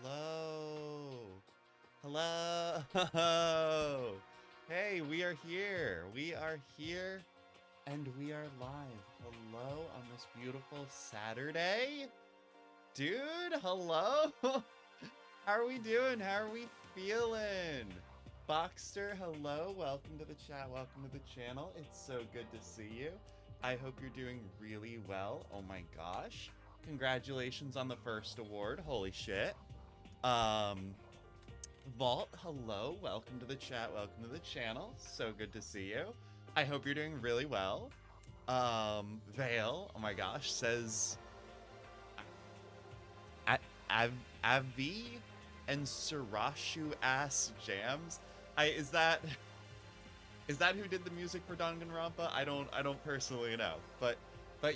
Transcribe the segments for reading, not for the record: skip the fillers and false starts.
Hello. Hello. Hey, we are here. We are here and we are live. Hello on this beautiful Saturday. Dude, hello. How are we doing? How are we feeling? Boxster, hello. Welcome to the chat. Welcome to the channel. It's so good to see you. I hope you're doing really well. Oh my gosh. Congratulations on the first award. Holy shit. Vault, hello. Welcome to the chat. Welcome to the channel. So good to see you. I hope you're doing really well. Vale, oh my gosh, says Avi and Surashu ass jams. Is that who did the music for Danganronpa? I don't personally know. But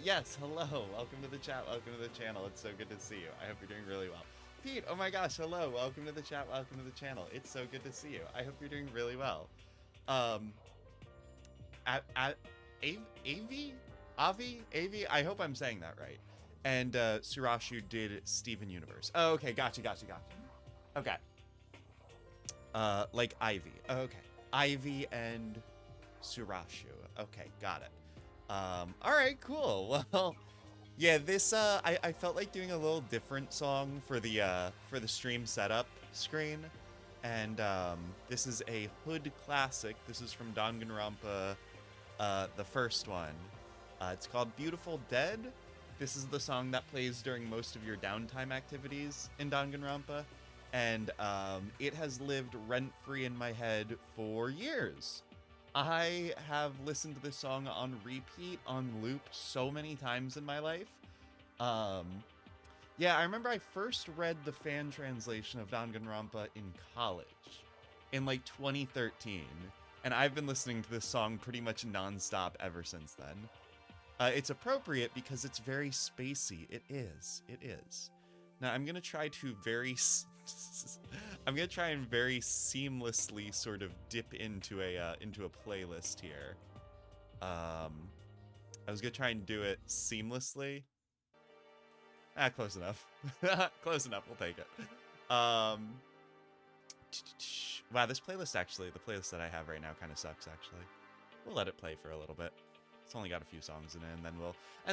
yes, hello. Welcome to the chat. Welcome to the channel. It's so good to see you. I hope you're doing really well. Pete, oh my gosh, hello. Welcome to the chat. Welcome to the channel. It's so good to see you. I hope you're doing really well. Avi, I hope I'm saying that right. And Surashu did Steven Universe. Oh, okay, gotcha. Okay. Like Ivy. Oh, okay. Ivy and Surashu. Okay, got it. All right, cool. Well, yeah, this I felt like doing a little different song for the stream setup screen, and this is a hood classic. This is from Danganronpa, the first one. It's called Beautiful Dead. This is the song that plays during most of your downtime activities in Danganronpa, and it has lived rent-free in my head for years. I have listened to this song on repeat, on loop, so many times in my life. Yeah, I remember I first read the fan translation of Danganronpa in college, in like 2013, and I've been listening to this song pretty much nonstop ever since then. It's appropriate because it's very spacey. It is. Now I'm gonna try to very seamlessly sort of dip into a playlist here. I was gonna try and do it seamlessly. Close enough. Close enough. We'll take it. Wow, this playlist actually, the playlist that I have right now kind of sucks. Actually, we'll let it play for a little bit. It's only got a few songs in it, and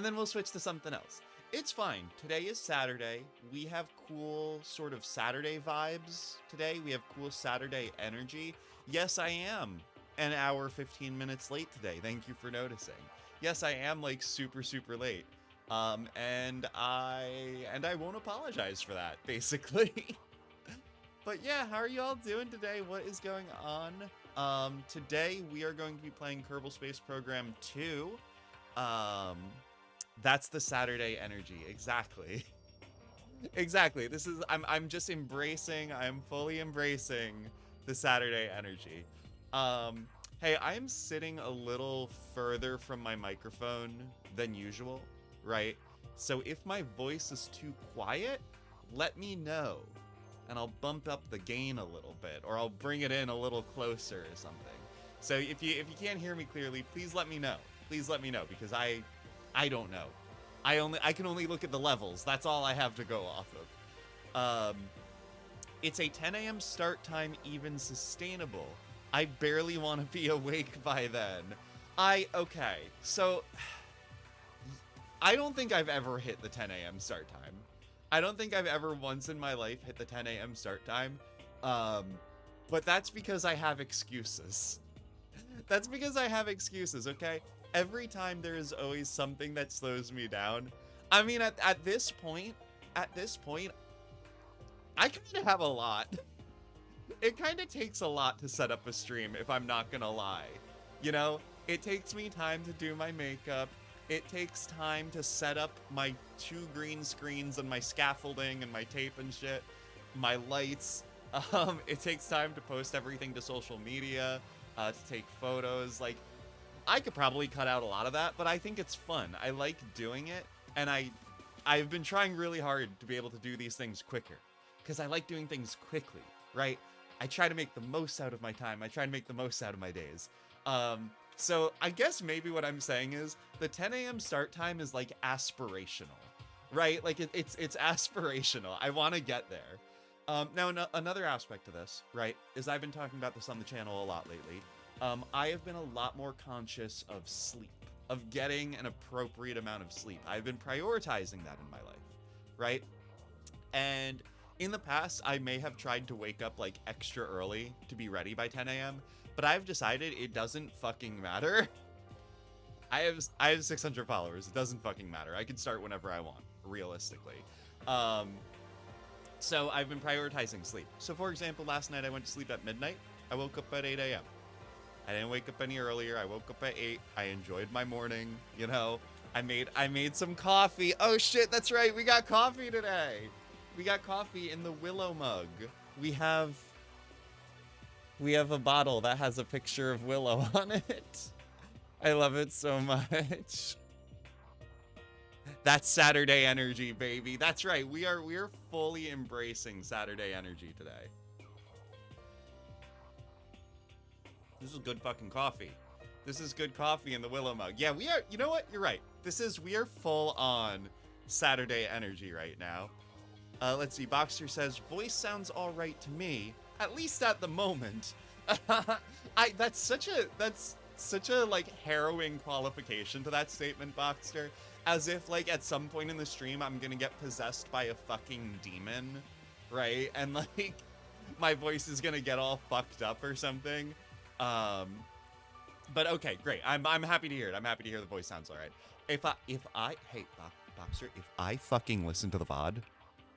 then we'll switch to something else. It's fine. Today is Saturday. We have cool sort of Saturday vibes today. We have cool Saturday energy. Yes, I am an hour 15 minutes late today. Thank you for noticing. Yes, I am like super late. And I won't apologize for that, basically. But yeah, how are you all doing today? What is going on? Today we are going to be playing Kerbal Space Program 2. That's the Saturday energy. Exactly. Exactly. This is I'm just embracing, I'm fully embracing the Saturday energy. Hey, I'm sitting a little further from my microphone than usual, right? So if my voice is too quiet, let me know, and I'll bump up the gain a little bit, or I'll bring it in a little closer or something. So if you can't hear me clearly, please let me know. Please let me know, because I don't know. I can only look at the levels. That's all I have to go off of. It's a 10 a.m. start time, even sustainable. I barely want to be awake by then. Okay, so I don't think I've ever hit the 10 a.m. start time. I don't think I've ever once in my life hit the 10 a.m. start time. But that's because I have excuses. That's because I have excuses, okay? Every time there is always something that slows me down. I mean, at this point, I kind of have a lot. It kind of takes a lot to set up a stream, if I'm not gonna lie. You know, it takes me time to do my makeup. It takes time to set up my 2 green screens and my scaffolding and my tape and shit, my lights. It takes time to post everything to social media, to take photos. Like, I could probably cut out a lot of that, but I think it's fun. I like doing it, and I've been trying really hard to be able to do these things quicker, because I like doing things quickly, right? I try to make the most out of my time. I try to make the most out of my days. So I guess maybe what I'm saying is the 10 a.m. start time is like aspirational, right? Like it's aspirational. I want to get there. Now, another aspect to this, right, is I've been talking about this on the channel a lot lately. I have been a lot more conscious of sleep, of getting an appropriate amount of sleep. I've been prioritizing that in my life, right? And in the past, I may have tried to wake up like extra early to be ready by 10 a.m., but I've decided it doesn't fucking matter. I have 600 followers. It doesn't fucking matter. I can start whenever I want, realistically. So I've been prioritizing sleep. So for example, last night I went to sleep at midnight. I woke up at 8 a.m. I didn't wake up any earlier. I woke up at 8. I enjoyed my morning, you know. I made some coffee. Oh shit, that's right. We got coffee today. We got coffee in the Willow mug. We have a bottle that has a picture of Willow on it. I love it so much. That's Saturday energy, baby. That's right. We are fully embracing Saturday energy today. This is good fucking coffee. This is good coffee in the Willow mug. Yeah, we are. You know what? You're right. We are full on Saturday energy right now. Let's see. Boxer says voice sounds all right to me, at least at the moment. That's such a like harrowing qualification to that statement, Boxer. As if like at some point in the stream I'm gonna get possessed by a fucking demon, right? And like my voice is gonna get all fucked up or something. But okay, great. I'm happy to hear it. I'm happy to hear the voice sounds all right. Hey, Boxer, if I fucking listen to the VOD,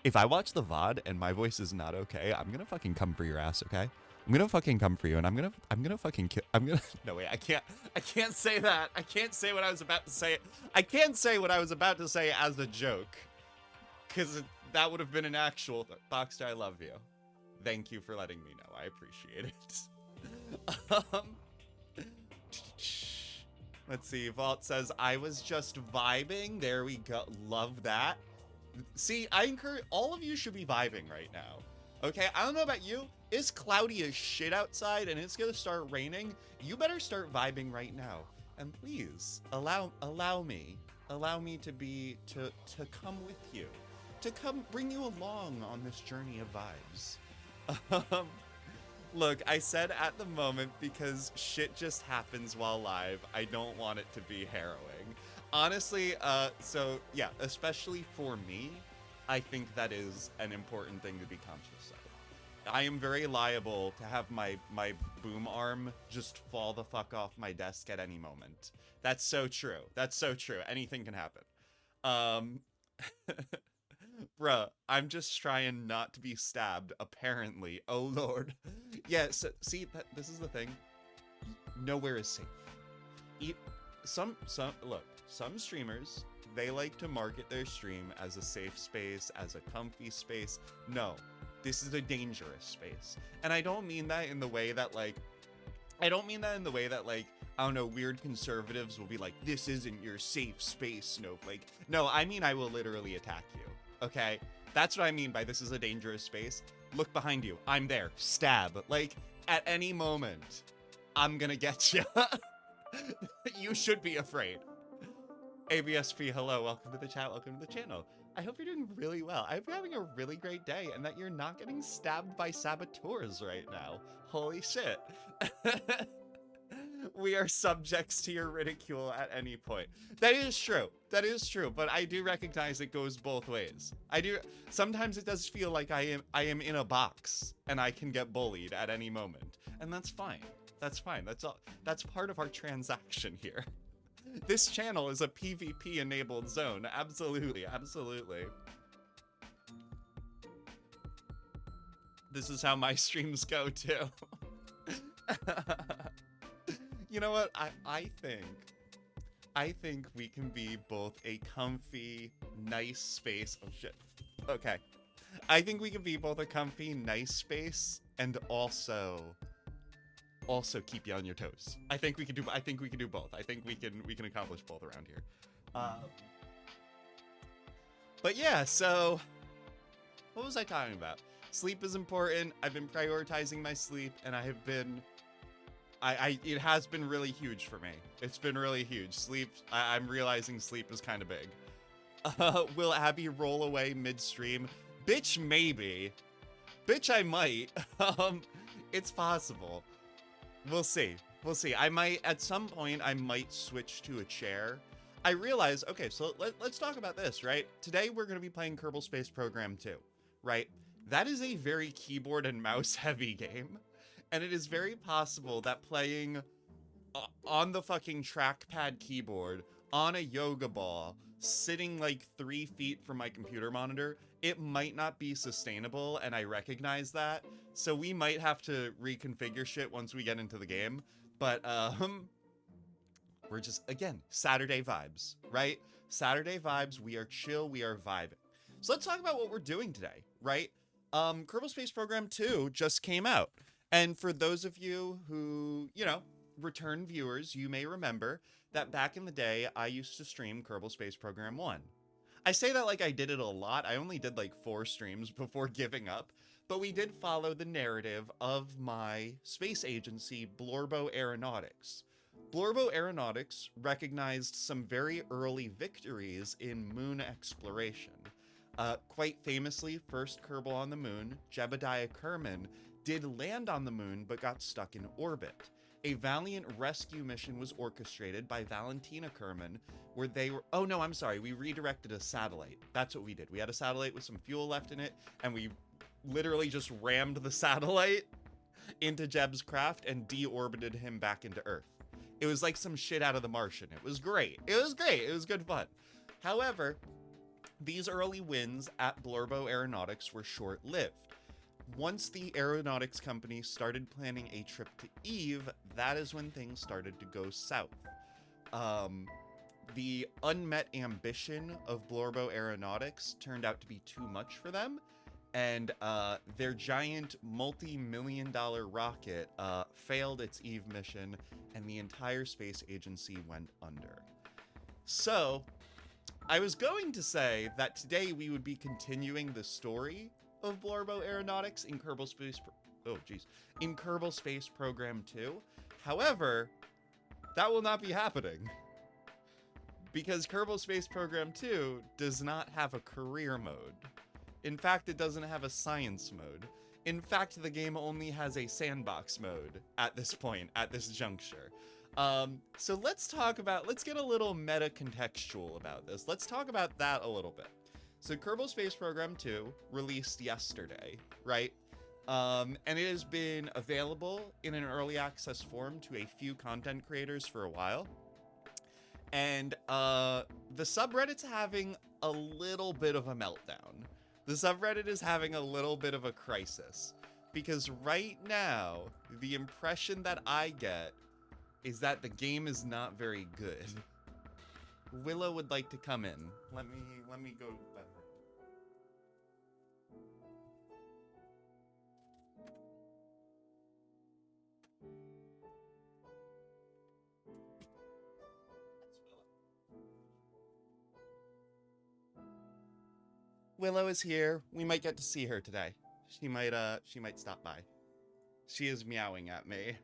if I watch the VOD and my voice is not okay, I'm gonna fucking come for your ass, okay? I'm gonna fucking come for you, and I'm gonna fucking kill. No wait, I can't say that. I can't say what I was about to say. I can't say what I was about to say as a joke, because that would have been an actual. Boxer, I love you. Thank you for letting me know. I appreciate it. Let's see. Vault says I was just vibing. There we go. Love that. See, I encourage all of you should be vibing right now. Okay, I don't know about you. It's cloudy as shit outside and it's gonna start raining. You better start vibing right now. And please allow me to come with you, to come bring you along on this journey of vibes. Look, I said at the moment because shit just happens while live. I don't want it to be harrowing. Honestly, so yeah, especially for me, I think that is an important thing to be conscious of. I am very liable to have my boom arm just fall the fuck off my desk at any moment. That's so true. That's so true. Anything can happen. Bruh, I'm just trying not to be stabbed, apparently. Oh lord. Yeah, so, see, this is the thing. Nowhere is safe. Some streamers, they like to market their stream as a safe space, as a comfy space. No, this is a dangerous space. And I don't mean that in the way that like, I don't know, weird conservatives will be like, this isn't your safe space, Snowflake. No, I mean I will literally attack you, okay? That's what I mean by this is a dangerous space. Look behind you. I'm there. Stab. Like, at any moment, I'm gonna get you. You should be afraid. ABSP, hello. Welcome to the chat. Welcome to the channel. I hope you're doing really well. I hope you're having a really great day and that you're not getting stabbed by saboteurs right now. Holy shit. We are subjects to your ridicule at any point. That is true. That is true. But I do recognize it goes both ways. I do. Sometimes it does feel like I am in a box and I can get bullied at any moment. And that's fine. That's fine. That's all. That's part of our transaction here. This channel is a PvP enabled zone. Absolutely. Absolutely. This is how my streams go too. You know what? I think we can be both a comfy, nice space. Oh shit. Okay. I think we can be both a comfy, nice space and also keep you on your toes. I think we can do both. I think we can accomplish both around here. But yeah, so what was I talking about? Sleep is important. I've been prioritizing my sleep and I have been it has been really huge for me. It's been really huge. Sleep, I'm realizing sleep is kind of big. Will Abby roll away midstream? Bitch, maybe. Bitch, I might. It's possible. We'll see. We'll see. I might, at some point, I might switch to a chair. I realize, okay, so let's talk about this, right? Today, we're going to be playing Kerbal Space Program 2, right? That is a very keyboard and mouse heavy game. And it is very possible that playing on the fucking trackpad keyboard, on a yoga ball, sitting like 3 feet from my computer monitor, it might not be sustainable, and I recognize that. So we might have to reconfigure shit once we get into the game. But, we're just, again, Saturday vibes, right? Saturday vibes, we are chill, we are vibing. So let's talk about what we're doing today, right? Kerbal Space Program 2 just came out. And for those of you who, you know, return viewers, you may remember that back in the day, I used to stream Kerbal Space Program 1. I say that like I did it a lot. I only did like 4 streams before giving up, but we did follow the narrative of my space agency, Blorbo Aeronautics. Blorbo Aeronautics recognized some very early victories in moon exploration. Quite famously, first Kerbal on the moon, Jebediah Kerman, did land on the moon but got stuck in orbit. A valiant rescue mission was orchestrated by Valentina Kerman, where they were... Oh, no, I'm sorry. We redirected a satellite. That's what we did. We had a satellite with some fuel left in it, and we literally just rammed the satellite into Jeb's craft and deorbited him back into Earth. It was like some shit out of The Martian. It was great. It was great. It was good fun. However, these early wins at Blorbo Aeronautics were short-lived. Once the aeronautics company started planning a trip to Eve, that is when things started to go south. The unmet ambition of Blorbo Aeronautics turned out to be too much for them, and their giant multi-million-dollar rocket failed its Eve mission, and the entire space agency went under. So, I was going to say that today we would be continuing the story of Blorbo Aeronautics in Kerbal Space Program 2. However, that will not be happening, because Kerbal Space Program 2 does not have a career mode. In fact, it doesn't have a science mode. In fact, the game only has a sandbox mode at this point, at this juncture. So let's get a little meta-contextual about this. Let's talk about that a little bit. So Kerbal Space Program 2 released yesterday, right? And it has been available in an early access form to a few content creators for a while. And the subreddit's having a little bit of a meltdown. The subreddit is having a little bit of a crisis. Because right now, the impression that I get is that the game is not very good. Willow would like to come in. Let me go back. Willow is here. We might get to see her today. She might stop by. She is meowing at me.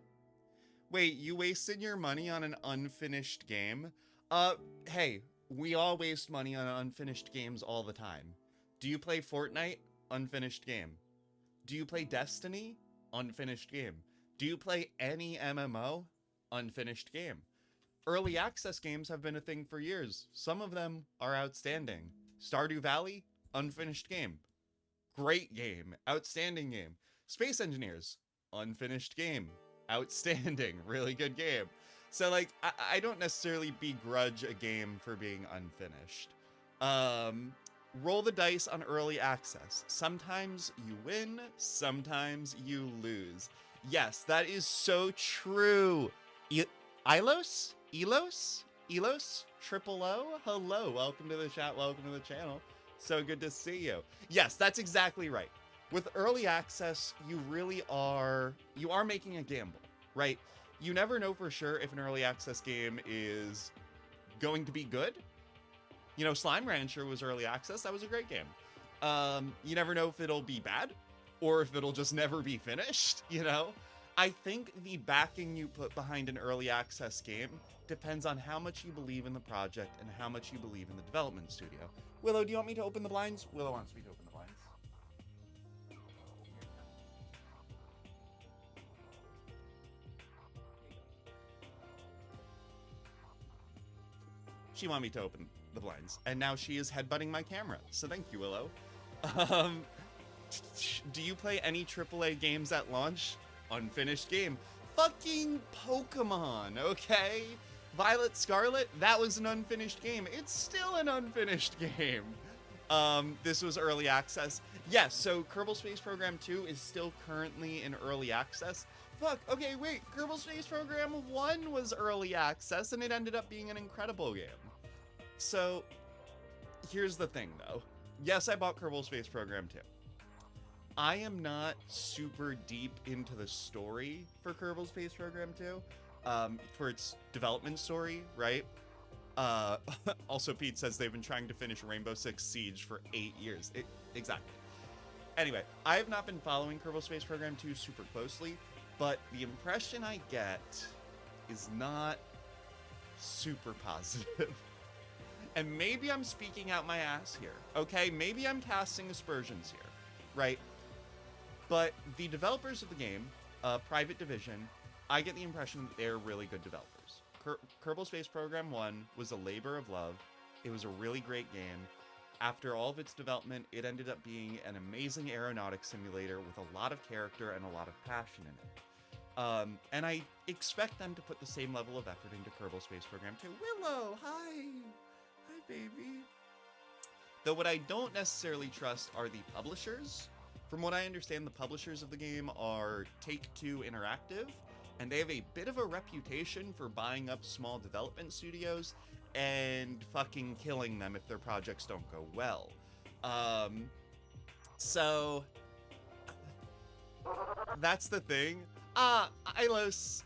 Wait, you wasted your money on an unfinished game? Hey, we all waste money on unfinished games all the time. Do you play Fortnite? Unfinished game. Do you play Destiny? Unfinished game. Do you play any MMO? Unfinished game. Early access games have been a thing for years. Some of them are outstanding. Stardew Valley? Unfinished game. Great game. Outstanding game. Space Engineers? Unfinished game. Outstanding. Really good game. So, like, I don't necessarily begrudge a game for being unfinished. Roll the dice on early access. Sometimes you win, sometimes you lose. Yes, that is so true. Ilos? Triple O? Hello, welcome to the chat, welcome to the channel. So good to see you. Yes, that's exactly right. With early access, you are making a gamble, right? You never know for sure if an early access game is going to be good. You know, Slime Rancher was early access. That was a great game. You never know if it'll be bad or if it'll just never be finished, you know? I think the backing you put behind an early access game depends on how much you believe in the project and how much you believe in the development studio. Willow, do you want me to open the blinds? Willow wants me to open the blinds. she want me to open the blinds. And now she is headbutting my camera. So thank you, Willow. Um, do you play any AAA games at launch? Unfinished game. Fucking Pokemon, okay? Violet Scarlet, that was an unfinished game. It's still an unfinished game. This was early access. Yes, so Kerbal Space Program 2 is still currently in early access. Fuck, okay, wait, Kerbal Space Program 1 was early access, and it ended up being an incredible game. So, here's the thing, though. Yes, I bought Kerbal Space Program 2. I am not super deep into the story for Kerbal Space Program 2, for its development story, right? Also, Pete says they've been trying to finish Rainbow Six Siege for 8 years. Exactly. Anyway, I have not been following Kerbal Space Program 2 super closely, but the impression I get is not super positive. And maybe I'm speaking out my ass here, okay? Maybe I'm casting aspersions here, right? But the developers of the game, Private Division, I get the impression that they're really good developers. Kerbal Space Program 1 was a labor of love. It was a really great game. After all of its development, it ended up being an amazing aeronautics simulator with a lot of character and a lot of passion in it. And I expect them to put the same level of effort into Kerbal Space Program 2. Willow, hi! Hi, baby. Though what I don't necessarily trust are the publishers. From what I understand, the publishers of the game are Take-Two Interactive, and they have a bit of a reputation for buying up small development studios and fucking killing them if their projects don't go well. So that's the thing. Ilos,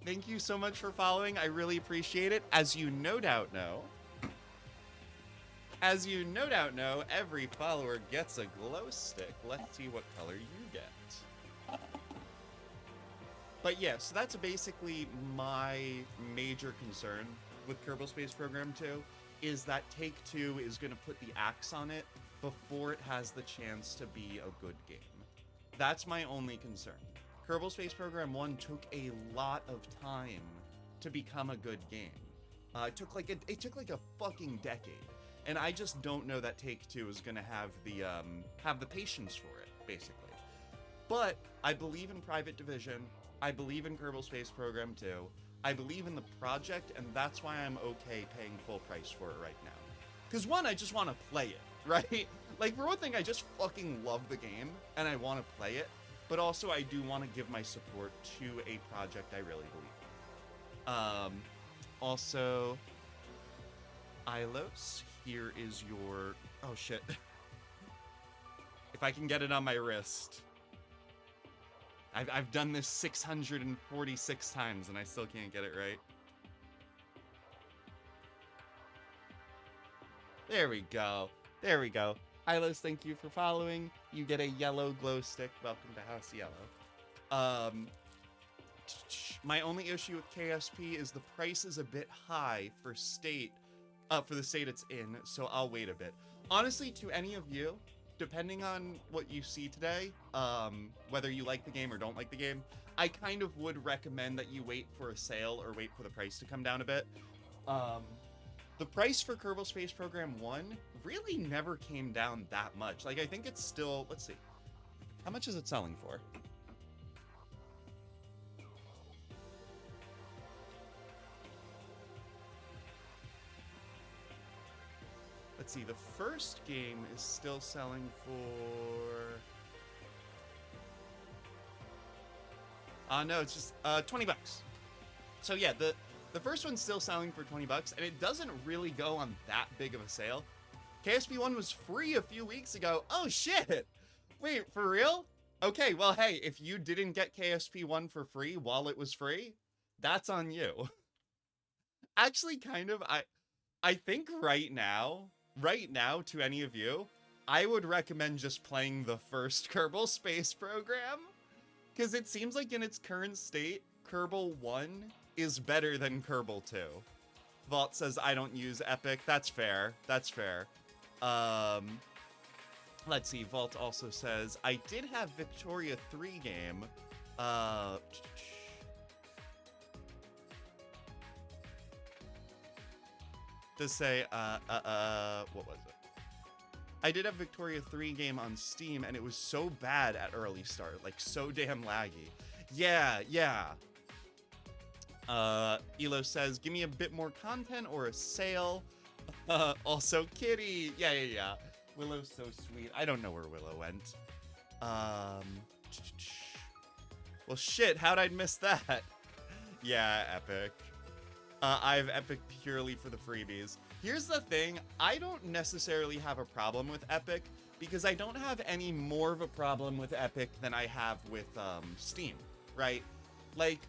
thank you so much for following. I really appreciate it. As you no doubt know, every follower gets a glow stick. Let's see what color you get. But yeah, so that's basically my major concern with Kerbal Space Program 2, is that Take-Two is going to put the axe on it before it has the chance to be a good game. That's my only concern. Kerbal Space Program 1 took a lot of time to become a good game. It took like a fucking decade. And I just don't know that Take-Two is going to have the patience for it, basically. But I believe in Private Division. I believe in Kerbal Space Program 2. I believe in the project, and that's why I'm okay paying full price for it right now. Because one, I just want to play it, right? Like, for one thing, I just fucking love the game, and I want to play it. But also, I do want to give my support to a project I really believe in. Also, Ilos, here is your... Oh, shit. If I can get it on my wrist... I've done this 646 times and I still can't get it right. There we go. There we go. Ilos, thank you for following. You get a yellow glow stick. Welcome to House Yellow. My only issue with KSP is the price is a bit high for the state it's in, so I'll wait a bit. Honestly, to any of you, depending on what you see today, whether you like the game or don't like the game, I kind of would recommend that you wait for a sale or wait for the price to come down a bit. The price for Kerbal Space Program 1 really never came down that much. Like, I think it's still... Let's see. How much is it selling for? Let's see, the first game is still selling for... no, it's just 20 bucks. So yeah, the first one's still selling for 20 bucks, and it doesn't really go on that big of a sale. KSP1 was free a few weeks ago. Oh shit! Wait, for real? Okay, well hey, if you didn't get KSP1 for free while it was free, that's on you. Actually, kind of, I think right now, to any of you, I would recommend just playing the first Kerbal Space Program, because it seems like in its current state, Kerbal 1 is better than Kerbal 2. Vault says, I don't use Epic. That's fair. That's fair. Let's see. Vault also says, I did have Victoria 3 game. to say, what was it? I did have Victoria 3 game on Steam, and it was so bad at early start, like so damn laggy. Yeah. Elo says, give me a bit more content or a sale. Also, Kitty. Yeah. Willow's so sweet. I don't know where Willow went. Well, shit, how'd I miss that? Yeah, Epic. I have Epic purely for the freebies. Here's the thing, I don't necessarily have a problem with Epic because I don't have any more of a problem with Epic than I have with Steam, right? Like,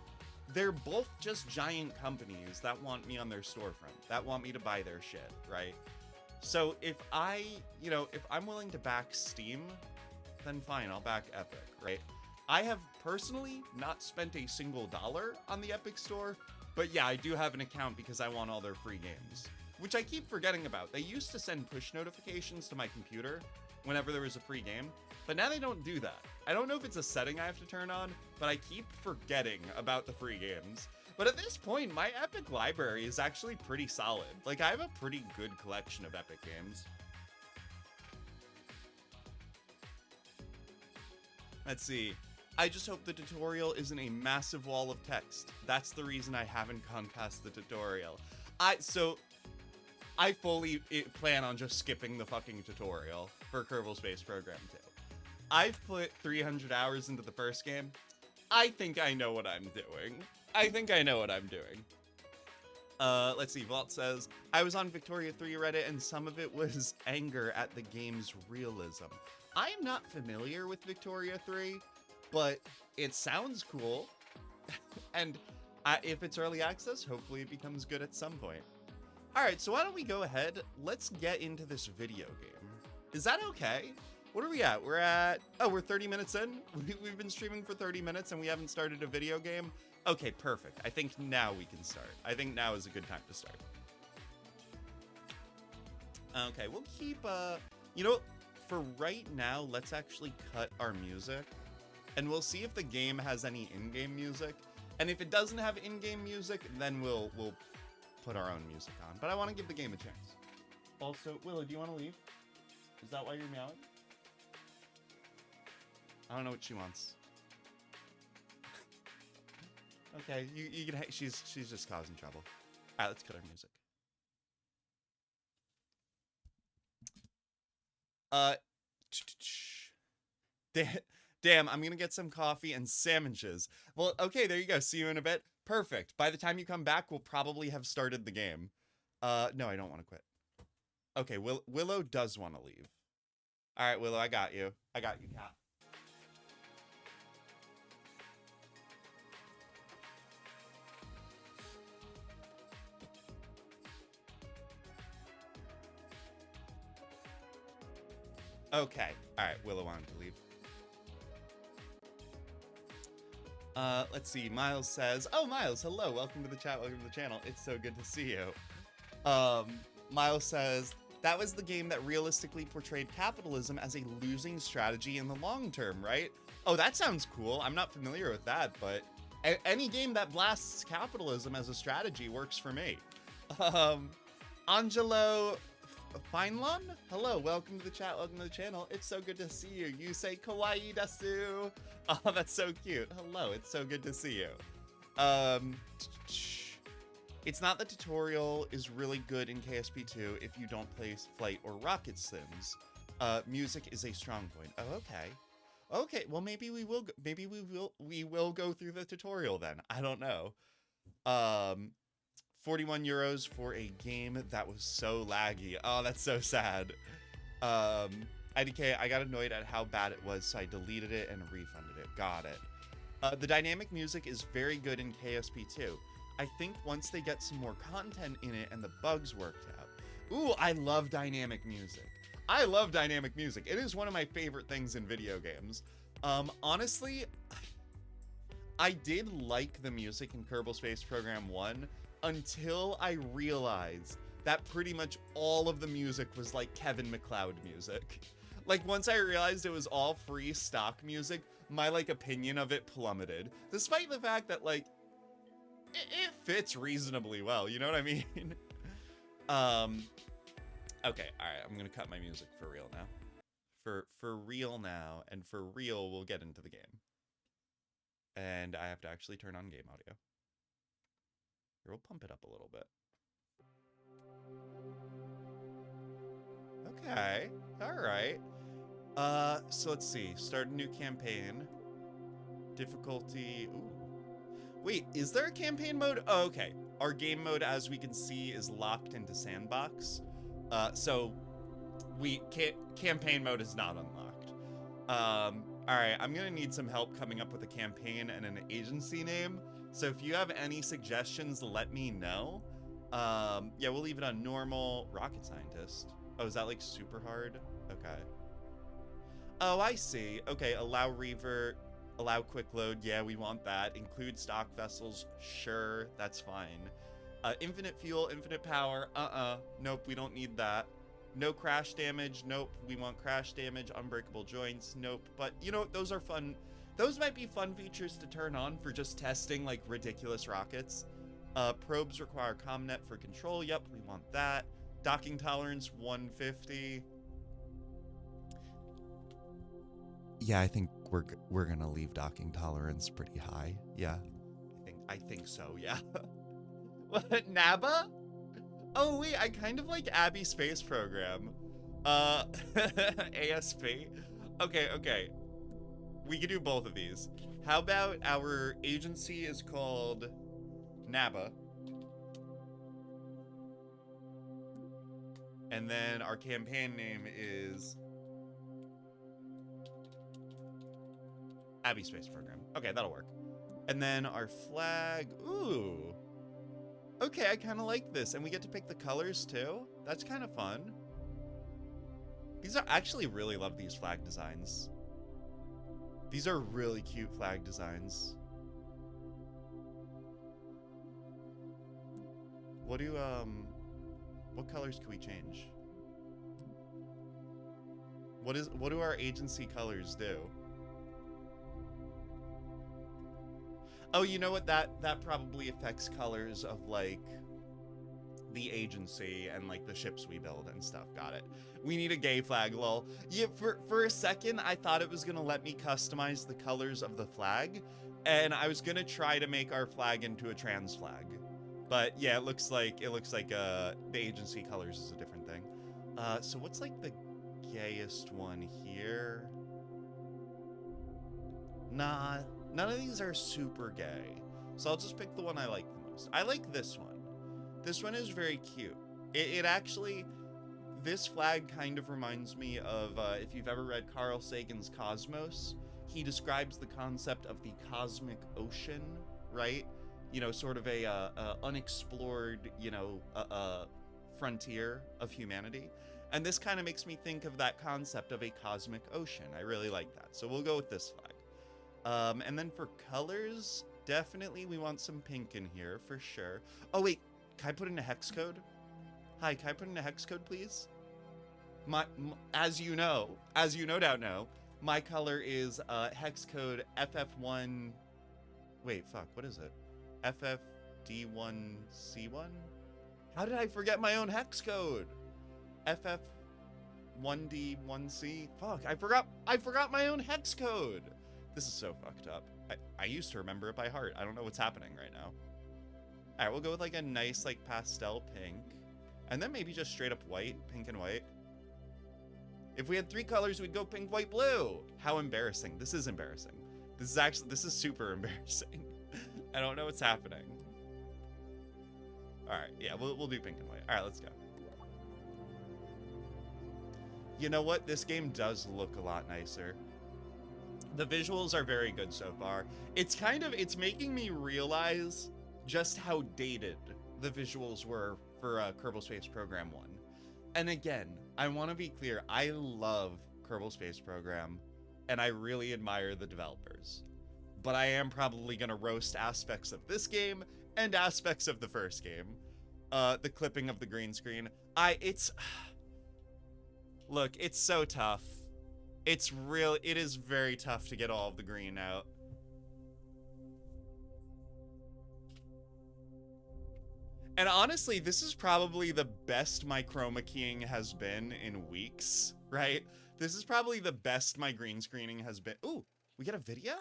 they're both just giant companies that want me on their storefront, that want me to buy their shit, right? So if if I'm willing to back Steam, then fine, I'll back Epic, right? I have personally not spent a single dollar on the Epic store, but yeah, I do have an account because I want all their free games, which I keep forgetting about. They used to send push notifications to my computer whenever there was a free game, but now they don't do that. I don't know if it's a setting I have to turn on, but I keep forgetting about the free games. But at this point, my Epic library is actually pretty solid. Like, I have a pretty good collection of Epic games. Let's see. I just hope the tutorial isn't a massive wall of text. That's the reason I haven't gone past the tutorial. I fully plan on just skipping the fucking tutorial for Kerbal Space Program 2. I've put 300 hours into the first game. I think I know what I'm doing. Let's see, Vault says, I was on Victoria 3 Reddit and some of it was anger at the game's realism. I am not familiar with Victoria 3, but it sounds cool. And if it's early access, hopefully it becomes good at some point. Alright, so why don't we go ahead, let's get into this video game. Is that okay? What are we at? We're 30 minutes in? We've been streaming for 30 minutes and we haven't started a video game? Okay, perfect. I think now we can start. I think now is a good time to start. Okay, we'll keep, for right now, let's actually cut our music. And we'll see if the game has any in-game music. And if it doesn't have in-game music, then we'll put our own music on. But I want to give the game a chance. Also, Willow, do you want to leave? Is that why you're meowing? I don't know what she wants. Okay, you can. She's just causing trouble. All right, let's cut our music. Damn, I'm gonna get some coffee and sandwiches. Well, okay, there you go. See you in a bit. Perfect. By the time you come back, we'll probably have started the game. No, I don't want to quit. Okay, Willow does want to leave. All right, Willow, I got you. I got you, cat. Okay. All right, Willow wanted to leave. Let's see. Miles says, oh, Miles, hello. Welcome to the chat. Welcome to the channel. It's so good to see you. Miles says, that was the game that realistically portrayed capitalism as a losing strategy in the long term, right? Oh, that sounds cool. I'm not familiar with that, but any game that blasts capitalism as a strategy works for me. Angelo Feinlon? Hello, welcome to the chat, welcome to the channel. It's so good to see you. You say kawaii desu. Oh, that's so cute. Hello, it's so good to see you. It's not the tutorial is really good in KSP2 if you don't play Flight or Rocket Sims. Music is a strong point. Oh, okay. Okay, well maybe we will go through the tutorial then. I don't know. 41 euros for a game that was so laggy. Oh, that's so sad. IDK, I got annoyed at how bad it was, so I deleted it and refunded it. Got it. The dynamic music is very good in KSP2. I think once they get some more content in it and the bugs worked out. Ooh, I love dynamic music. I love dynamic music. It is one of my favorite things in video games. Honestly, I did like the music in Kerbal Space Program 1 until I realized that pretty much all of the music was like Kevin MacLeod music. Like, once I realized it was all free stock music, my, like, opinion of it plummeted. Despite the fact that, like, it fits reasonably well, you know what I mean? Um, okay, all right, I'm gonna cut my music for real now. For real now, and for real, we'll get into the game. And I have to actually turn on game audio. Here, we'll pump it up a little bit. Okay, all right. So let's see. Start a new campaign. Difficulty. Ooh. Wait, is there a campaign mode? Oh, okay. Our game mode, as we can see, is locked into sandbox. So campaign mode is not unlocked. All right, I'm gonna need some help coming up with a campaign and an agency name. So if you have any suggestions, let me know. Yeah, we'll leave it on normal. Rocket scientist. Oh, is that like super hard? Okay. Oh, I see. Okay, allow revert, allow quick load. Yeah, we want that. Include stock vessels. Sure, that's fine. Infinite fuel, infinite power. Nope, we don't need that. No crash damage. Nope, we want crash damage. Unbreakable joints. Nope. But you know, those are fun. Those might be fun features to turn on for just testing like ridiculous rockets. Probes require ComNet for control. Yep, we want that. Docking tolerance 150. Yeah, I think we're gonna leave docking tolerance pretty high. Yeah, I think so. Yeah. What, NABA? Oh wait, I kind of like Abby Space Program. ASP. Okay. We could do both of these. How about our agency is called NABA? And then our campaign name is Abby Space Program. Okay, that'll work. And then our flag, ooh. Okay, I kind of like this. And we get to pick the colors too. That's kind of fun. These are, I actually really love these flag designs. These are really cute flag designs. What colors can we change? What do our agency colors do? Oh, you know what? That probably affects colors of like the agency and like the ships we build and stuff. Got it. We need a gay flag, lol. Yeah, for a second I thought it was gonna let me customize the colors of the flag, and I was gonna try to make our flag into a trans flag. But yeah, it looks like the agency colors is a different thing. So what's like the gayest one here? Nah, none of these are super gay. So I'll just pick the one I like the most. I like this one. This one is very cute. It actually, this flag kind of reminds me of, if you've ever read Carl Sagan's Cosmos, he describes the concept of the cosmic ocean, right? You know, sort of a unexplored, you know, frontier of humanity. And this kind of makes me think of that concept of a cosmic ocean. I really like that. So we'll go with this flag. And then for colors, definitely we want some pink in here for sure. Oh wait, can I put in a hex code? Hi, can I put in a hex code, please? As you no doubt know, my color is hex code FF1. Wait, fuck, what is it? FFD1C1? How did I forget my own hex code? FF1D1C? Fuck, I forgot my own hex code. This is so fucked up. I used to remember it by heart. I don't know what's happening right now. All right, we'll go with like a nice like pastel pink. And then maybe just straight up white, pink and white. If we had 3 colors, we'd go pink, white, blue. How embarrassing. This is embarrassing. This is super embarrassing. I don't know what's happening. All right, yeah, we'll do pink and white. All right, let's go. You know what? This game does look a lot nicer. The visuals are very good so far. It's making me realize just how dated the visuals were for Kerbal Space Program 1. And again, I want to be clear, I love Kerbal Space Program, and I really admire the developers. But I am probably going to roast aspects of this game and aspects of the first game. The clipping of the green screen. Look, it's so tough. It is very tough to get all of the green out. And honestly, this is probably the best my chroma keying has been in weeks, right? This is probably the best my green screening has been. Ooh, we get a video?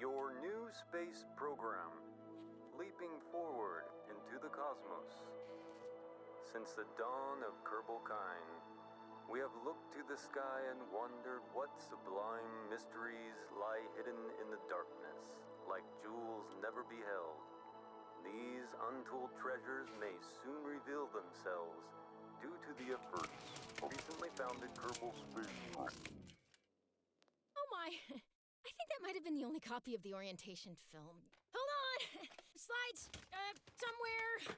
Your new space program, leaping forward into the cosmos. Since the dawn of Kerbalkine, we have looked to the sky and wondered what sublime mysteries lie hidden in the darkness, like jewels never beheld. These untold treasures may soon reveal themselves due to the efforts recently founded Kerbal Space. Oh my, I think that might have been the only copy of the orientation film. Hold on! Slides, somewhere.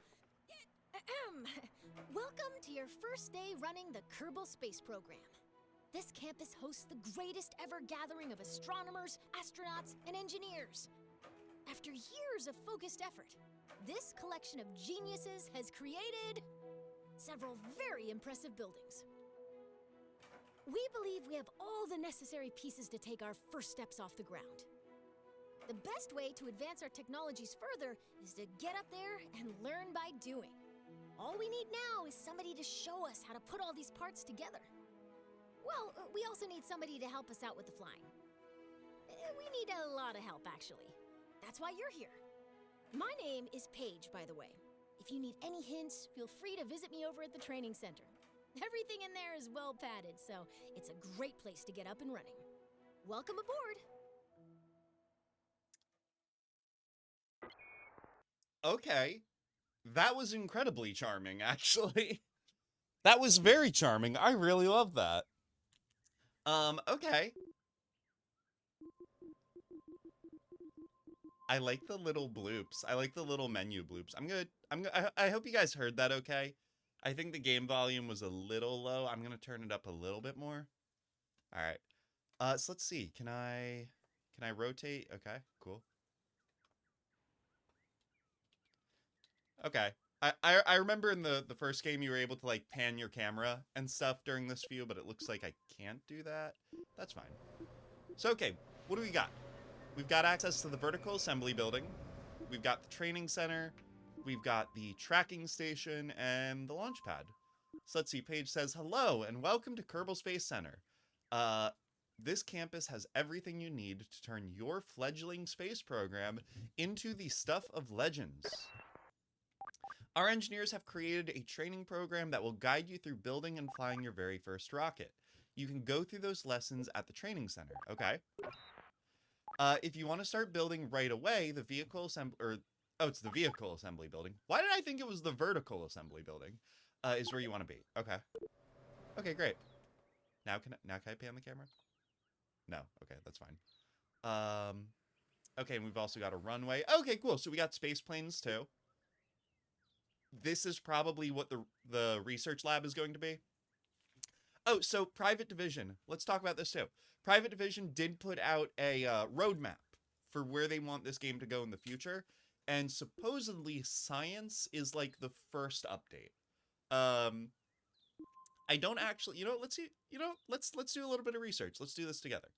Welcome to your first day running the Kerbal Space Program. This campus hosts the greatest ever gathering of astronomers, astronauts, and engineers. After years of focused effort, this collection of geniuses has created several very impressive buildings. We believe we have all the necessary pieces to take our first steps off the ground. The best way to advance our technologies further is to get up there and learn by doing. All we need now is somebody to show us how to put all these parts together. Well, we also need somebody to help us out with the flying. We need a lot of help, actually. That's why you're here. My name is Paige, by the way. If you need any hints, feel free to visit me over at the training center. Everything in there is well padded, so it's a great place to get up and running. Welcome aboard! Okay. That was incredibly charming, actually. That was very charming. I really love that. Okay. I like the little bloops. I like the little menu bloops. I hope you guys heard that okay. I think the game volume was a little low. I'm gonna turn it up a little bit more. All right. So let's see. Can I rotate? Okay, cool. Okay. I remember in the first game you were able to like pan your camera and stuff during this view, but it looks like I can't do that. That's fine. So okay, what do we got? We've got access to the vertical assembly building. We've got the training center. We've got the tracking station and the launch pad. So let's see, Paige says, hello and welcome to Kerbal Space Center. This campus has everything you need to turn your fledgling space program into the stuff of legends. Our engineers have created a training program that will guide you through building and flying your very first rocket. You can go through those lessons at the training center, okay? If you want to start building right away, the vehicle assembly, it's the vehicle assembly building. Why did I think it was the vertical assembly building? Is where you want to be. Okay. Okay, great. Now can I pan the camera? No. Okay, that's fine. Okay, and we've also got a runway. Okay, cool. So we got space planes too. This is probably what the research lab is going to be. Oh, so Private Division. Let's talk about this too. Private Division did put out a roadmap for where they want this game to go in the future, and supposedly science is like the first update. I don't actually, let's see, let's do a little bit of research. Let's do this together.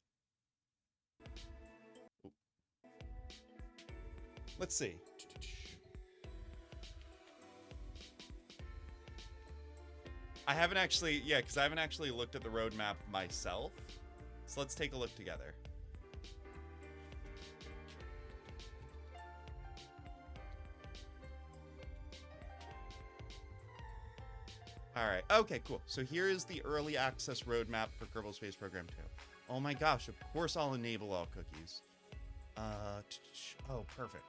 Let's see. I haven't actually looked at the roadmap myself. So let's take a look together. All right. Okay, cool. So here is the early access roadmap for Kerbal Space Program 2. Oh my gosh, of course I'll enable all cookies. Oh, perfect.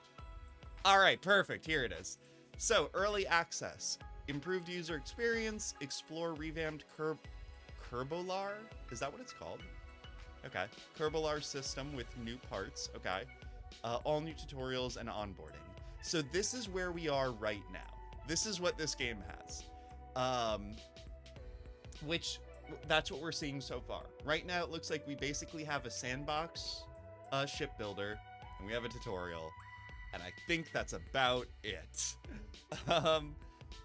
All right, perfect. Here it is. So, early access. Improved user experience, explore revamped Kerbolar? Is that what it's called? Okay. Kerbolar system with new parts. Okay. All new tutorials and onboarding. So this is where we are right now. This is what this game has. That's what we're seeing so far. Right now it looks like we basically have a sandbox shipbuilder, and we have a tutorial. And I think that's about it.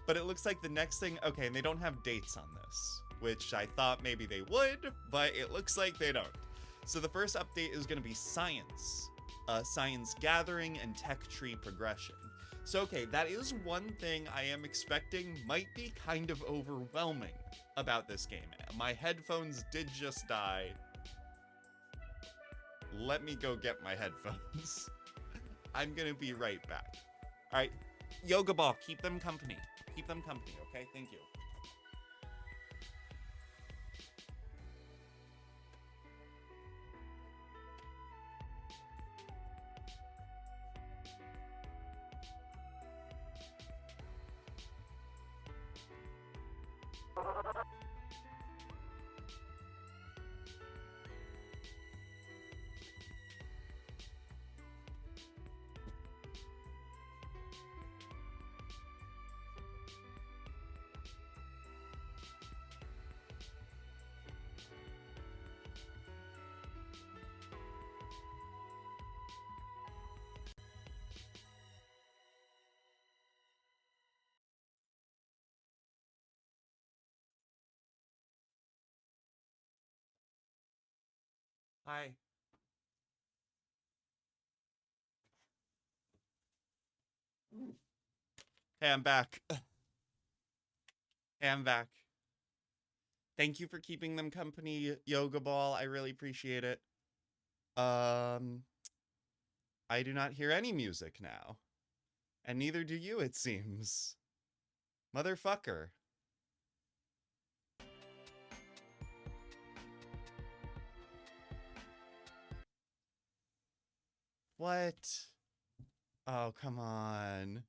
But it looks like the next thing, okay, and they don't have dates on this, which I thought maybe they would, but it looks like they don't. So the first update is going to be science, science gathering and tech tree progression. So okay, that is one thing I am expecting might be kind of overwhelming about this game. My headphones did just die. Let me go get my headphones. I'm gonna be right back. All right, Yoga Ball, keep them company. Keep them company, okay? Thank you. Hi. Hey, I'm back. Hey, I'm back. Thank you for keeping them company, Yoga Ball. I really appreciate it. I do not hear any music now. And neither do you, it seems. Motherfucker. What? Oh, come on.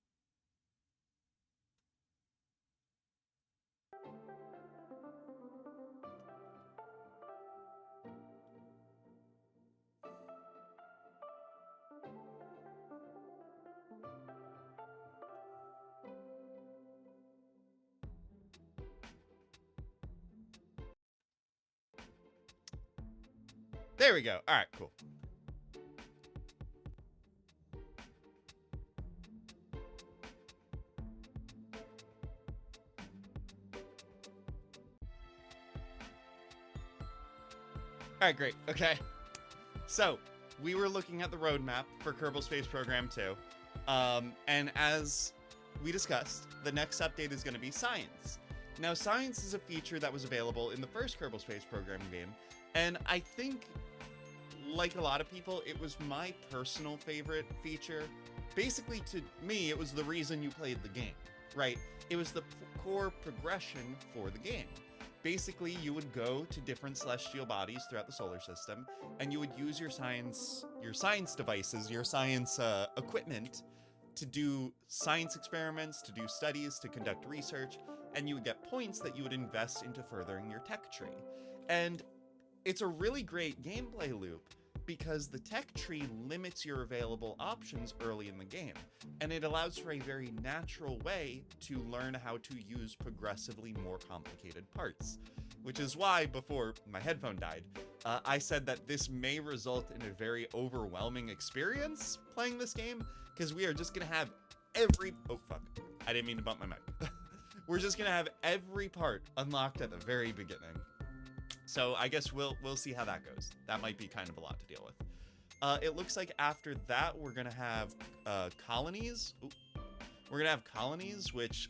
There we go. All right, cool. All right, great. Okay. So, we were looking at the roadmap for Kerbal Space Program 2. And as we discussed, the next update is going to be science. Now, science is a feature that was available in the first Kerbal Space Program game. And I think, like a lot of people, it was my personal favorite feature. Basically, to me, it was the reason you played the game, right? It was the core progression for the game. Basically, you would go to different celestial bodies throughout the solar system, and you would use your science devices, your science equipment to do science experiments, to do studies, to conduct research, and you would get points that you would invest into furthering your tech tree. And it's a really great gameplay loop because the tech tree limits your available options early in the game, and it allows for a very natural way to learn how to use progressively more complicated parts. Which is why, before my headphone died, I said that this may result in a very overwhelming experience playing this game, because we are just gonna have every... Oh, fuck. I didn't mean to bump my mic. We're just gonna have every part unlocked at the very beginning. So I guess we'll see how that goes. That might be kind of a lot to deal with. It looks like after that, we're gonna have colonies. Ooh. We're gonna have colonies, which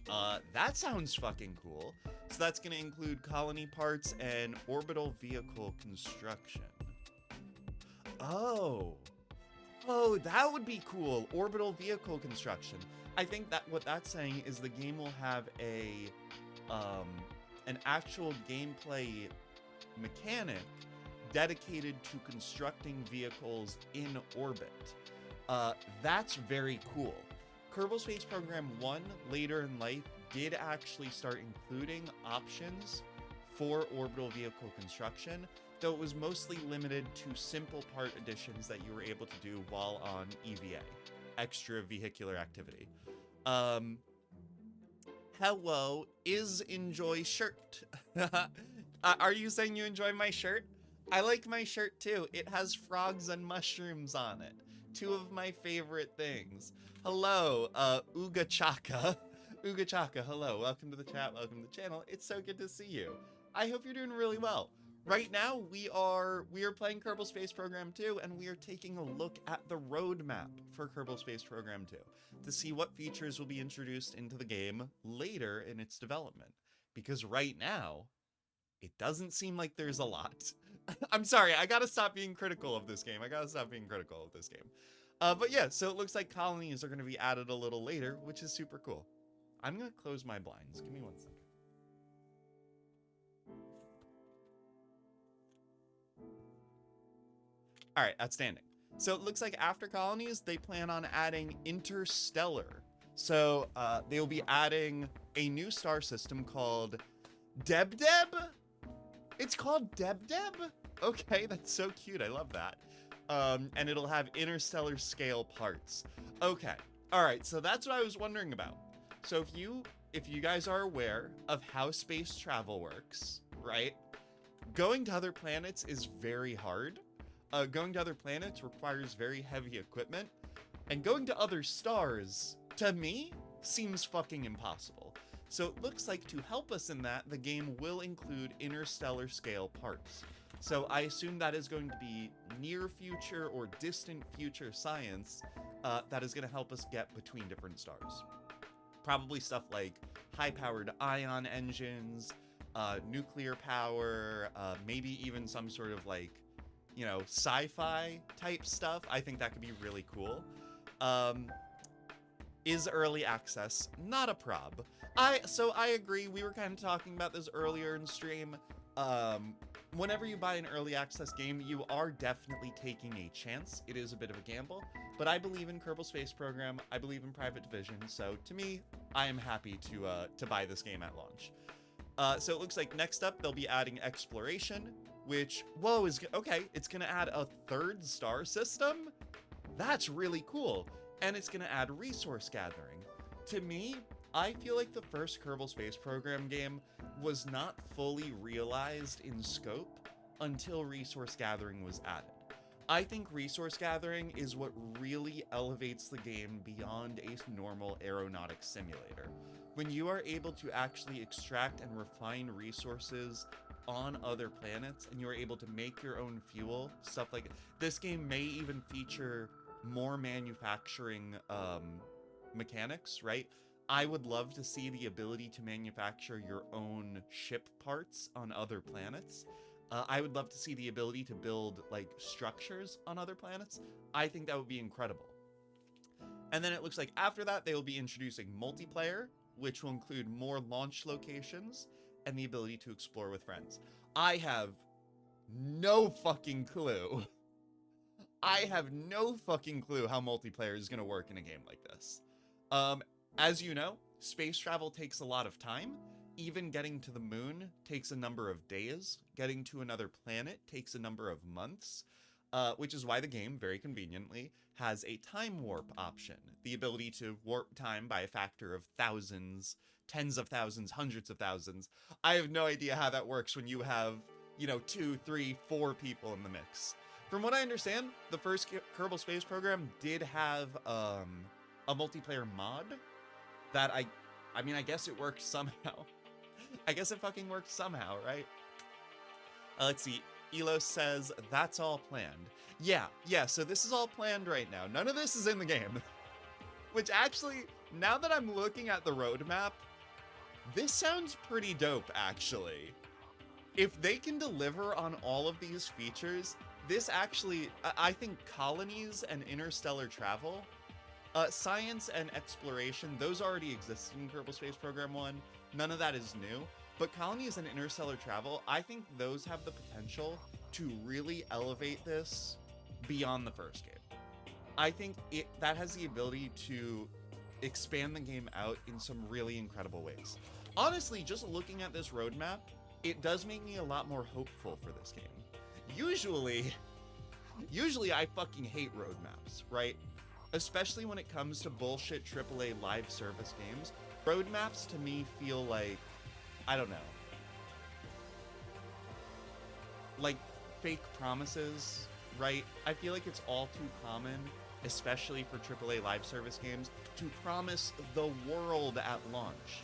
that sounds fucking cool. So that's gonna include colony parts and orbital vehicle construction. Oh, that would be cool. Orbital vehicle construction. I think that what that's saying is the game will have an actual gameplay mechanic dedicated to constructing vehicles in orbit. That's very cool. Kerbal Space Program 1 later in life did actually start including options for orbital vehicle construction, though it was mostly limited to simple part additions that you were able to do while on EVA, extra vehicular activity. Hello, is enjoy shirt. Are you saying you enjoy my shirt? I like my shirt too. It has frogs and mushrooms on it. Two of my favorite things. Hello, Uga Chaka. Uga Chaka, hello. Welcome to the chat. Welcome to the channel. It's so good to see you. I hope you're doing really well. Right now, we are playing Kerbal Space Program 2, and we are taking a look at the roadmap for Kerbal Space Program 2 to see what features will be introduced into the game later in its development. Because right now, it doesn't seem like there's a lot. I'm sorry, I gotta stop being critical of this game. But yeah, so it looks like colonies are gonna be added a little later, which is super cool. I'm gonna close my blinds. Give me 1 second. All right, outstanding. So it looks like after colonies, they plan on adding interstellar. So they will be adding a new star system called Deb. It's called Deb. Okay, that's so cute. I love that. And it'll have interstellar scale parts. Okay. All right. So that's what I was wondering about. So if you guys are aware of how space travel works, right? Going to other planets is very hard. Going to other planets requires very heavy equipment, and going to other stars, to me, seems fucking impossible. So it looks like to help us in that, the game will include interstellar scale parts. So I assume that is going to be near future or distant future science that is going to help us get between different stars. Probably stuff like high-powered ion engines, nuclear power, maybe even some sort of like, you know, sci-fi type stuff. I think that could be really cool. Is early access not a prob? So I agree. We were kind of talking about this earlier in stream. Whenever you buy an early access game, you are definitely taking a chance. It is a bit of a gamble, but I believe in Kerbal Space Program. I believe in Private Division. So to me, I am happy to buy this game at launch. So it looks like next up they'll be adding exploration, which, whoa, is okay. It's gonna add a third star system. That's really cool. And it's gonna add resource gathering. To me, I feel like the first Kerbal Space Program game was not fully realized in scope until resource gathering was added. I think resource gathering is what really elevates the game beyond a normal aeronautics simulator. When you are able to actually extract and refine resources on other planets, and you're able to make your own fuel, stuff like this game may even feature more manufacturing mechanics, right? I would love to see the ability to manufacture your own ship parts on other planets. I would love to see the ability to build like structures on other planets. I think that would be incredible. And then it looks like after that, they will be introducing multiplayer, which will include more launch locations and the ability to explore with friends. I have no fucking clue. I have no fucking clue how multiplayer is going to work in a game like this. As you know, space travel takes a lot of time. Even getting to the moon takes a number of days. Getting to another planet takes a number of months, which is why the game, very conveniently, has a time warp option. The ability to warp time by a factor of thousands, tens of thousands, hundreds of thousands. I have no idea how that works when you have, 2, 3, 4 people in the mix. From what I understand, the first Kerbal Space Program did have a multiplayer mod that I guess it worked somehow. I guess it fucking worked somehow, right? Let's see. Elo says, that's all planned. Yeah, so this is all planned right now. None of this is in the game. Which actually, now that I'm looking at the roadmap, this sounds pretty dope, actually. If they can deliver on all of these features, this actually, I think colonies and interstellar travel, science and exploration, those already exist in Kerbal Space Program 1. None of that is new. But colonies and interstellar travel, I think those have the potential to really elevate this beyond the first game. I think that has the ability to expand the game out in some really incredible ways. Honestly, just looking at this roadmap, it does make me a lot more hopeful for this game. Usually I fucking hate roadmaps, right? Especially when it comes to bullshit AAA live service games. Roadmaps to me feel like, I don't know, like fake promises, right? I feel like it's all too common especially for AAA live service games, to promise the world at launch.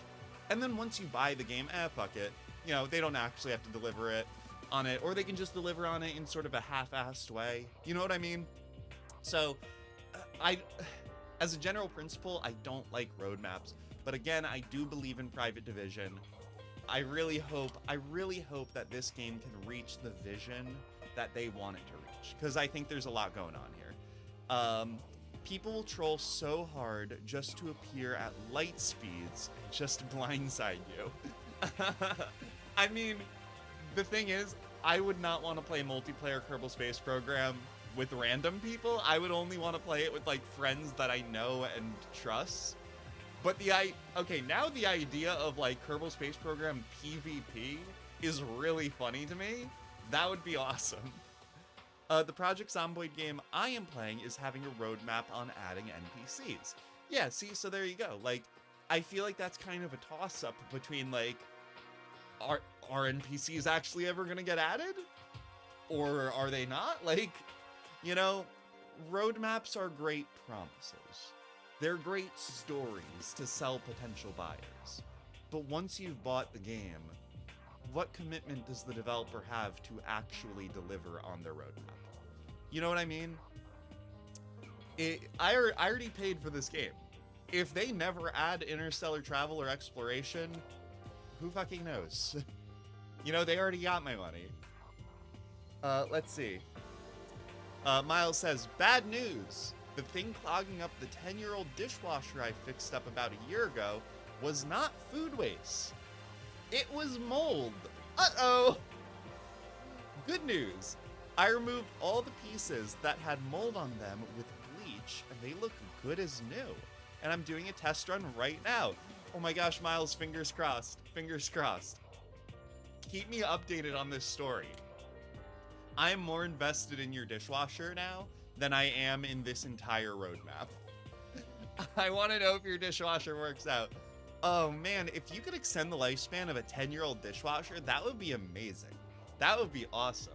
And then once you buy the game, fuck it. You know, they don't actually have to deliver it on it, or they can just deliver on it in sort of a half-assed way. You know what I mean? So, as a general principle, I don't like roadmaps. But again, I do believe in private division. I really hope that this game can reach the vision that they want it to reach, because I think there's a lot going on here. People will troll so hard just to appear at light speeds and just blindside you. I mean, the thing is, I would not want to play multiplayer Kerbal Space Program with random people. I would only want to play it with like friends that I know and trust. But now the idea of like Kerbal Space Program PvP is really funny to me. That would be awesome. The Project Zomboid game I am playing is having a roadmap on adding NPCs. Yeah, see, so there you go. Like, I feel like that's kind of a toss-up between, like, are NPCs actually ever gonna get added? Or are they not? Like, you know, roadmaps are great promises. They're great stories to sell potential buyers. But once you've bought the game, what commitment does the developer have to actually deliver on their roadmap? You know what I mean? I already paid for this game. If they never add interstellar travel or exploration, who fucking knows? You know, they already got my money. Let's see. Miles says, bad news. The thing clogging up the 10-year-old dishwasher I fixed up about a year ago was not food waste. It was mold. Uh-oh. Good news. I removed all the pieces that had mold on them with bleach, and they look good as new. And I'm doing a test run right now. Oh my gosh, Miles, fingers crossed. Fingers crossed. Keep me updated on this story. I'm more invested in your dishwasher now than I am in this entire roadmap. I want to know if your dishwasher works out. Oh man, if you could extend the lifespan of a 10-year-old dishwasher, that would be amazing. That would be awesome.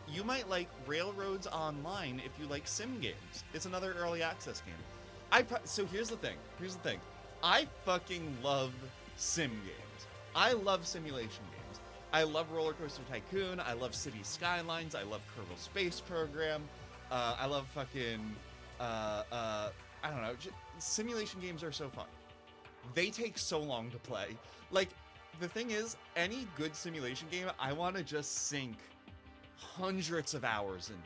You might like Railroads Online if you like sim games. It's another early access game. So here's the thing. I fucking love sim games. I love simulation games. I love Roller Coaster Tycoon. I love City Skylines. I love Kerbal Space Program. I love fucking, I don't know. Simulation games are so fun. They take so long to play. Like, the thing is, any good simulation game, I want to just sink hundreds of hours into.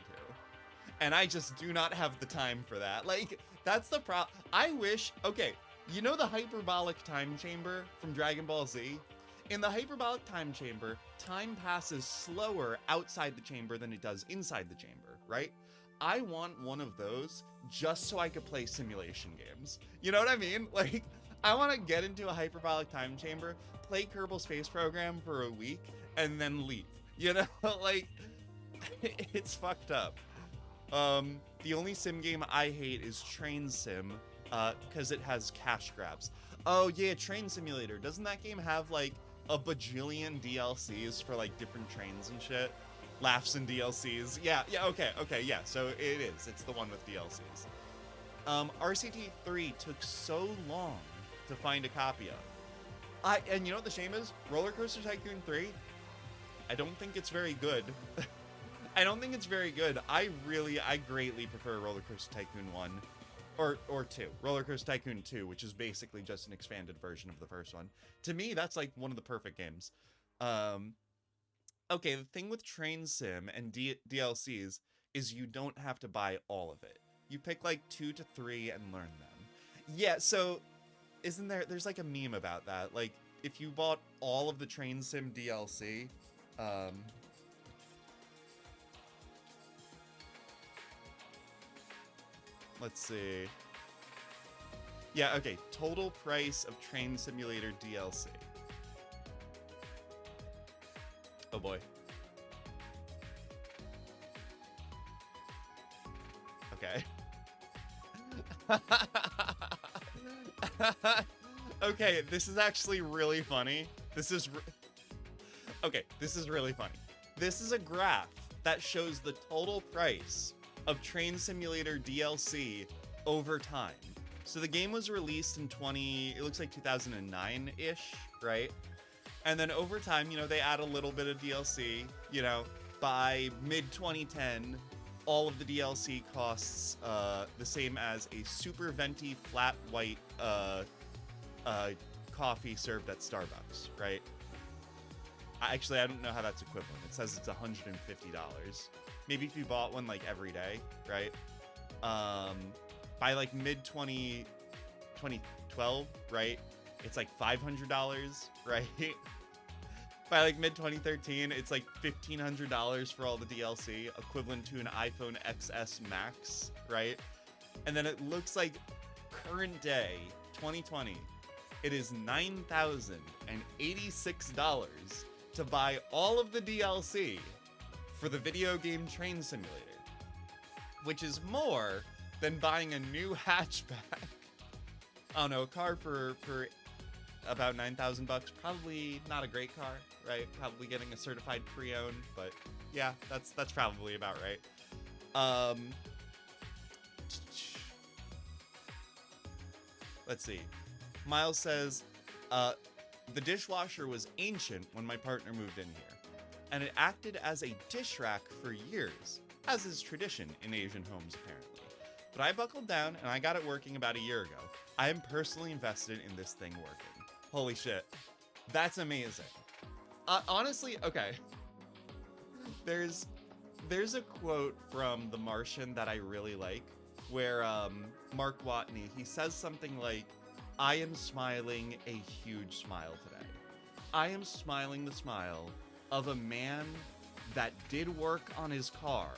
And I just do not have the time for that. Like, that's the problem. I wish, okay, you know the hyperbolic time chamber from Dragon Ball Z? In the hyperbolic time chamber, time passes slower outside the chamber than it does inside the chamber, right? I want one of those just so I could play simulation games. You know what I mean? Like, I want to get into a hyperbolic time chamber, play Kerbal Space Program for a week, and then leave. You know? Like, it's fucked up. The only sim game I hate is Train Sim, because it has cash grabs. Oh yeah, Train Simulator. Doesn't that game have, like, a bajillion DLCs for, like, different trains and shit? Laughs and DLCs. Yeah, okay, yeah, so it is. It's the one with DLCs. RCT 3 took so long to find a copy of. And you know what the shame is? Roller Coaster Tycoon 3, I don't think it's very good. I don't think it's very good. I greatly prefer Roller Coaster Tycoon 1. Or 2. Roller Coaster Tycoon 2, which is basically just an expanded version of the first one. To me, that's like one of the perfect games. Okay, the thing with Train Sim and DLCs is you don't have to buy all of it. You pick like 2 to 3 and learn them. Yeah, so there's like a meme about that. Like, if you bought all of the Train Sim DLC, let's see. Yeah, okay, total price of Train Simulator DLC. Oh boy. Okay. Okay, this is actually really funny. Okay, this is really funny. This is a graph that shows the total price of Train Simulator DLC over time. So the game was released in it looks like 2009-ish, right? And then over time, you know, they add a little bit of DLC, you know, by mid-2010, all of the DLC costs the same as a super venti flat white coffee served at Starbucks, right? Actually, I don't know how that's equivalent. It says it's $150. Maybe if you bought one like every day, right? By like mid-2012, right? It's like $500, right? By like mid-2013, it's like $1,500 for all the DLC, equivalent to an iPhone XS Max, right? And then it looks like current day, 2020, it is $9,086 to buy all of the DLC for the video game Train Simulator, which is more than buying a new hatchback. I don't know, a car for about $9,000 bucks. Probably not a great car, right? Probably getting a certified pre-owned, but yeah, that's probably about right. Let's see. Miles says, the dishwasher was ancient when my partner moved in here, and it acted as a dish rack for years, as is tradition in Asian homes apparently. But I buckled down and I got it working about a year ago. I am personally invested in this thing working. Holy shit. That's amazing. Honestly, okay. There's a quote from The Martian that I really like, where Mark Watney, he says something like, I am smiling a huge smile today. I am smiling the smile of a man that did work on his car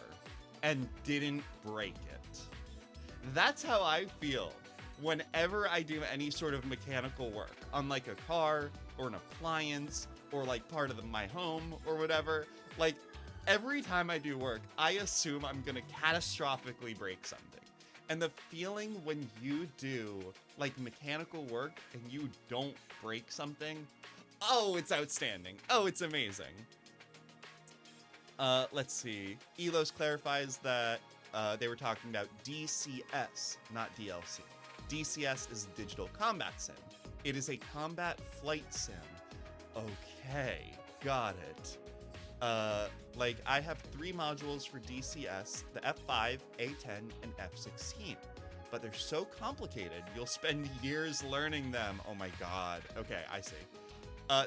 and didn't break it. That's how I feel whenever I do any sort of mechanical work on like a car or an appliance or like part of my home or whatever. Like every time I do work, I assume I'm gonna catastrophically break something. And the feeling when you do like mechanical work and you don't break something, oh, it's outstanding. Oh, it's amazing. Let's see. Elos clarifies that they were talking about DCS, not DLC. DCS is Digital Combat Sim. It is a combat flight sim. Okay, got it. Like, I have 3 modules for DCS, the F5, A10, and F16. But they're so complicated, you'll spend years learning them. Oh my god. Okay, I see.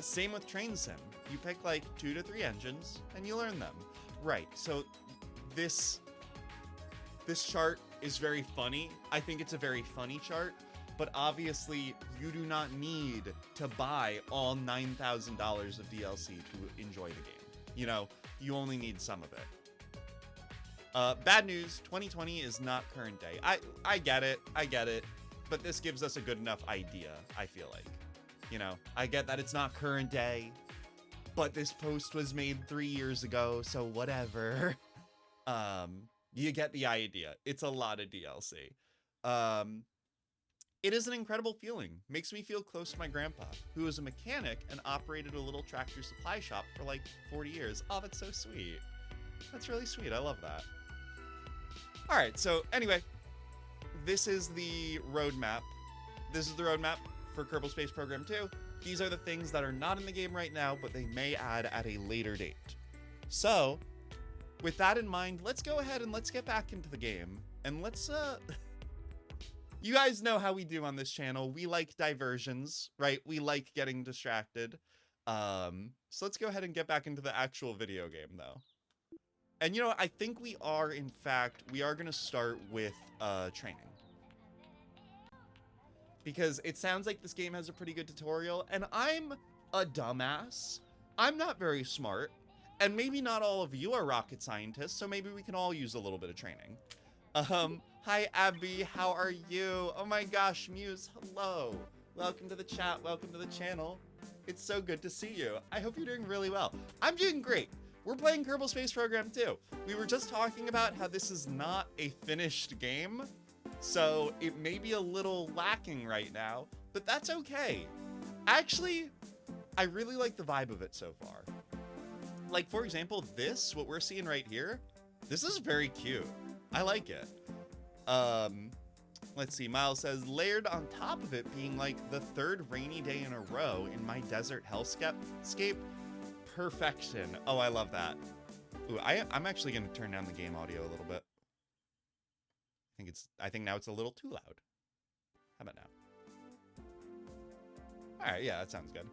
Same with Train Sim. You pick like 2 to 3 engines, and you learn them. Right, so this chart is very funny. I think it's a very funny chart, but obviously you do not need to buy all $9,000 of DLC to enjoy the game. You know, you only need some of it. Bad news, 2020 is not current day. I get it, but this gives us a good enough idea, I feel like. You know, I get that it's not current day, but this post was made 3 years ago, so whatever. You get the idea. It's a lot of DLC. It is an incredible feeling. Makes me feel close to my grandpa, who was a mechanic and operated a little tractor supply shop for like 40 years. Oh, that's so sweet. That's really sweet. I love that. All right, so anyway, this is the roadmap. This is the roadmap for Kerbal Space Program 2. These are the things that are not in the game right now, but they may add at a later date. So, with that in mind, let's go ahead and let's get back into the game. And let's, you guys know how we do on this channel. We like diversions, right? We like getting distracted. So let's go ahead and get back into the actual video game, though. And you know what? I think we are going to start with training. Because it sounds like this game has a pretty good tutorial, and I'm a dumbass. I'm not very smart, and maybe not all of you are rocket scientists, so maybe we can all use a little bit of training. Hi Abby, how are you? Oh my gosh, Muse, hello. Welcome to the chat, welcome to the channel. It's so good to see you. I hope you're doing really well. I'm doing great. We're playing Kerbal Space Program 2. We were just talking about how this is not a finished game, so it may be a little lacking right now, but that's okay. Actually, I really like the vibe of it so far. Like, for example, this, what we're seeing right here, this is very cute. I like it. Let's see, Miles says, layered on top of it being like the third rainy day in a row in my desert hellscape. Perfection. Oh, I love that. Ooh, I'm actually going to turn down the game audio a little bit. I think now it's a little too loud. How about now? All right, yeah, that sounds good.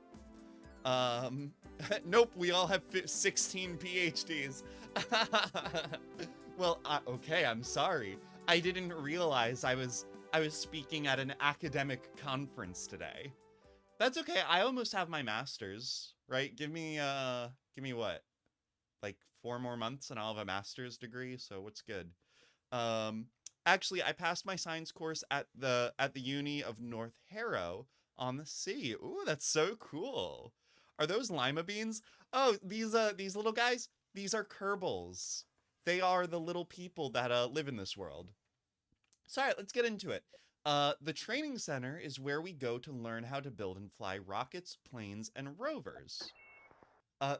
Nope, we all have 16 PhDs. Well, okay, I'm sorry. I didn't realize I was speaking at an academic conference today. That's okay. I almost have my master's, right? Give me what? Like 4 more months and I'll have a master's degree, so what's good? Actually, I passed my science course at the Uni of North Harrow on the sea. Ooh, that's so cool. Are those lima beans? Oh, these little guys, these are Kerbals. They are the little people that live in this world. So, all right, let's get into it. The training center is where we go to learn how to build and fly rockets, planes, and rovers.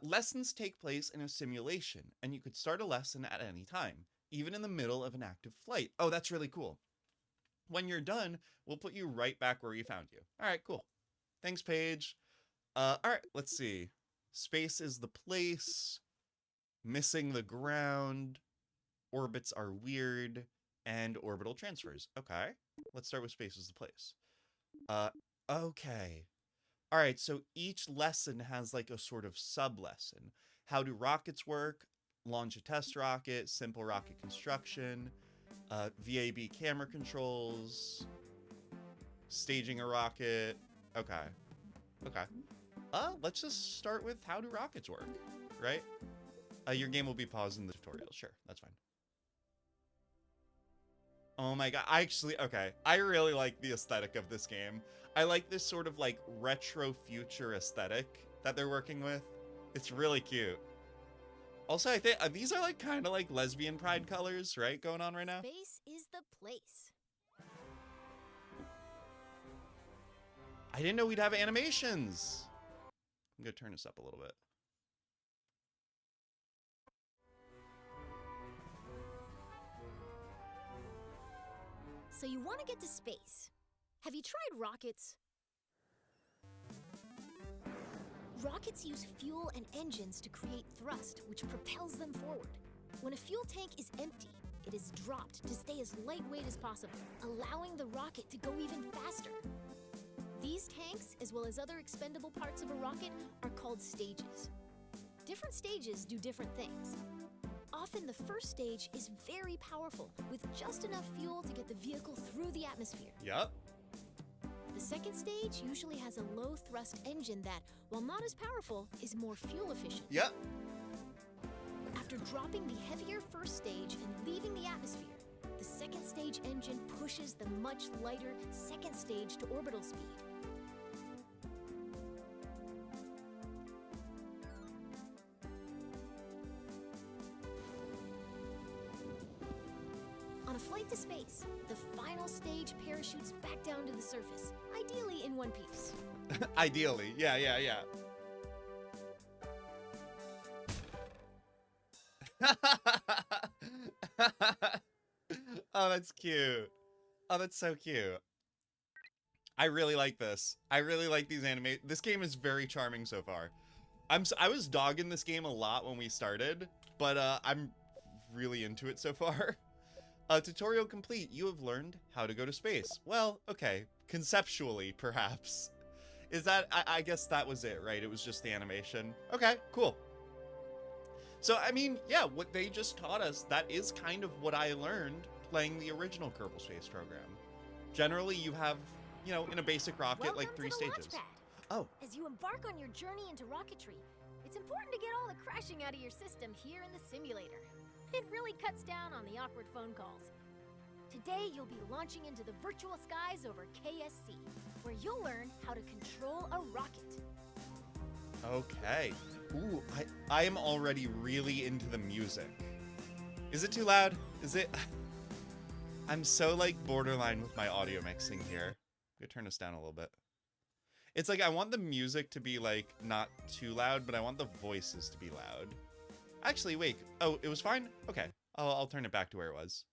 Lessons take place in a simulation, and you could start a lesson at any time, even in the middle of an active flight. Oh, that's really cool. When you're done, we'll put you right back where we found you. All right, cool. Thanks, Paige. All right, let's see. Space is the place. Missing the ground. Orbits are weird. And orbital transfers. Okay. Let's start with space is the place. Okay. All right, so each lesson has like a sort of sub-lesson. How do rockets work? Launch a test rocket, simple rocket construction, VAB camera controls, staging a rocket. Okay. Okay. Let's just start with how do rockets work, right? Your game will be paused in the tutorial. Sure, that's fine. Oh my god, okay. I really like the aesthetic of this game. I like this sort of like retro future aesthetic that they're working with. It's really cute. Also, I think these are like kind of like lesbian pride colors, right? Going on right now. Space is the place. I didn't know we'd have animations. I'm gonna turn this up a little bit. So you want to get to space. Have you tried rockets? Rockets use fuel and engines to create thrust, which propels them forward. When a fuel tank is empty, it is dropped to stay as lightweight as possible, allowing the rocket to go even faster. These tanks, as well as other expendable parts of a rocket, are called stages. Different stages do different things. Often the first stage is very powerful, with just enough fuel to get the vehicle through the atmosphere. Yep. The second stage usually has a low-thrust engine that, while not as powerful, is more fuel efficient. Yep. After dropping the heavier first stage and leaving the atmosphere, the second stage engine pushes the much lighter second stage to orbital speed. On a flight to space, the final stage parachutes back down to the surface, ideally in one piece. Ideally, yeah. Oh, that's cute. Oh, that's so cute. I really like this. I really like these This game is very charming so far. I was dogging this game a lot when we started, but I'm really into it so far. Tutorial complete. You have learned how to go to space. Well, okay. Conceptually, perhaps. Is that... I guess that was it, right? It was just the animation. Okay, cool. So, I mean, yeah, what they just taught us, that is kind of what I learned playing the original Kerbal Space Program. Generally, you have, you know, in a basic rocket, like 3 stages. Oh. As you embark on your journey into rocketry, it's important to get all the crashing out of your system here in the simulator. It really cuts down on the awkward phone calls. Today, you'll be launching into the virtual skies over KSC, where you'll learn how to control a rocket. Okay. Ooh, I am already really into the music. Is it too loud? Is it... I'm so, like, borderline with my audio mixing here. I'm gonna turn this down a little bit. It's like, I want the music to be, like, not too loud, but I want the voices to be loud. Actually, wait. Oh, it was fine? Okay. I'll turn it back to where it was.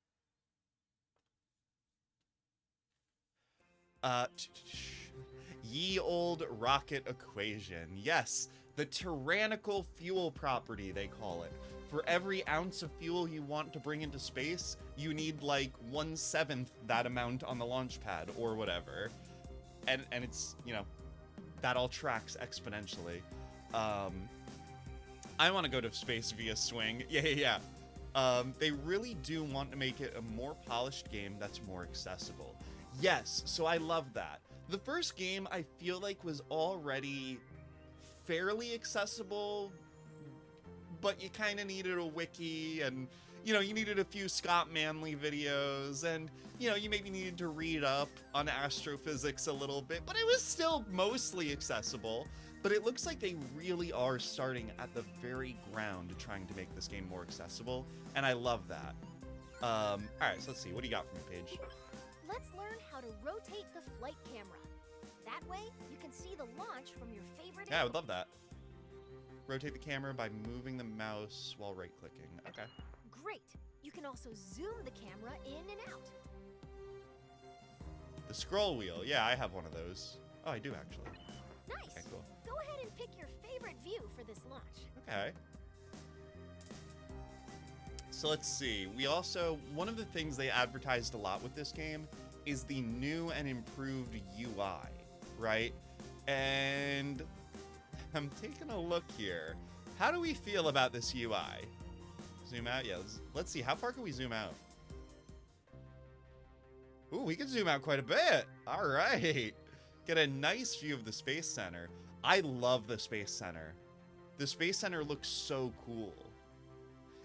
Ye old rocket equation. Yes, the tyrannical fuel property, they call it. For every ounce of fuel you want to bring into space, you need like 1/7 that amount on the launch pad or whatever. And it's, you know, that all tracks exponentially. I want to go to space via swing. Yeah. They really do want to make it a more polished game that's more accessible. Yes, so I love that. The first game, I feel like, was already fairly accessible, but you kind of needed a wiki, and, you know, you needed a few Scott Manley videos, and, you know, you maybe needed to read up on astrophysics a little bit, but it was still mostly accessible. But it looks like they really are starting at the very ground trying to make this game more accessible, and I love that. All right, so let's see. What do you got from the page? Let's learn how to rotate the flight camera. That way, you can see the launch from your favorite Yeah, I would angle. love that. Rotate the camera by moving the mouse while right-clicking. Okay. Great. You can also zoom the camera in and out. The scroll wheel. Yeah, I have one of those. Oh, I do actually. Nice. Okay, cool. Go ahead and pick your favorite view for this launch. Okay. So let's see. We also, one of the things they advertised a lot with this game is the new and improved UI, right? And I'm taking a look here. How do we feel about this UI? Zoom out? Yeah, let's see. How far can we zoom out? Ooh, we can zoom out quite a bit. All right. Get a nice view of the Space Center. I love the Space Center. The Space Center looks so cool.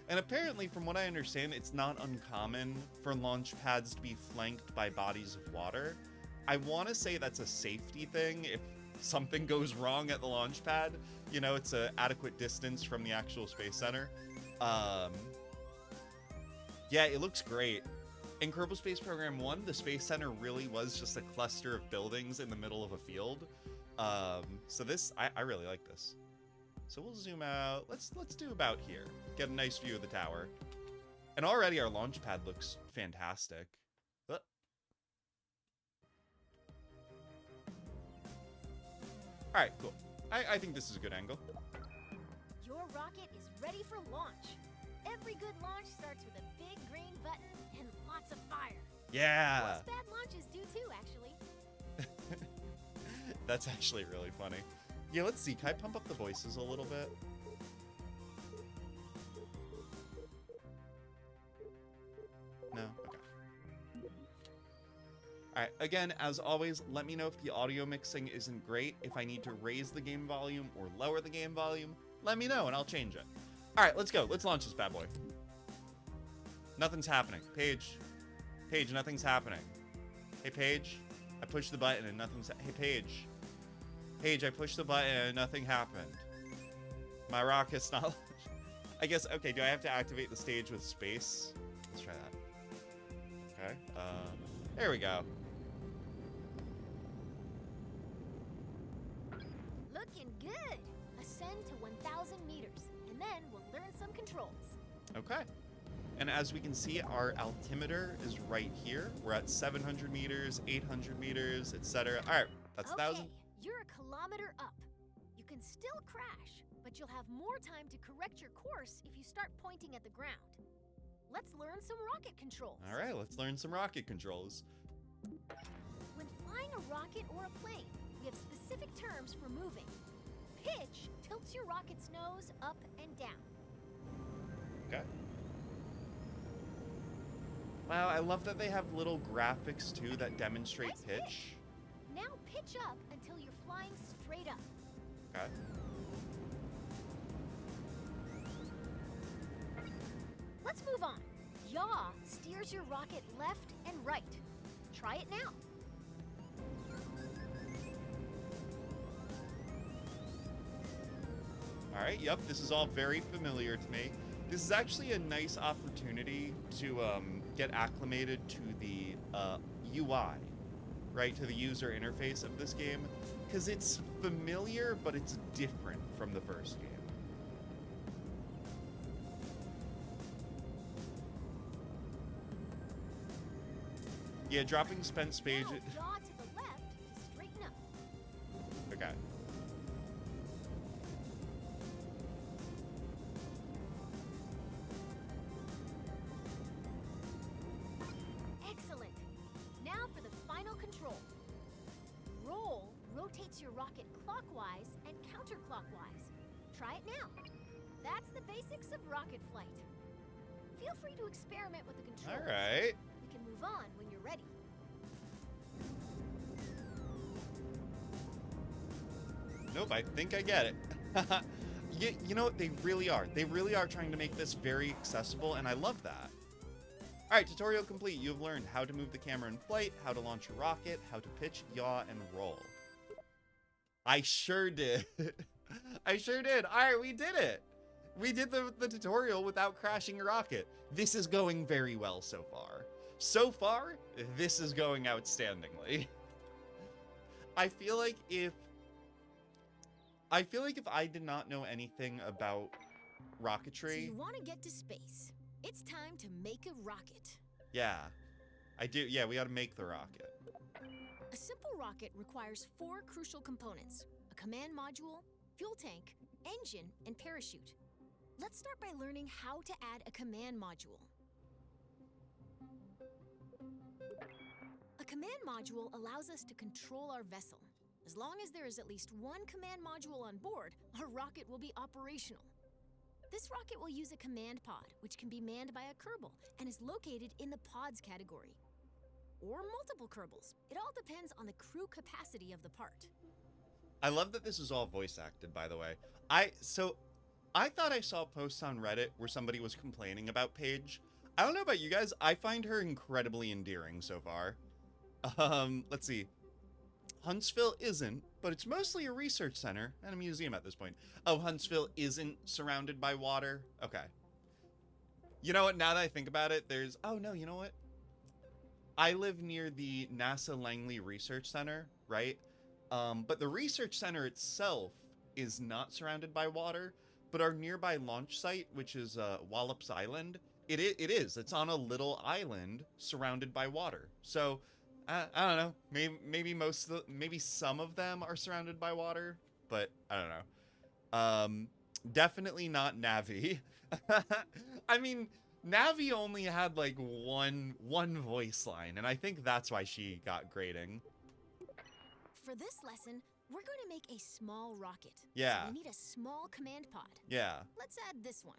And apparently, from what I understand, it's not uncommon for launch pads to be flanked by bodies of water. I want to say that's a safety thing. If something goes wrong at the launch pad, you know, it's an adequate distance from the actual Space Center. Yeah, it looks great. In Kerbal Space Program 1, the Space Center really was just a cluster of buildings in the middle of a field. So this, I really like this. So we'll zoom out. Let's do about here. Get a nice view of the tower. And already our launch pad looks fantastic. All right, cool. I think this is a good angle. Your rocket is ready for launch. Every good launch starts with a big green button and lots of fire. Yeah. Most bad launches do too, actually. That's actually really funny. Yeah, let's see. Can I pump up the voices a little bit? No? Okay. Alright, again, as always, let me know if the audio mixing isn't great. If I need to raise the game volume or lower the game volume, let me know and I'll change it. Alright, let's go. Let's launch this bad boy. Nothing's happening. Paige, nothing's happening. Hey, Paige, I pushed the button and nothing's... Hey, Paige, I pushed the button and nothing happened. My rocket's not... I guess, okay, do I have to activate the stage with space? Let's try that. Okay, there we go. Looking good. Ascend to 1,000 meters, and then we'll learn some controls. Okay. And as we can see, our altimeter is right here. We're at 700 meters, 800 meters, etc. All right, that's 1,000. You're a kilometer up. You can still crash, but you'll have more time to correct your course if you start pointing at the ground. Let's learn some rocket controls. All right, let's learn some rocket controls. When flying a rocket or a plane, we have specific terms for moving. Pitch tilts your rocket's nose up and down. Okay. Wow, I love that they have little graphics too that demonstrate Nice pitch. Now pitch up until you're flying straight up. Okay. Let's move on. Yaw steers your rocket left and right. Try it now. All right, yep, this is all very familiar to me. This is actually a nice opportunity to get acclimated to the UI, right, to the user interface of this game, because it's familiar, but it's different from the first game. Yeah, dropping spent space. Now, yaw to the left to straighten up. Okay. Excellent. Now for the final control. Roll rotates your rocket clockwise and counterclockwise. Try it now. That's the basics of rocket flight. Feel free to experiment with the controls. All right. We can move on when you're ready. Nope, I think I get it. You know what? They really are. They really are trying to make this very accessible, and I love that. All right, tutorial complete. You have learned how to move the camera in flight, how to launch a rocket, how to pitch, yaw, and roll. I sure did. I sure did. All right, we did it. We did the tutorial without crashing a rocket. This is going very well so far. So far, this is going outstandingly. I feel like if I did not know anything about So rocketry, you want to get to space. It's time to make a rocket. yeah, I do. Yeah, we got to make the rocket. A simple rocket requires 4 crucial components: a command module, fuel tank, engine, and parachute. Let's start by learning how to add a command module. A command module allows us to control our vessel. As long as there is at least one command module on board, our rocket will be operational. This rocket will use a command pod, which can be manned by a Kerbal and is located in the pods category. Or multiple Kerbals. It all depends on the crew capacity of the part. I love that this is all voice acted, by the way. I thought I saw posts on Reddit where somebody was complaining about Paige. I don't know about you guys. I find her incredibly endearing so far. Let's see. Huntsville isn't, but it's mostly a research center and a museum at this point. Oh, Huntsville isn't surrounded by water? Okay. You know what? Now that I think about it, there's... Oh, no, you know what? I live near the NASA Langley Research Center, right? But the research center itself is not surrounded by water, but our nearby launch site, which is Wallops Island, it is. It's on a little island surrounded by water. So... I don't know. Maybe some of them are surrounded by water, but I don't know. Definitely not Navi. I mean, Navi only had like one voice line, and I think that's why she got grading. For this lesson, we're going to make a small rocket. Yeah. So we need a small command pod. Yeah. Let's add this one.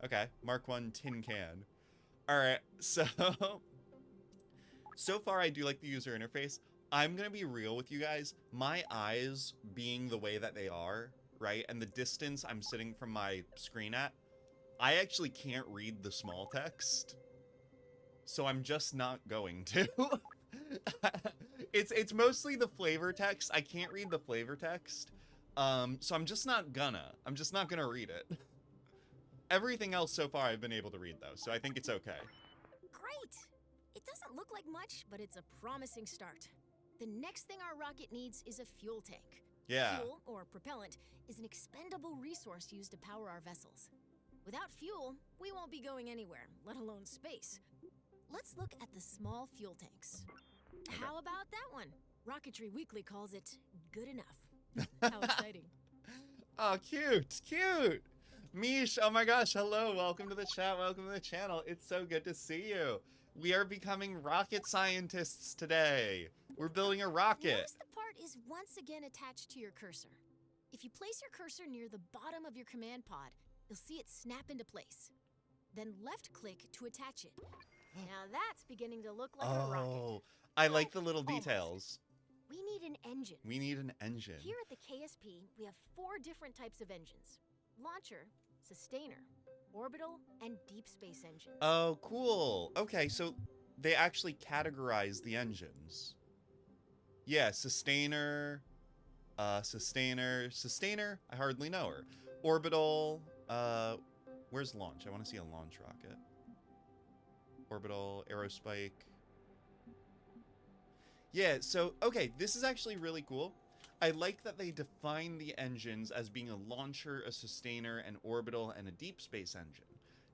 Okay. Mark 1 tin can. All right. So far, I do like the user interface. I'm going to be real with you guys. My eyes being the way that they are, right? And the distance I'm sitting from my screen at, I actually can't read the small text. So I'm just not going to. It's mostly the flavor text. I can't read the flavor text. So I'm just not gonna read it. Everything else so far I've been able to read though, so I think it's okay. Great! It doesn't look like much, but it's a promising start. The next thing our rocket needs is a fuel tank. Yeah. Fuel, or propellant, is an expendable resource used to power our vessels. Without fuel, we won't be going anywhere, let alone space. Let's look at the small fuel tanks. Okay. How about that one? Rocketry Weekly calls it good enough. How exciting. Oh, cute. Mish, oh my gosh, hello, welcome to the chat, welcome to the channel. It's so good to see you. We are becoming rocket scientists today. We're building a rocket. Notice the part is once again attached to your cursor. If you place your cursor near the bottom of your command pod, you'll see it snap into place. Then left-click to attach it. Now that's beginning to look like a rocket. Oh, I like the little Almost. details. We need an engine. We need an engine. Here at the KSP, we have 4 different types of engines. Launcher, sustainer, orbital, and deep space engines. Oh, cool. Okay, so they actually categorize the engines. Yeah, sustainer, sustainer, I hardly know her. Orbital, where's launch? I want to see a launch rocket. Orbital, aerospike. Yeah, so, okay, this is actually really cool. I like that they define the engines as being a launcher, a sustainer, an orbital, and a deep space engine.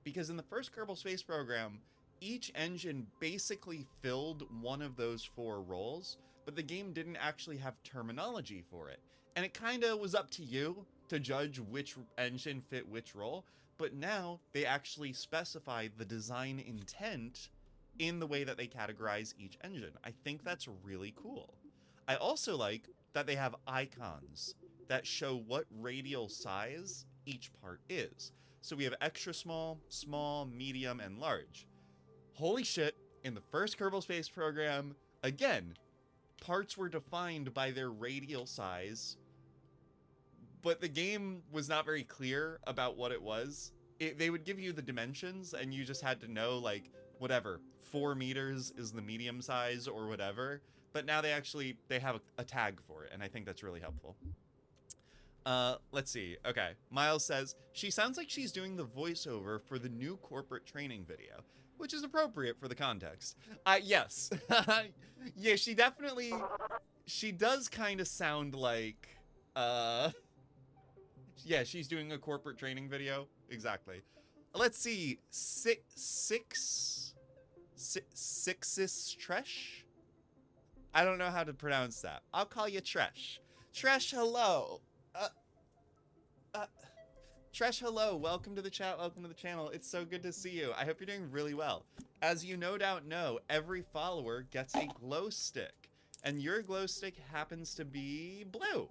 Because in the first Kerbal Space Program, each engine basically filled one of those 4 roles, but the game didn't actually have terminology for it. And it kind of was up to you to judge which engine fit which role, but now they actually specify the design intent in the way that they categorize each engine. I think that's really cool. I also like that they have icons that show what radial size each part is. So we have extra small, small, medium, and large. Holy shit, in the first Kerbal Space Program, again, parts were defined by their radial size, but the game was not very clear about what it was. They would give you the dimensions, and you just had to know, like, whatever, 4 meters is the medium size or whatever. But now they have a tag for it, and I think that's really helpful. Let's see. Okay, Miles says, she sounds like she's doing the voiceover for the new corporate training video, which is appropriate for the context. Yes. Yeah, she does kind of sound like, yeah, she's doing a corporate training video. Exactly. Let's see. Sixis Tresh? I don't know how to pronounce that. I'll call you Tresh. Tresh, hello. Tresh, hello. Welcome to the chat. Welcome to the channel. It's so good to see you. I hope you're doing really well. As you no doubt know, every follower gets a glow stick, and your glow stick happens to be blue.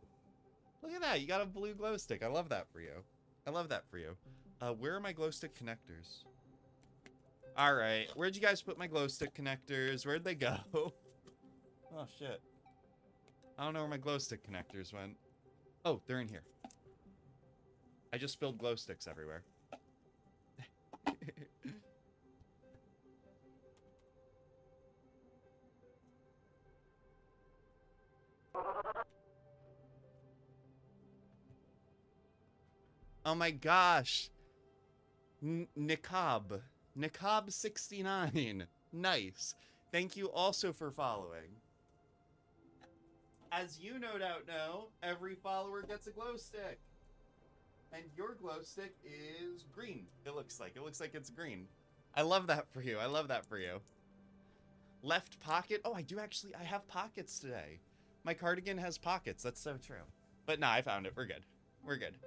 Look at that. You got a blue glow stick. I love that for you. I love that for you. Where are my glow stick connectors? All right. Where'd you guys put my glow stick connectors? Where'd they go? Oh, shit. I don't know where my glow stick connectors went. Oh, they're in here. I just spilled glow sticks everywhere. Oh my gosh. Niqab 69. Nice. Thank you also for following. As you no doubt know, every follower gets a glow stick. And your glow stick is green. It looks like it's green. I love that for you. I love that for you. Left pocket. Oh, I have pockets today. My cardigan has pockets. That's so true. But nah, I found it. We're good. We're good.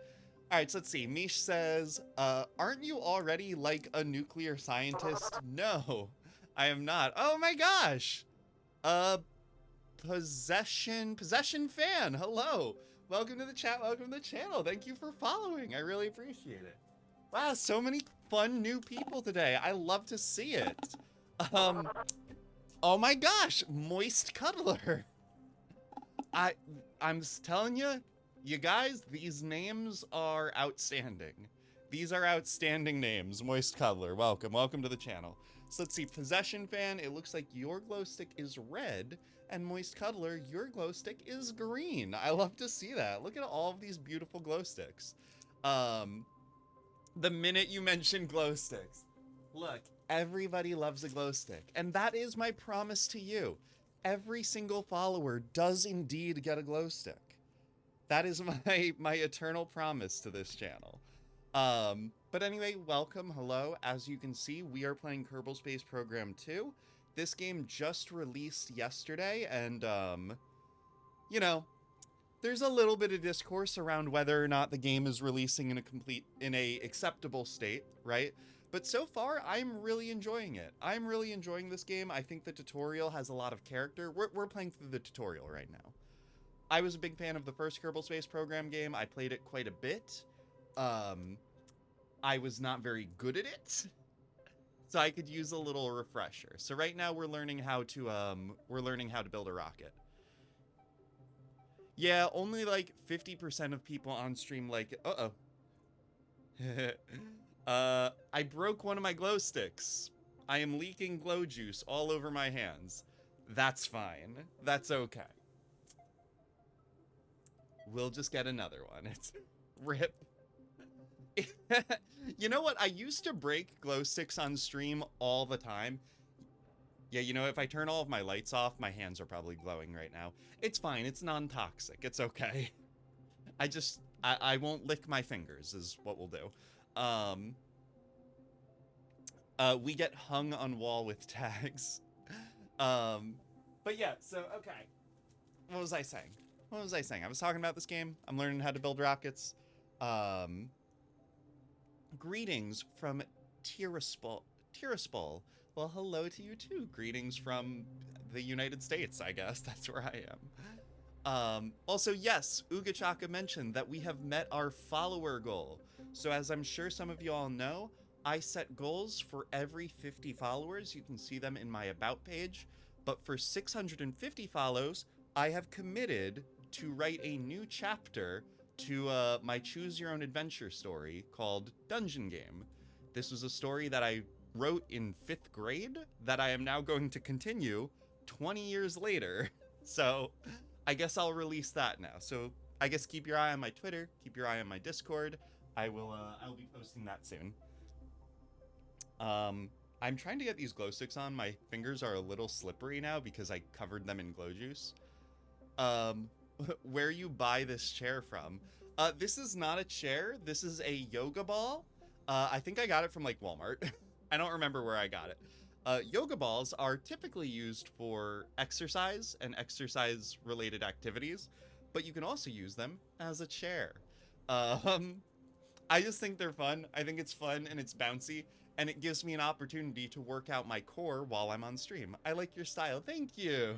All right, so let's see. Mish says, aren't you already like a nuclear scientist? No, I am not. Oh my gosh. Possession fan. Hello. Welcome to the chat. Welcome to the channel. Thank you for following. I really appreciate it. Wow, so many fun new people today. I love to see it. Oh my gosh, Moist Cuddler. I'm telling you, you guys, these names are outstanding. These are outstanding names. Moist Cuddler, welcome. Welcome to the channel. So let's see, Possession Fan, it looks like your glow stick is red, and Moist Cuddler, your glow stick is green. I love to see that. Look at all of these beautiful glow sticks. The minute you mention glow sticks, look, everybody loves a glow stick. And that is my promise to you. Every single follower does indeed get a glow stick. That is my eternal promise to this channel. But anyway, welcome, hello. As you can see, we are playing Kerbal Space Program 2. This game just released yesterday, and, you know, there's a little bit of discourse around whether or not the game is releasing in a acceptable state, right? But so far, I'm really enjoying it. I'm really enjoying this game. I think the tutorial has a lot of character. We're playing through the tutorial right now. I was a big fan of the first Kerbal Space Program game. I played it quite a bit. I was not very good at it, so I could use a little refresher. So right now we're learning how to build a rocket. Yeah, only like 50% of people on stream like it. I broke one of my glow sticks. I am leaking glow juice all over my hands. That's fine. That's okay. We'll just get another one. It's rip. You know what? I used to break glow sticks on stream all the time. Yeah, you know, if I turn all of my lights off, my hands are probably glowing right now. It's fine. It's non-toxic. It's okay. I won't lick my fingers is what we'll do. We get hung on wall with tags. But yeah, so, okay. What was I saying? I was talking about this game. I'm learning how to build rockets. Greetings from Tiraspol. Well, hello to you too. Greetings from the United States, I guess. That's where I am. Also, yes, Ugachaka mentioned that we have met our follower goal. So as I'm sure some of you all know, I set goals for every 50 followers. You can see them in my About page. But for 650 follows, I have committed to write a new chapter to my Choose Your Own Adventure story called Dungeon Game. This was a story that I wrote in 5th grade that I am now going to continue 20 years later. So I guess I'll release that now. So I guess keep your eye on my Twitter, keep your eye on my Discord. I'll be posting that soon. I'm trying to get these glow sticks on. My fingers are a little slippery now because I covered them in glow juice. Where you buy this chair from? This is not a chair. This is a yoga ball. I think I got it from like Walmart. I don't remember where I got it. Yoga balls are typically used for exercise and exercise related activities, but you can also use them as a chair. I just think they're fun. I think it's fun and it's bouncy, and it gives me an opportunity to work out my core while I'm on stream. I like your style. Thank you.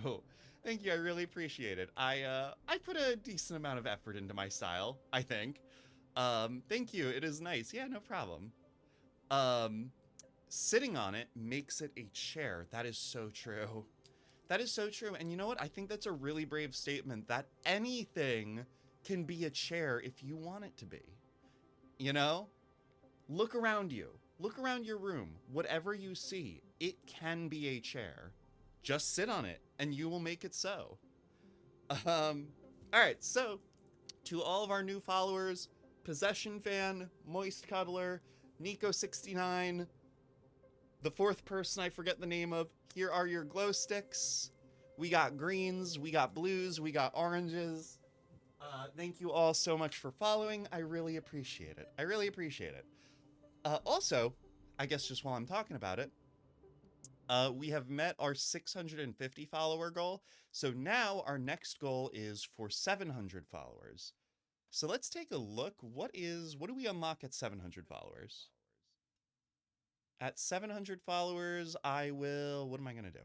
Thank you. I really appreciate it. I put a decent amount of effort into my style, I think. Thank you. It is nice. Yeah, no problem. Sitting on it makes it a chair. That is so true. That is so true. And you know what? I think that's a really brave statement that anything can be a chair if you want it to be. You know? Look around you. Look around your room. Whatever you see, it can be a chair. Just sit on it and you will make it so. All right, so to all of our new followers, Possession Fan, Moist Cuddler, Nico69, the 4th person I forget the name of, here are your glow sticks. We got greens, we got blues, we got oranges. Thank you all so much for following. I really appreciate it. I really appreciate it. Also, I guess just while I'm talking about it, we have met our 650 follower goal. So now our next goal is for 700 followers. So let's take a look. What do we unlock at 700 followers? At 700 followers, what am I going to do?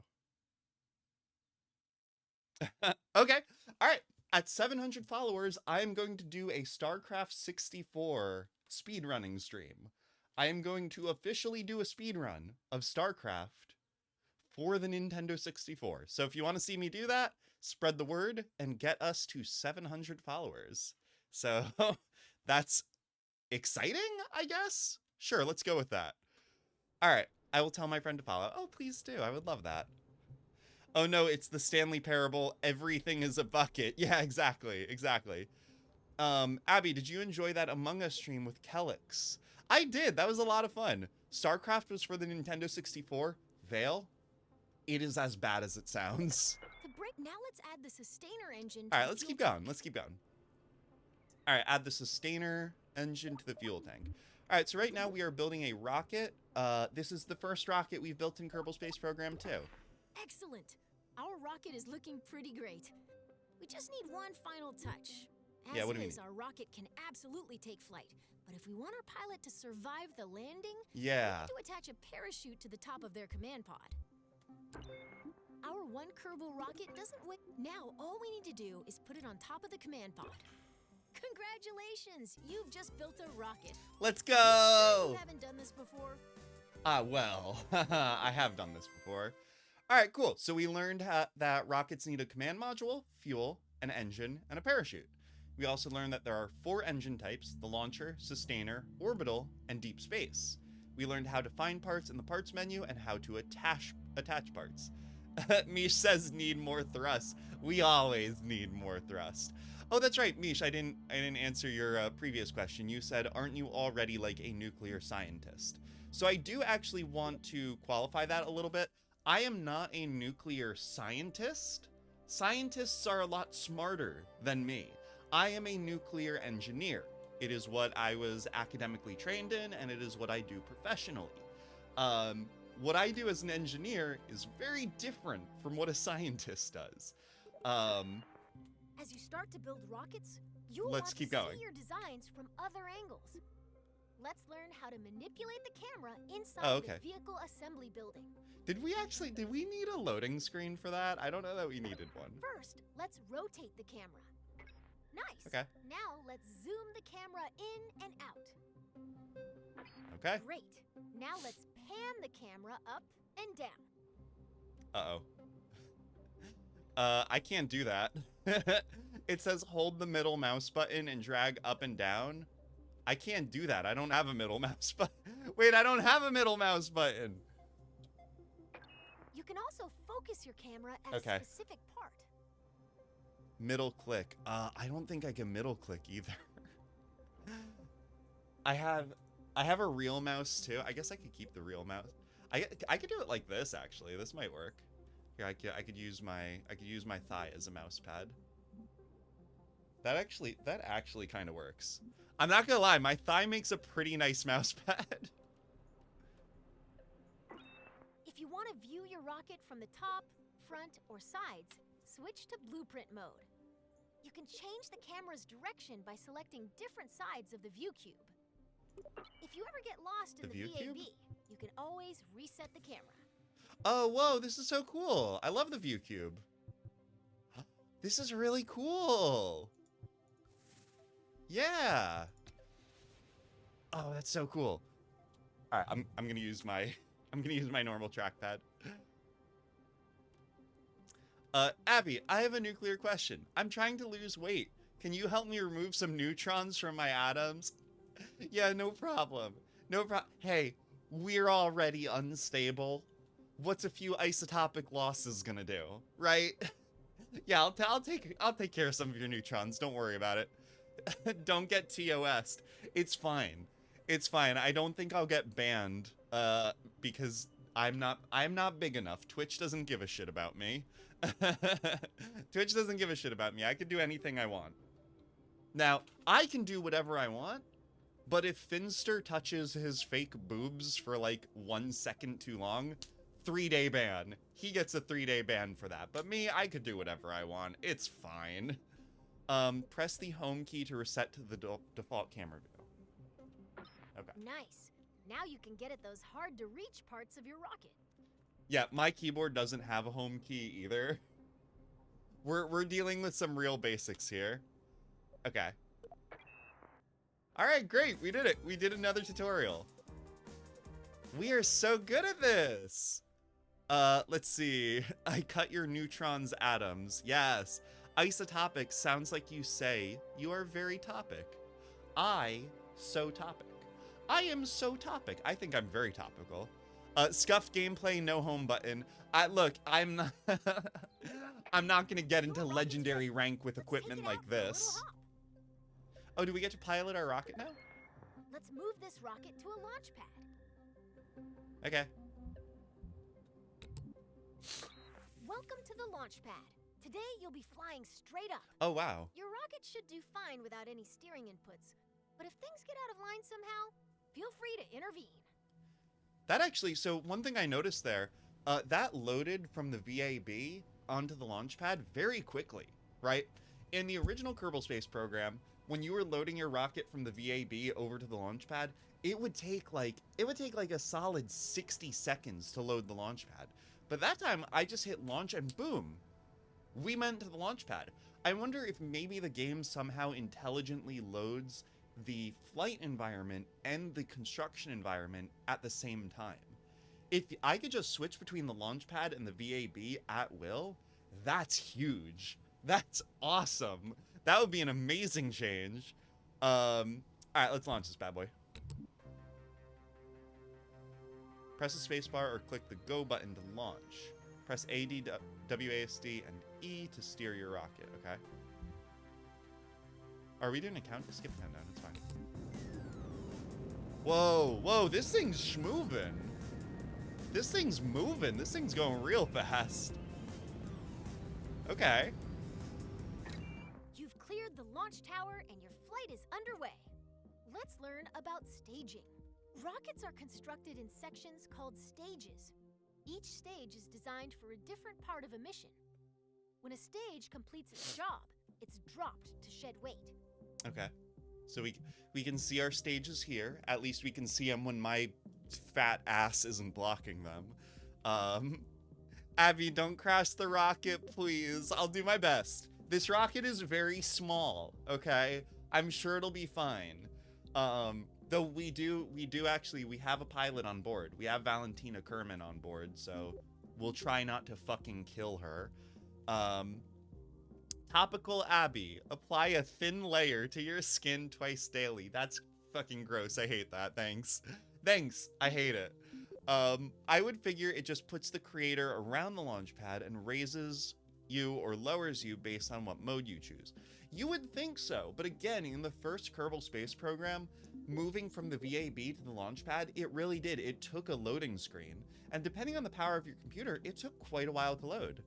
Okay. All right. At 700 followers, I am going to do a StarCraft 64 speedrunning stream. I am going to officially do a speedrun of StarCraft for the Nintendo 64. So if you want to see me do that, spread the word and get us to 700 followers. So that's exciting, I guess? Sure, let's go with that. All right, I will tell my friend to follow. Oh, please do. I would love that. Oh no, it's the Stanley Parable. Everything is a bucket. Yeah, exactly. Abby, did you enjoy that Among Us stream with Kelix? I did. That was a lot of fun. StarCraft was for the Nintendo 64. Vale, it is as bad as it sounds. Now let's add the sustainer engine. All right, let's keep going. All right, add the sustainer engine to the fuel tank. All right, so right now we are building a rocket. This is the first rocket we've built in Kerbal Space Program 2. Excellent. Our rocket is looking pretty great. We just need one final touch. Yeah, what do we need? Our rocket can absolutely take flight, but if we want our pilot to survive the landing, we have to attach a parachute to the top of their command pod. Our one Kerbal rocket doesn't weigh. Now all we need to do is put it on top of the command pod. Congratulations! You've just built a rocket. Let's go! You haven't done this before? Well, I have done this before. All right, cool. So we learned that rockets need a command module, fuel, an engine, and a parachute. We also learned that there are 4 engine types: the launcher, sustainer, orbital, and deep space. We learned how to find parts in the parts menu and how to attach parts. Mish says need more thrust. We always need more thrust. Oh, that's right, Mish, I didn't answer your previous question. You said, aren't you already like a nuclear scientist? So I do actually want to qualify that a little bit. I am not a nuclear scientist. Scientists are a lot smarter than me. I am a nuclear engineer. It is what I was academically trained in, and it is what I do professionally. What I do as an engineer is very different from what a scientist does. As you start to build rockets, you'll Let's want keep to going. see your designs from other angles. Let's learn how to manipulate the camera inside Oh, okay. the vehicle assembly building. Did we need a loading screen for that? I don't know that we needed one. First, let's rotate the camera. Nice. Okay. Now let's zoom the camera in and out. Okay. Great. Now let's pan the camera up and down. Uh-oh. I can't do that. It says hold the middle mouse button and drag up and down. I can't do that. I don't have a middle mouse button. Wait, I don't have a middle mouse button. You can also focus your camera at Okay. a specific part. Middle click. I don't think I can middle click either. I have a real mouse too. I guess I could keep the real mouse. I could do it like this actually. This might work. Here, I could use my thigh as a mouse pad. That actually kind of works. I'm not gonna lie, my thigh makes a pretty nice mouse pad. If you want to view your rocket from the top, front, or sides, switch to blueprint mode. You can change the camera's direction by selecting different sides of the view cube. If you ever get lost in The the view cube? VAB, you can always reset the camera. Oh, whoa, this is so cool. I love the view cube. This is really cool. Yeah. Oh, that's so cool. All right, I'm gonna use my normal trackpad. Abby, I have a nuclear question. I'm trying to lose weight. Can you help me remove some neutrons from my atoms? Yeah, no problem. No problem. Hey, we're already unstable. What's a few isotopic losses gonna do, right? Yeah, I'll take care of some of your neutrons. Don't worry about it. Don't get TOS'd. It's fine. It's fine. I don't think I'll get banned because I'm not big enough. Twitch doesn't give a shit about me. Twitch doesn't give a shit about me. I can do anything I want. Now, I can do whatever I want, but if Finster touches his fake boobs for like 1 second too long, 3-day ban. He gets a 3-day ban for that. But me, I could do whatever I want. It's fine. Press the home key to reset to the default camera view. Okay. Nice. Now you can get at those hard to reach parts of your rocket. Yeah, my keyboard doesn't have a home key either. We're dealing with some real basics here. Okay. All right, great. We did it. We did another tutorial. We are so good at this. Let's see. I cut your neutrons atoms. Yes. Isotopic sounds like you say you are very topic. So topic. I am so topic. I think I'm very topical. Scuffed gameplay, no home button. Look, I'm not I'm not gonna get into legendary rank with equipment like this. Oh, do we get to pilot our rocket now? Let's move this rocket to a launch pad. Okay. Welcome to the launch pad. Today you'll be flying straight up. Oh, wow. Your rocket should do fine without any steering inputs. But if things get out of line somehow, feel free to intervene. That actually, so one thing I noticed there, that loaded from the VAB onto the launch pad very quickly, right? In the original Kerbal Space Program, when you were loading your rocket from the VAB over to the launch pad, it would take like a solid 60 seconds to load the launch pad. But that time, I just hit launch and boom, we went to the launch pad. I wonder if maybe the game somehow intelligently loads the flight environment and the construction environment at the same time. If I could just switch between the launch pad and the VAB at will, that's huge. That's awesome. That would be an amazing change. All right, let's launch this bad boy. Press the spacebar or click the go button to launch. Press A, D, WASD, and E to steer your rocket, okay? Are we doing a count? Skip countdown, it's fine. Whoa, whoa, this thing's schmovin'. This thing's moving. This thing's going real fast. Okay. You've cleared the launch tower and your flight is underway. Let's learn about staging. Rockets are constructed in sections called stages. Each stage is designed for a different part of a mission. When a stage completes its job, it's dropped to shed weight. Okay. So we can see our stages here. At least we can see them when my fat ass isn't blocking them. Abby, don't crash the rocket, please. I'll do my best. This rocket is very small, okay? I'm sure it'll be fine. Though we have a pilot on board. We have Valentina Kerman on board, so we'll try not to fucking kill her. Topical Abby, apply a thin layer to your skin twice daily. That's fucking gross. I hate that. Thanks. Thanks. I hate it. I would figure it just puts the creator around the launch pad and raises you or lowers you based on what mode you choose. You would think so, but again, in the first Kerbal Space Program, moving from the VAB to the launch pad, it really did. It took a loading screen, and depending on the power of your computer, it took quite a while to load.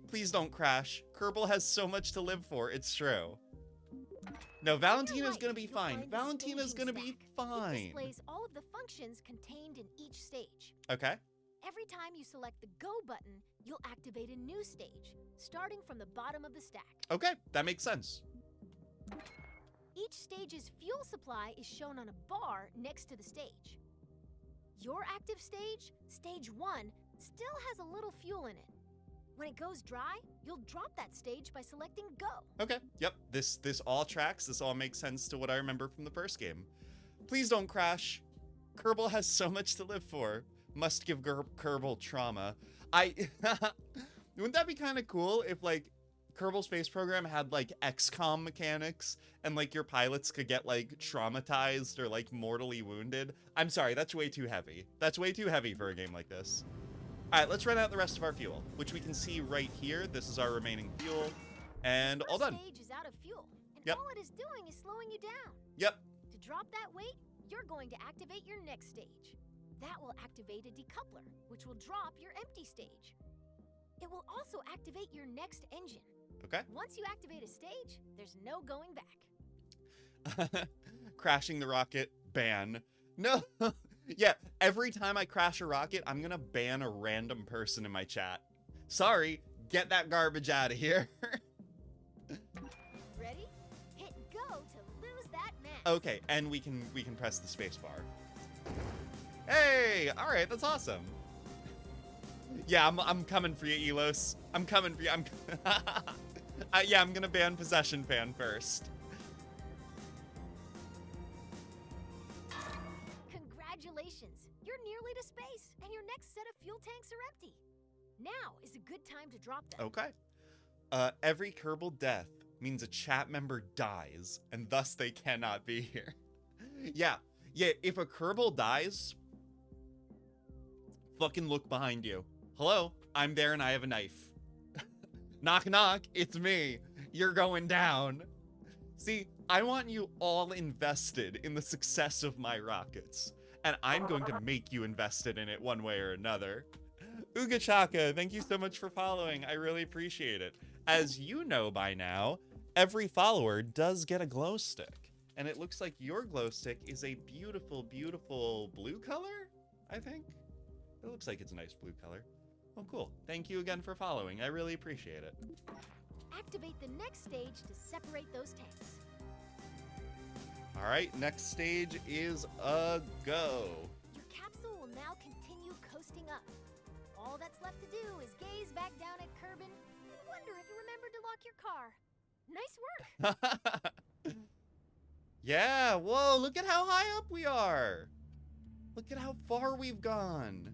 Please don't crash. Kerbal has so much to live for, it's true. No, Valentina's gonna be fine. Valentina's gonna be fine. It displays all of the functions contained in each stage. Okay. Every time you select the Go button, you'll activate a new stage, starting from the bottom of the stack. Okay, that makes sense. Each stage's fuel supply is shown on a bar next to the stage. Your active stage, Stage 1, still has a little fuel in it. When it goes dry, you'll drop that stage by selecting Go. Okay, yep, this all tracks. This all makes sense to what I remember from the first game. Please don't crash. Kerbal has so much to live for. Must give Kerbal trauma. Wouldn't that be kind of cool if, like, Kerbal Space Program had, like, XCOM mechanics and, like, your pilots could get, like, traumatized or, like, mortally wounded? I'm sorry, that's way too heavy. That's way too heavy for a game like this. All right, let's run out the rest of our fuel, which we can see right here. This is our remaining fuel, and all done. Stage is out of fuel, and Yep. all it is doing is slowing you down. Yep. To drop that weight, you're going to activate your next stage. That will activate a decoupler, which will drop your empty stage. It will also activate your next engine. Okay. Once you activate a stage, there's no going back. Crashing the rocket, ban. No. Yeah, every time I crash a rocket, I'm gonna ban a random person in my chat. Sorry, get that garbage out of here. Ready? Hit Go to lose that mass. Okay, and we can press the space bar. Hey, all right, that's awesome. Yeah, I'm coming for you, Elos. I'm coming for you. Yeah, I'm gonna ban Possession Fan first. Congratulations! You're nearly to space, and your next set of fuel tanks are empty. Now is a good time to drop them. Okay. Every Kerbal death means a chat member dies, and thus they cannot be here. Yeah, if a Kerbal dies, fucking look behind you. Hello, I'm there and I have a knife. Knock knock, it's me. You're going down. See, I want you all invested in the success of my rockets, and I'm going to make you invested in it one way or another. Uga Chaka, thank you so much for following. I really appreciate it. As you know by now, every follower does get a glow stick, and it looks like your glow stick is a beautiful, beautiful blue color, I think. It looks like it's a nice blue color. Oh, cool. Thank you again for following. I really appreciate it. Activate the next stage to separate those tanks. All right, next stage is a go. Your capsule will now continue coasting up. All that's left to do is gaze back down at Kerbin and wonder if you remembered to lock your car. Nice work! Yeah, whoa, look at how high up we are. Look at how far we've gone.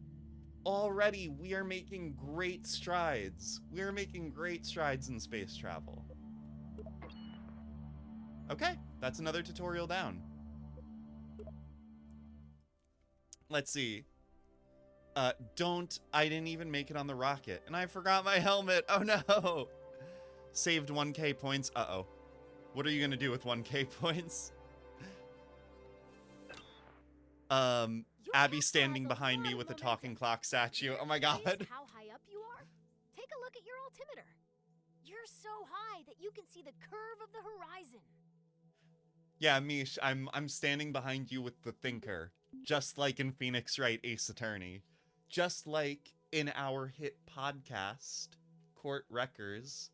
Already, we are making great strides. We are making great strides in space travel. Okay, that's another tutorial down. Let's see. I didn't even make it on the rocket, and I forgot my helmet. Oh no. Saved 1K points. Uh-oh. What are you gonna do with 1K points? Abby standing behind me with a talking clock statue. Oh my god. How high up you are? Take a look at your altimeter. You're so high that you can see the curve of the horizon. Yeah, Mish, I'm standing behind you with the thinker. just like in Phoenix Wright Ace Attorney, just like in our hit podcast, Court Wreckers.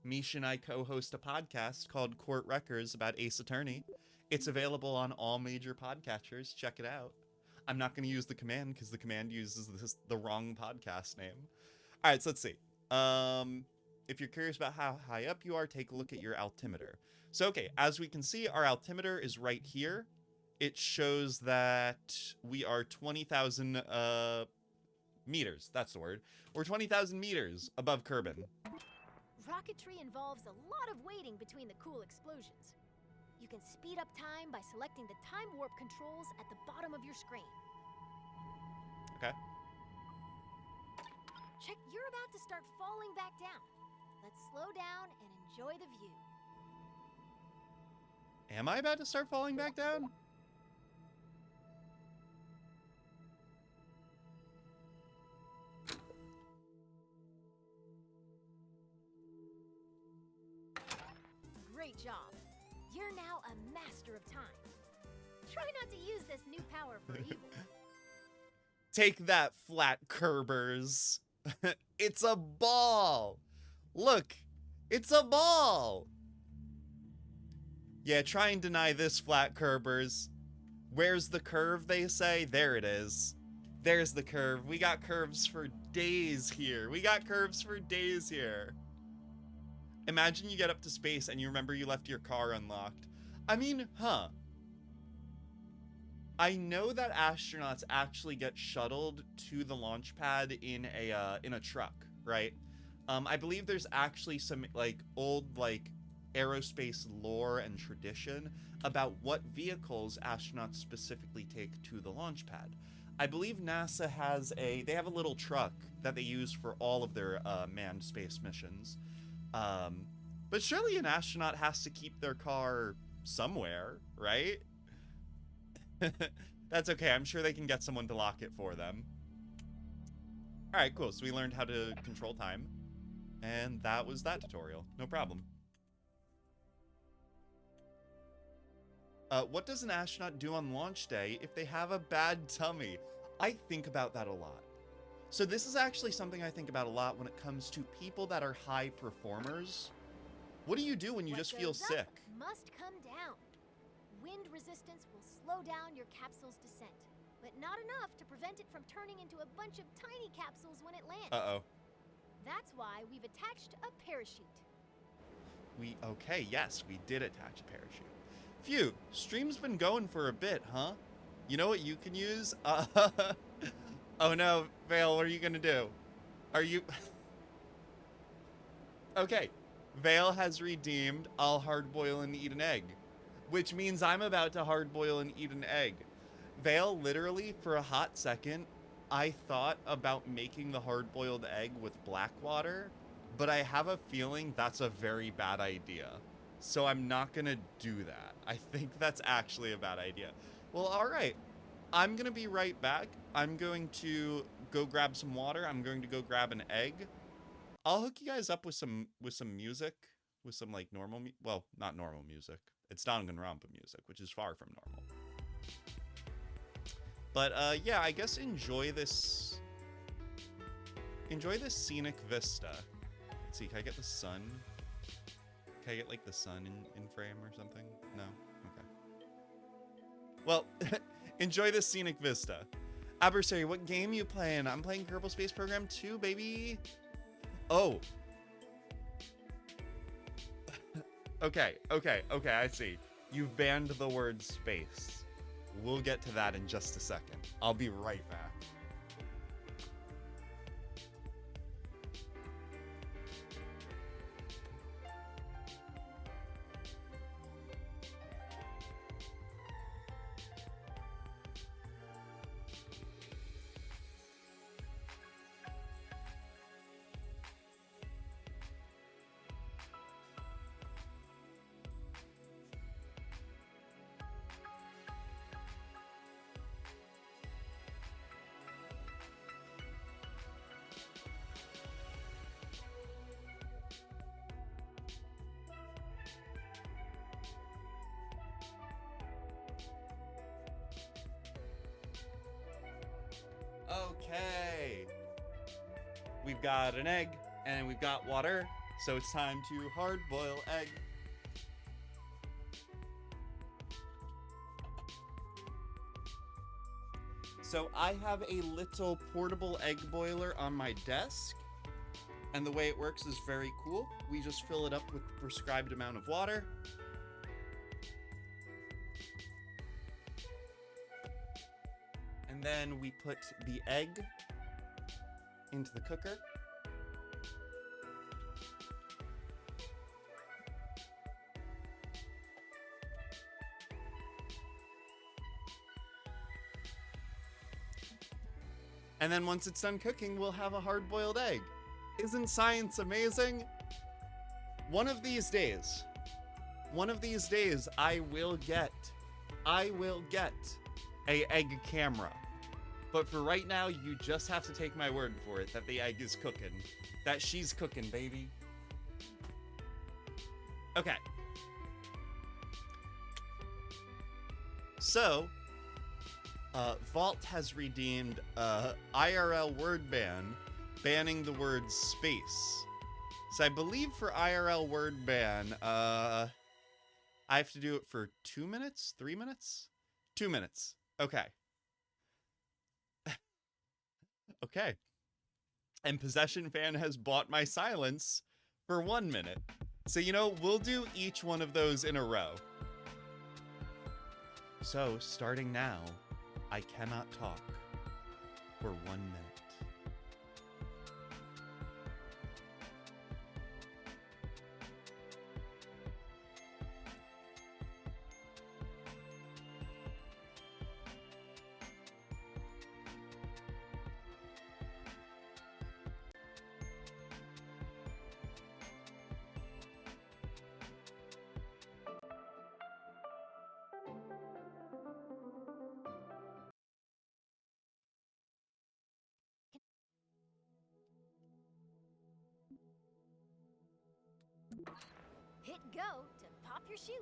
Misha and I co-host a podcast called Court Wreckers about Ace Attorney. It's available on all major podcatchers. Check it out. I'm not going to use the command because the command uses the wrong podcast name. All right, so let's see. If you're curious about how high up you are, take a look at your altimeter. So, okay, as we can see, our altimeter is right here. It shows that we are 20,000 meters. That's the word. We're 20,000 meters above Kerbin. Rocketry involves a lot of waiting between the cool explosions. You can speed up time by selecting the time warp controls at the bottom of your screen. Okay. Check, you're about to start falling back down. Let's slow down and enjoy the view. Am I about to start falling back down? Great job. You're now a master of time. Try not to use this new power for evil. Take that, flat Kerbers. It's a ball. Look, it's a ball. Yeah, try and deny this, flat Kerbers. Where's the curve, they say? There it is. There's the curve. We got curves for days here. We got curves for days here. Imagine you get up to space and you remember you left your car unlocked. I mean, huh. I know that astronauts actually get shuttled to the launch pad in a truck, right? I believe there's actually some like old like aerospace lore and tradition about what vehicles astronauts specifically take to the launch pad. I believe NASA has they have a little truck that they use for all of their manned space missions. But surely an astronaut has to keep their car somewhere, right? That's okay. I'm sure they can get someone to lock it for them. All right, cool. So we learned how to control time. And that was that tutorial. No problem. What does an astronaut do on launch day if they have a bad tummy? I think about that a lot. So this is actually something I think about a lot when it comes to people that are high performers. What do you do when you just feel sick? Must come down. Wind resistance will slow down your capsule's descent, but not enough to prevent it from turning into a bunch of tiny capsules when it lands. Uh-oh. That's why we've attached a parachute. Okay, yes, we did attach a parachute. Phew, stream's been going for a bit, huh? You know what you can use? Oh no, Vale, what are you gonna do? Are you... Okay, Vale has redeemed I'll hard-boil and eat an egg, which means I'm about to hard-boil and eat an egg. Vale, literally, for a hot second, I thought about making the hard-boiled egg with black water, but I have a feeling that's a very bad idea. So I'm not gonna do that. I think that's actually a bad idea. Well, all right. I'm gonna be right back. I'm going to go grab some water. I'm going to go grab an egg. I'll hook you guys up with some music, with some like normal, well, not normal music. It's Danganronpa music, which is far from normal. But yeah, I guess enjoy this scenic vista. Let's see, can I get the sun? Can I get like the sun in frame or something? No? Okay. Well, enjoy this scenic vista. Adversary, what game you playing? I'm playing Kerbal Space Program 2, baby. Oh. Okay, I see. You've banned the word space. We'll get to that in just a second. I'll be right back. Okay. We've got an egg and we've got water, so it's time to hard boil egg. So I have a little portable egg boiler on my desk, and the way it works is very cool. We just fill it up with the prescribed amount of water. And then we put the egg into the cooker. And then once it's done cooking, we'll have a hard-boiled egg. Isn't science amazing? One of these days, I will get a egg camera. But for right now, you just have to take my word for it that the egg is cooking. That she's cooking, baby. Okay. So, Vault has redeemed IRL word ban, banning the word space. So I believe for IRL word ban, I have to do it for 2 minutes? 3 minutes? 2 minutes. Okay. Okay. And Possession Fan has bought my silence for 1 minute. So, you know, we'll do each one of those in a row. So, starting now, I cannot talk for 1 minute. Hit go to pop your chute.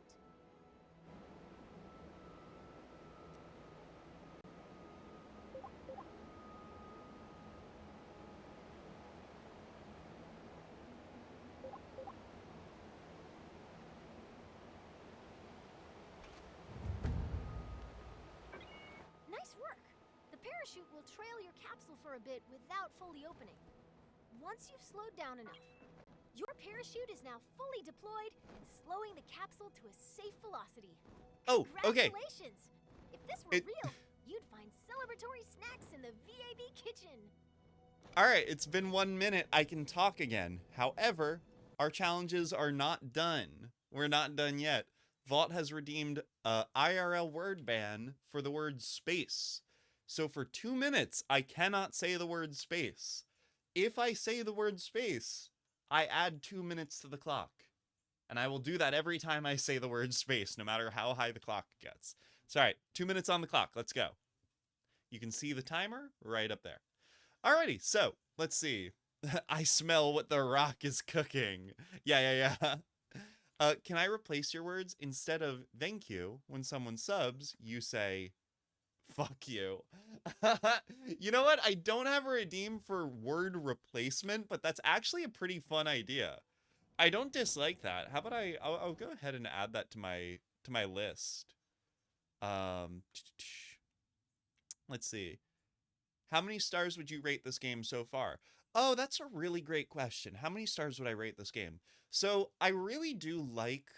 Nice work. The parachute will trail your capsule for a bit without fully opening. Once you've slowed down enough, your parachute is now fully deployed and slowing the capsule to a safe velocity. Oh, okay. Congratulations! If this were real, you'd find celebratory snacks in the VAB kitchen. All right, it's been 1 minute. I can talk again. However, our challenges are not done. We're not done yet. Vault has redeemed a IRL word ban for the word space. So for 2 minutes, I cannot say the word space. If I say the word space, I add 2 minutes to the clock. And I will do that every time I say the word space, no matter how high the clock gets. So, all right, 2 minutes on the clock. Let's go. You can see the timer right up there. Alrighty, so let's see. I smell what the rock is cooking. Yeah. Can I replace your words? Instead of thank you, when someone subs, you say fuck you. You know what? I don't have a redeem for word replacement, but that's actually a pretty fun idea. I don't dislike that. How about I'll go ahead and add that to my list. Let's see. How many stars would you rate this game so far? Oh, that's a really great question. How many stars would I rate this game? So I really do like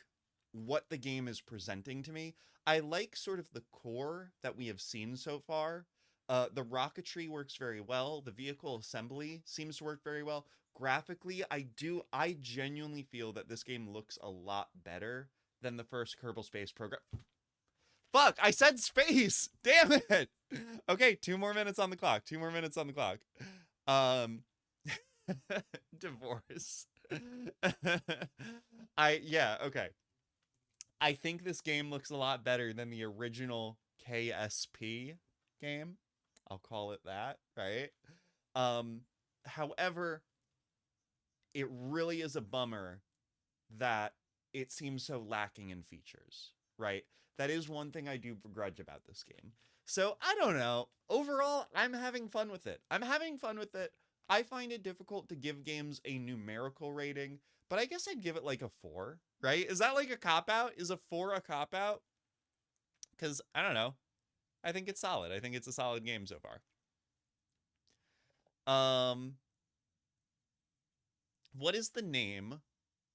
what the game is presenting to me. I like sort of the core that we have seen so far. The rocketry works very well. The vehicle assembly seems to work very well. Graphically, I genuinely feel that this game looks a lot better than the first Kerbal Space Program. Fuck, I said space! Damn it! Okay, 2 more minutes on the clock. 2 more minutes on the clock. Divorce. Okay. I think this game looks a lot better than the original KSP game. I'll call it that, right? However, it really is a bummer that it seems so lacking in features, right? That is one thing I do begrudge about this game. So I don't know. Overall, I'm having fun with it. I find it difficult to give games a numerical rating, but I guess I'd give it like a 4, right? Is that like a cop-out? Is a 4 a cop-out? Because, I don't know. I think it's solid. I think it's a solid game so far. What is the name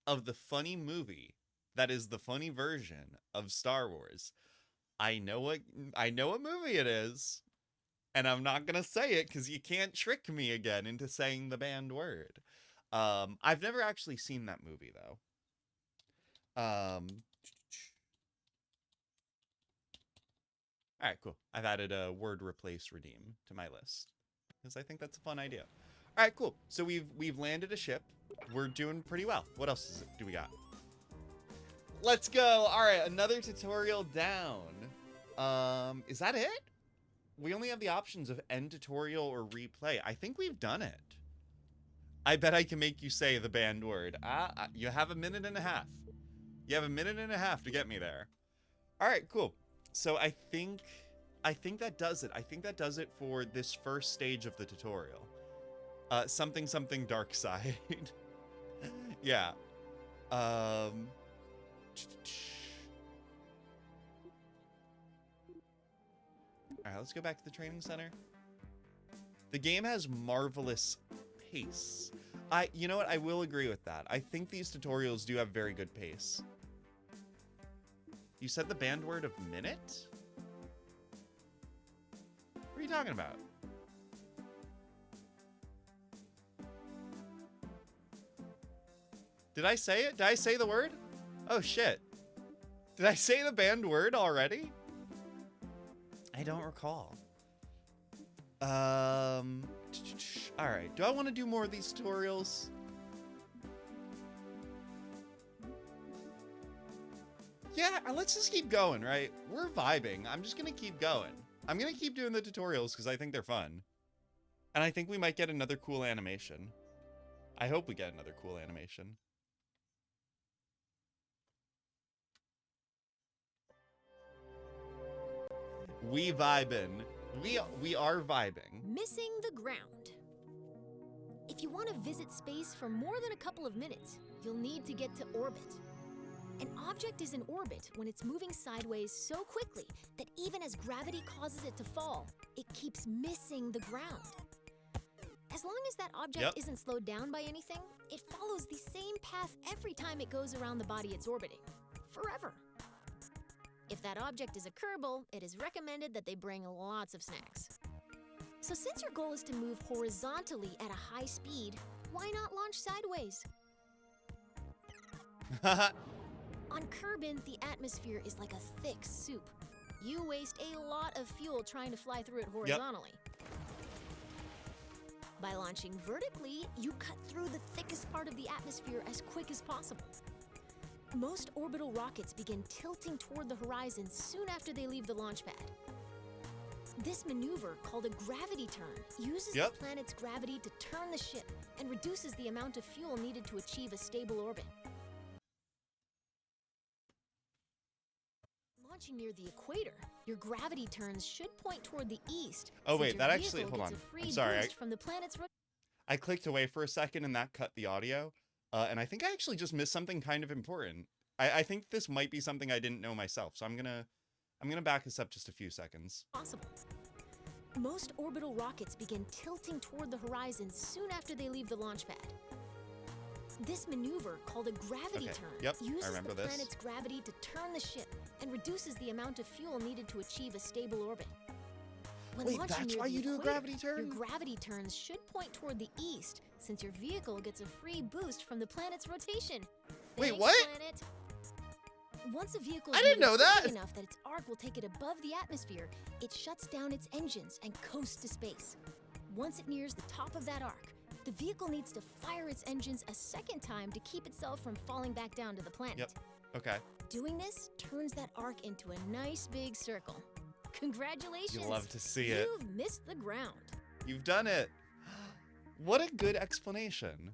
of the funny movie that is the funny version of Star Wars? I know what movie it is, and I'm not gonna say it because you can't trick me again into saying the banned word. I've never actually seen that movie though. All right, cool. I've added a word replace redeem to my list because I think that's a fun idea. All right, cool. So we've landed a ship. We're doing pretty well. What else do we got? Let's go. All right, another tutorial down. Is that it? We only have the options of end tutorial or replay. I think we've done it. I bet I can make you say the banned word. You have a minute and a half. You have a minute and a half to get me there. All right, cool. So I think that does it. I think that does it for this first stage of the tutorial. Something dark side. Yeah. All right, let's go back to the training center. The game has marvelous pace. You know what? I will agree with that. I think these tutorials do have very good pace. You said the banned word of minute? What are you talking about? Did I say it? Did I say the word? Oh, shit. Did I say the banned word already? I don't recall. All right. Do I want to do more of these tutorials? Yeah, let's just keep going, right? We're vibing. I'm just going to keep going. I'm going to keep doing the tutorials because I think they're fun. And I think we might get another cool animation. I hope we get another cool animation. We vibing. We are vibing. Missing the ground. If you want to visit space for more than a couple of minutes, you'll need to get to orbit. An object is in orbit when it's moving sideways so quickly that even as gravity causes it to fall, it keeps missing the ground. As long as that object isn't slowed down by anything, it follows the same path every time it goes around the body it's orbiting. Forever. If that object is a Kerbal, it is recommended that they bring lots of snacks. So since your goal is to move horizontally at a high speed, why not launch sideways? On Kerbin, the atmosphere is like a thick soup. You waste a lot of fuel trying to fly through it horizontally. By launching vertically, you cut through the thickest part of the atmosphere as quick as possible. Most orbital rockets begin tilting toward the horizon soon after they leave the launch pad. This maneuver, called a gravity turn, uses the planet's gravity to turn the ship and reduces the amount of fuel needed to achieve a stable orbit. Launching near the equator, your gravity turns should point toward the east. Oh wait, that actually, hold on. I'm sorry. From the planet's I clicked away for a second and that cut the audio. And I think I actually just missed something kind of important. I think this might be something I didn't know myself. So I'm gonna back this up just a few seconds. Possible. Most orbital rockets begin tilting toward the horizon soon after they leave the launch pad. This maneuver, called a gravity turn, uses the planet's gravity to turn the ship and reduces the amount of fuel needed to achieve a stable orbit. When Wait, that's why you do a gravity turn? Your gravity turns should point toward the east, since your vehicle gets a free boost from the planet's rotation. Wait, Thanks, what? Planet. Once a vehicle I didn't know that. quick enough that its arc will take it above the atmosphere, it shuts down its engines and coasts to space. Once it nears the top of that arc, the vehicle needs to fire its engines a second time to keep itself from falling back down to the planet. Yep. Okay. Doing this turns that arc into a nice big circle. Congratulations! You love to see it. You've missed the ground. You've done it. What a good explanation.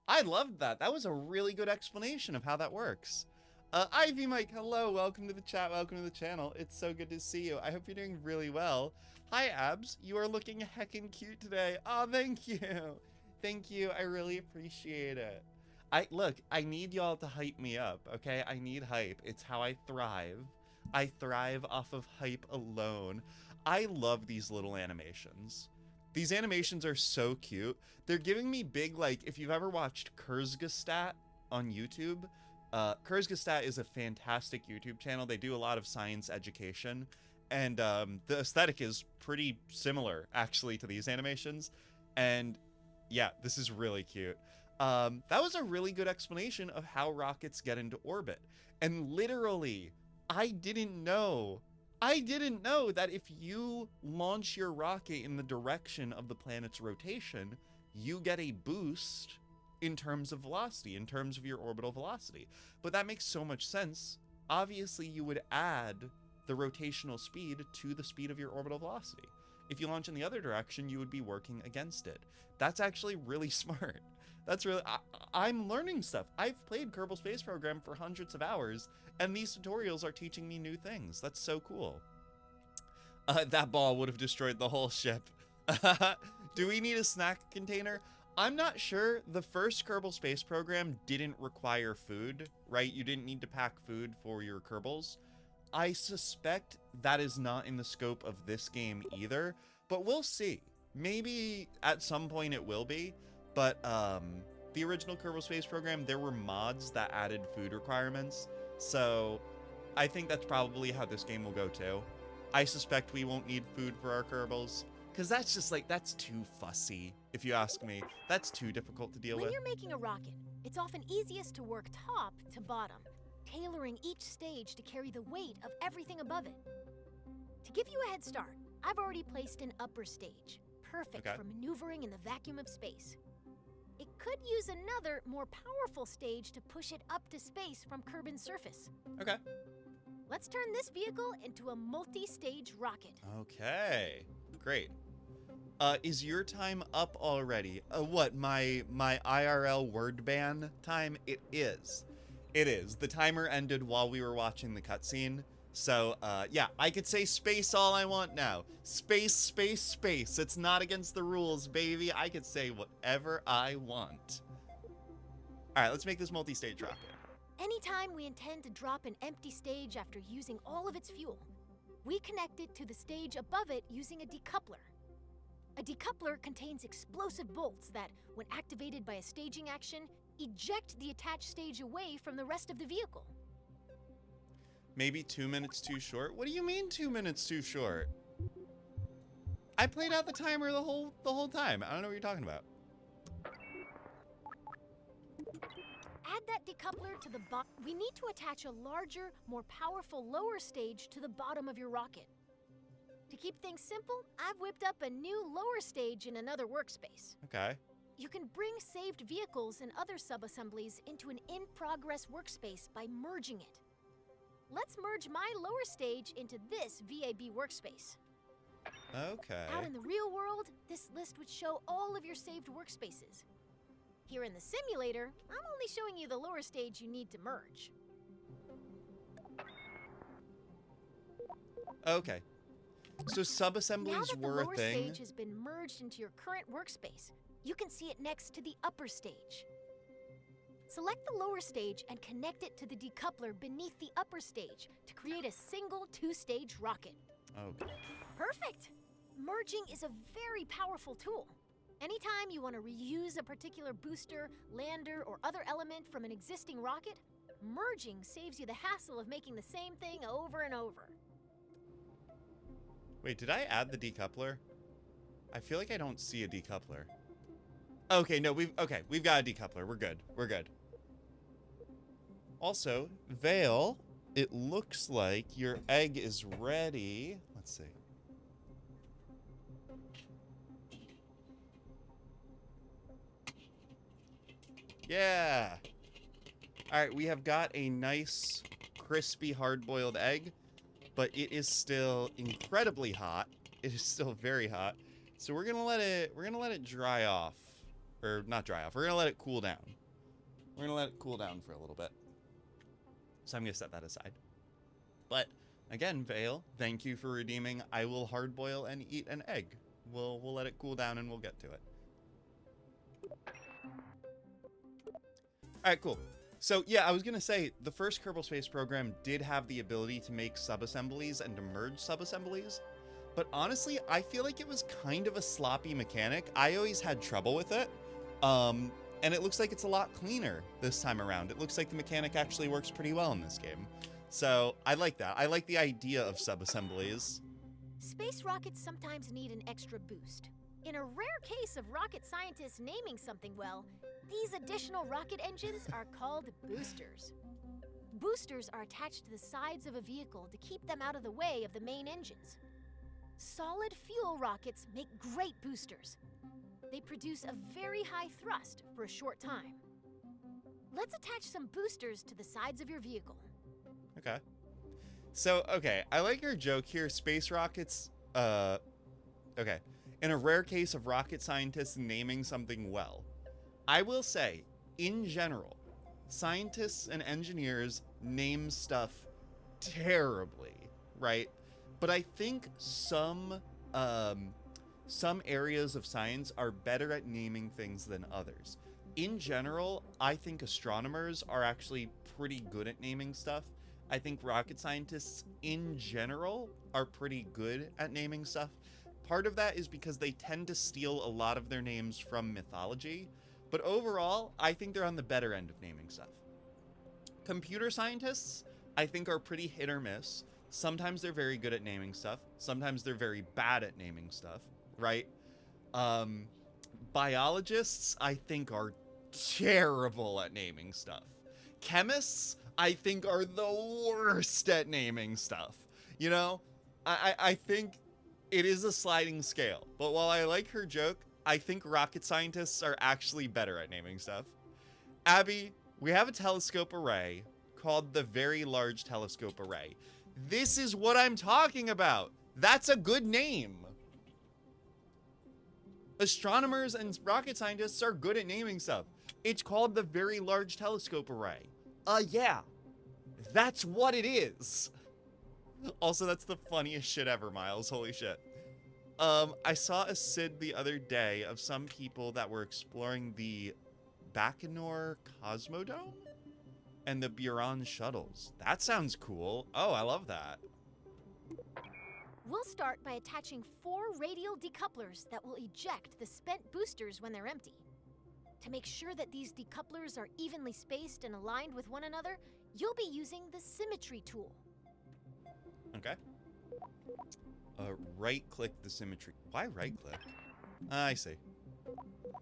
I loved that. That was a really good explanation of how that works. Ivy Mike, hello. Welcome to the chat. Welcome to the channel. It's so good to see you. I hope you're doing really well. Hi, Abs. You are looking heckin' cute today. Oh, thank you. Thank you. I really appreciate it. Look, I need y'all to hype me up, okay? I need hype. It's how I thrive. I thrive off of hype alone. I love these little animations. These animations are so cute. They're giving me big, like, if you've ever watched Kurzgesagt on YouTube, Kurzgesagt is a fantastic YouTube channel. They do a lot of science education, and the aesthetic is pretty similar, actually, to these animations. And yeah, this is really cute. That was a really good explanation of how rockets get into orbit. And literally, I didn't know that if you launch your rocket in the direction of the planet's rotation, you get a boost in terms of velocity, in terms of your orbital velocity. But that makes so much sense. Obviously, you would add the rotational speed to the speed of your orbital velocity. If you launch in the other direction, you would be working against it. That's actually really smart. That's really, I'm learning stuff. I've played Kerbal Space Program for hundreds of hours, and these tutorials are teaching me new things. That's so cool. That ball would have destroyed the whole ship. Do we need a snack container? I'm not sure. The first Kerbal Space Program didn't require food, right? You didn't need to pack food for your Kerbals. I suspect that is not in the scope of this game either, but we'll see. Maybe at some point it will be, but the original Kerbal Space Program, there were mods that added food requirements, so I think that's probably how this game will go too. I suspect we won't need food for our Kerbals, because that's just like, that's too fussy, if you ask me. That's too difficult to deal with. When you're making a rocket, it's often easiest to work top to bottom, tailoring each stage to carry the weight of everything above it. To give you a head start, I've already placed an upper stage, perfect for maneuvering in the vacuum of space. It could use another, more powerful stage to push it up to space from Kerbin's surface. Okay. Let's turn this vehicle into a multi-stage rocket. Okay, great. Is your time up already? What, my IRL word ban time? It is. It is. The timer ended while we were watching the cutscene. So, yeah, I could say space all I want now. Space, space, space. It's not against the rules, baby. I could say whatever I want. All right, let's make this multi-stage rocket. Anytime we intend to drop an empty stage after using all of its fuel, we connect it to the stage above it using a decoupler. A decoupler contains explosive bolts that, when activated by a staging action, eject the attached stage away from the rest of the vehicle. Maybe 2 minutes too short? What do you mean 2 minutes too short? I played out the timer the whole time. I don't know what you're talking about. Add that decoupler to the bottom. We need to attach a larger, more powerful lower stage to the bottom of your rocket. To keep things simple, I've whipped up a new lower stage in another workspace. Okay. You can bring saved vehicles and other sub-assemblies into an in-progress workspace by merging it. Let's merge my lower stage into this VAB workspace. Okay. Out in the real world, this list would show all of your saved workspaces. Here in the simulator, I'm only showing you the lower stage you need to merge. Okay. So sub-assemblies were a thing. Now that the lower stage has been merged into your current workspace, you can see it next to the upper stage. Select the lower stage and connect it to the decoupler beneath the upper stage to create a single two-stage rocket. Okay. Perfect! Merging is a very powerful tool. Anytime you want to reuse a particular booster, lander, or other element from an existing rocket, merging saves you the hassle of making the same thing over and over. Wait, did I add the decoupler? I feel like I don't see a decoupler. Okay, no, we've got a decoupler. We're good. We're good. Also, Vale, it looks like your egg is ready. Let's see. Yeah. All right, we have got a nice, crispy, hard-boiled egg, but it is still incredibly hot. It is still very hot. So we're gonna let it dry off Or not dry off. We're going to let it cool down. We're going to let it cool down for a little bit. So I'm going to set that aside. But again, Vale, thank you for redeeming. I will hard boil and eat an egg. We'll let it cool down and we'll get to it. All right, cool. So yeah, I was gonna say the first Kerbal Space Program did have the ability to make sub-assemblies and to merge sub-assemblies, but honestly, I feel like it was kind of a sloppy mechanic. I always had trouble with it, and it looks like it's a lot cleaner this time around. It looks like the mechanic actually works pretty well in this game. So I like that. I like the idea of sub-assemblies. Space rockets sometimes need an extra boost. In a rare case of rocket scientists naming something well, these additional rocket engines are called boosters. Boosters are attached to the sides of a vehicle to keep them out of the way of the main engines. Solid fuel rockets make great boosters. They produce a very high thrust for a short time. Let's attach some boosters to the sides of your vehicle. Okay. So, okay, I like your joke here. Space rockets, okay. In a rare case of rocket scientists naming something well, I will say, in general, scientists and engineers name stuff terribly, right? But I think some areas of science are better at naming things than others. In general, I think astronomers are actually pretty good at naming stuff. I think rocket scientists in general are pretty good at naming stuff. Part of that is because they tend to steal a lot of their names from mythology, but overall, I think they're on the better end of naming stuff. Computer scientists, I think, are pretty hit or miss. Sometimes they're very good at naming stuff. Sometimes they're very bad at naming stuff, right? Biologists, I think, are terrible at naming stuff. Chemists, I think, are the worst at naming stuff. You know, I think it is a sliding scale. But while I like her joke, I think rocket scientists are actually better at naming stuff. Abby, we have a telescope array called the Very Large Telescope Array. This is what I'm talking about. That's a good name. Astronomers and rocket scientists are good at naming stuff. It's called the Very Large Telescope Array. Yeah. That's what it is. Also, that's the funniest shit ever, Miles. Holy shit. I saw a SID the other day of some people that were exploring the Baikonur Cosmodome and the Buran shuttles. That sounds cool. Oh, I love that. We'll start by attaching 4 radial decouplers that will eject the spent boosters when they're empty. To make sure that these decouplers are evenly spaced and aligned with one another, you'll be using the symmetry tool. Okay. Right-click the symmetry. Why right-click? I see.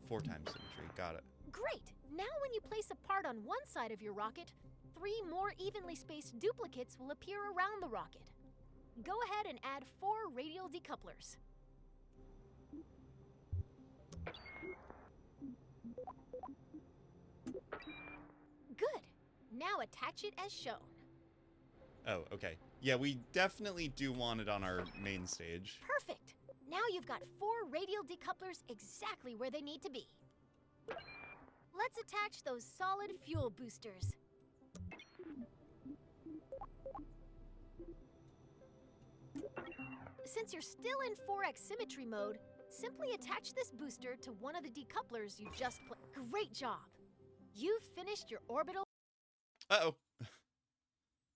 4 times symmetry. Got it. Great! Now when you place a part on one side of your rocket, 3 more evenly spaced duplicates will appear around the rocket. Go ahead and add 4 radial decouplers. Good. Now attach it as shown. Oh, okay. Yeah, we definitely do want it on our main stage. Perfect. Now you've got 4 radial decouplers exactly where they need to be. Let's attach those solid fuel boosters. Since you're still in 4x symmetry mode, simply attach this booster to one of the decouplers you just put. Great job! You've finished your orbital. Uh-oh.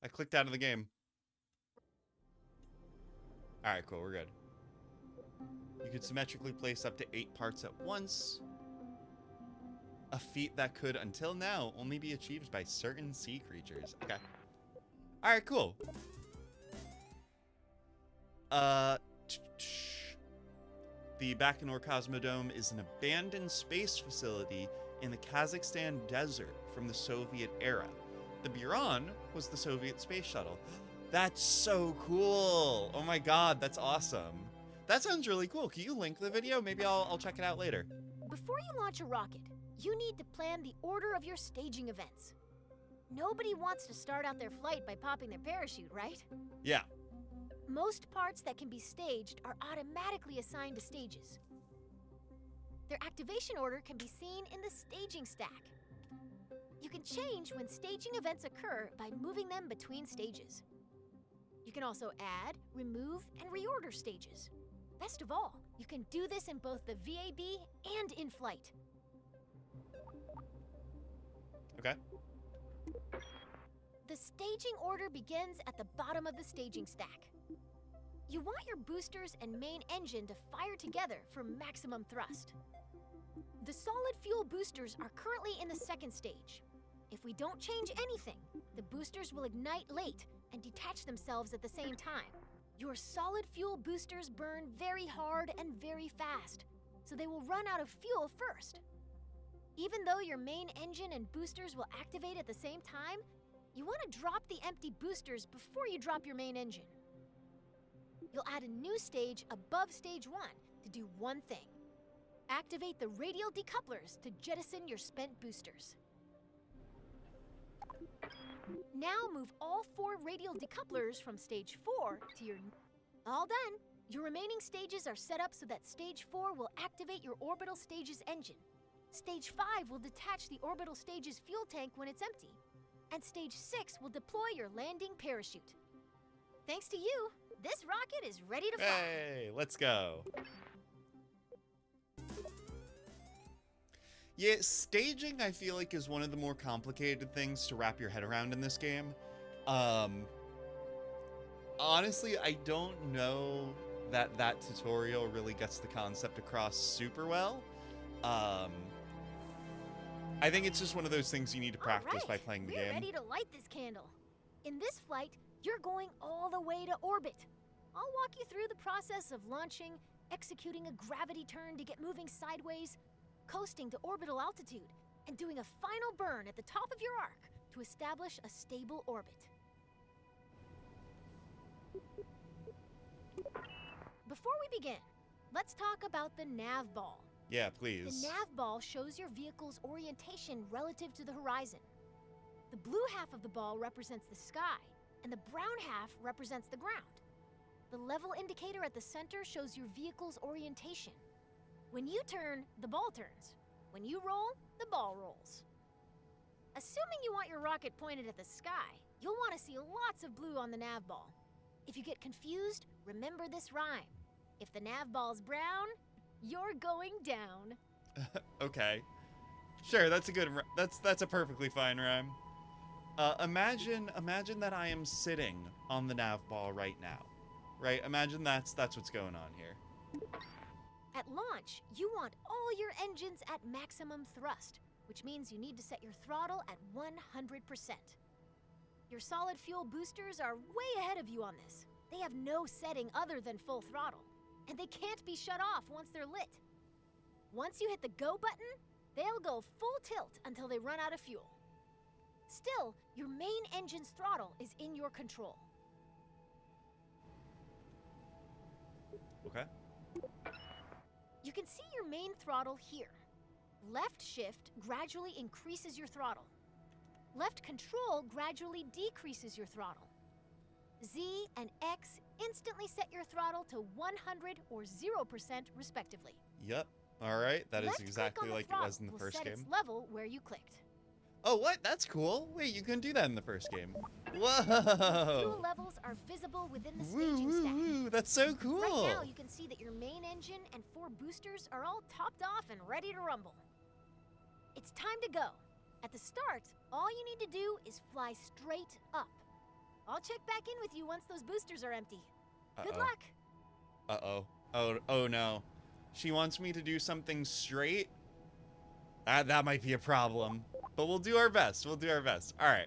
I clicked out of the game. Alright, cool, we're good. You could symmetrically place up to 8 parts at once. A feat that could, until now, only be achieved by certain sea creatures. Okay. Alright, cool. The Baikonur Cosmodome is an abandoned space facility in the Kazakhstan desert from the Soviet era. The Buran was the Soviet space shuttle. That's so cool. Oh my god, that's awesome. That sounds really cool. Can you link the video? Maybe I'll check it out later. Before you launch a rocket, you need to plan the order of your staging events. Nobody wants to start out their flight by popping their parachute, right? Yeah. Most parts that can be staged are automatically assigned to stages. Their activation order can be seen in the staging stack. You can change when staging events occur by moving them between stages. You can also add, remove, and reorder stages. Best of all, you can do this in both the VAB and in flight. Okay. The staging order begins at the bottom of the staging stack. You want your boosters and main engine to fire together for maximum thrust. The solid fuel boosters are currently in the second stage. If we don't change anything, the boosters will ignite late and detach themselves at the same time. Your solid fuel boosters burn very hard and very fast, so they will run out of fuel first. Even though your main engine and boosters will activate at the same time, you want to drop the empty boosters before you drop your main engine. You'll add a new stage above stage 1 to do one thing. Activate the radial decouplers to jettison your spent boosters. Now move all 4 radial decouplers from stage 4 to your... All done! Your remaining stages are set up so that stage 4 will activate your orbital stage's engine. Stage 5 will detach the orbital stage's fuel tank when it's empty. And stage 6 will deploy your landing parachute. Thanks to you, this rocket is ready to fly. Hey, let's go. Yeah, staging I feel like is one of the more complicated things to wrap your head around in this game. Honestly, I don't know that tutorial really gets the concept across super well. I think it's just one of those things you need to practice by playing the game. We're ready to light this candle. In this flight, you're going all the way to orbit. I'll walk you through the process of launching, executing a gravity turn to get moving sideways, coasting to orbital altitude, and doing a final burn at the top of your arc to establish a stable orbit. Before we begin, let's talk about the nav ball. Yeah, please. The nav ball shows your vehicle's orientation relative to the horizon. The blue half of the ball represents the sky, and the brown half represents the ground. The level indicator at the center shows your vehicle's orientation. When you turn, the ball turns. When you roll, the ball rolls. Assuming you want your rocket pointed at the sky, you'll want to see lots of blue on the nav ball. If you get confused, remember this rhyme. If the nav ball's brown, you're going down. Okay. Sure, that's a good that's a perfectly fine rhyme. Imagine that I am sitting on the nav ball right now. Right? Imagine that's what's going on here. At launch, you want all your engines at maximum thrust, which means you need to set your throttle at 100%. Your solid fuel boosters are way ahead of you on this. They have no setting other than full throttle, and they can't be shut off once they're lit. Once you hit the go button, they'll go full tilt until they run out of fuel. Still, your main engine's throttle is in your control. Okay. You can see your main throttle here. Left shift gradually increases your throttle. Left control gradually decreases your throttle. Z and X instantly set your throttle to 100 or 0% respectively. Yep. All right. That is Left exactly like it was in the first set game. its level where you clicked. Oh, what? That's cool. Wait, you couldn't do that in the first game. Fuel Whoa. levels are visible within the Woo, staging woo, stack. woo. That's so cool. Right now, you can see that your main engine and 4 boosters are all topped off and ready to rumble. It's time to go. At the start, all you need to do is fly straight up. I'll check back in with you once those boosters are empty. Good luck. Uh-oh. Oh no. She wants me to do something straight? That might be a problem. But we'll do our best. We'll do our best. All right.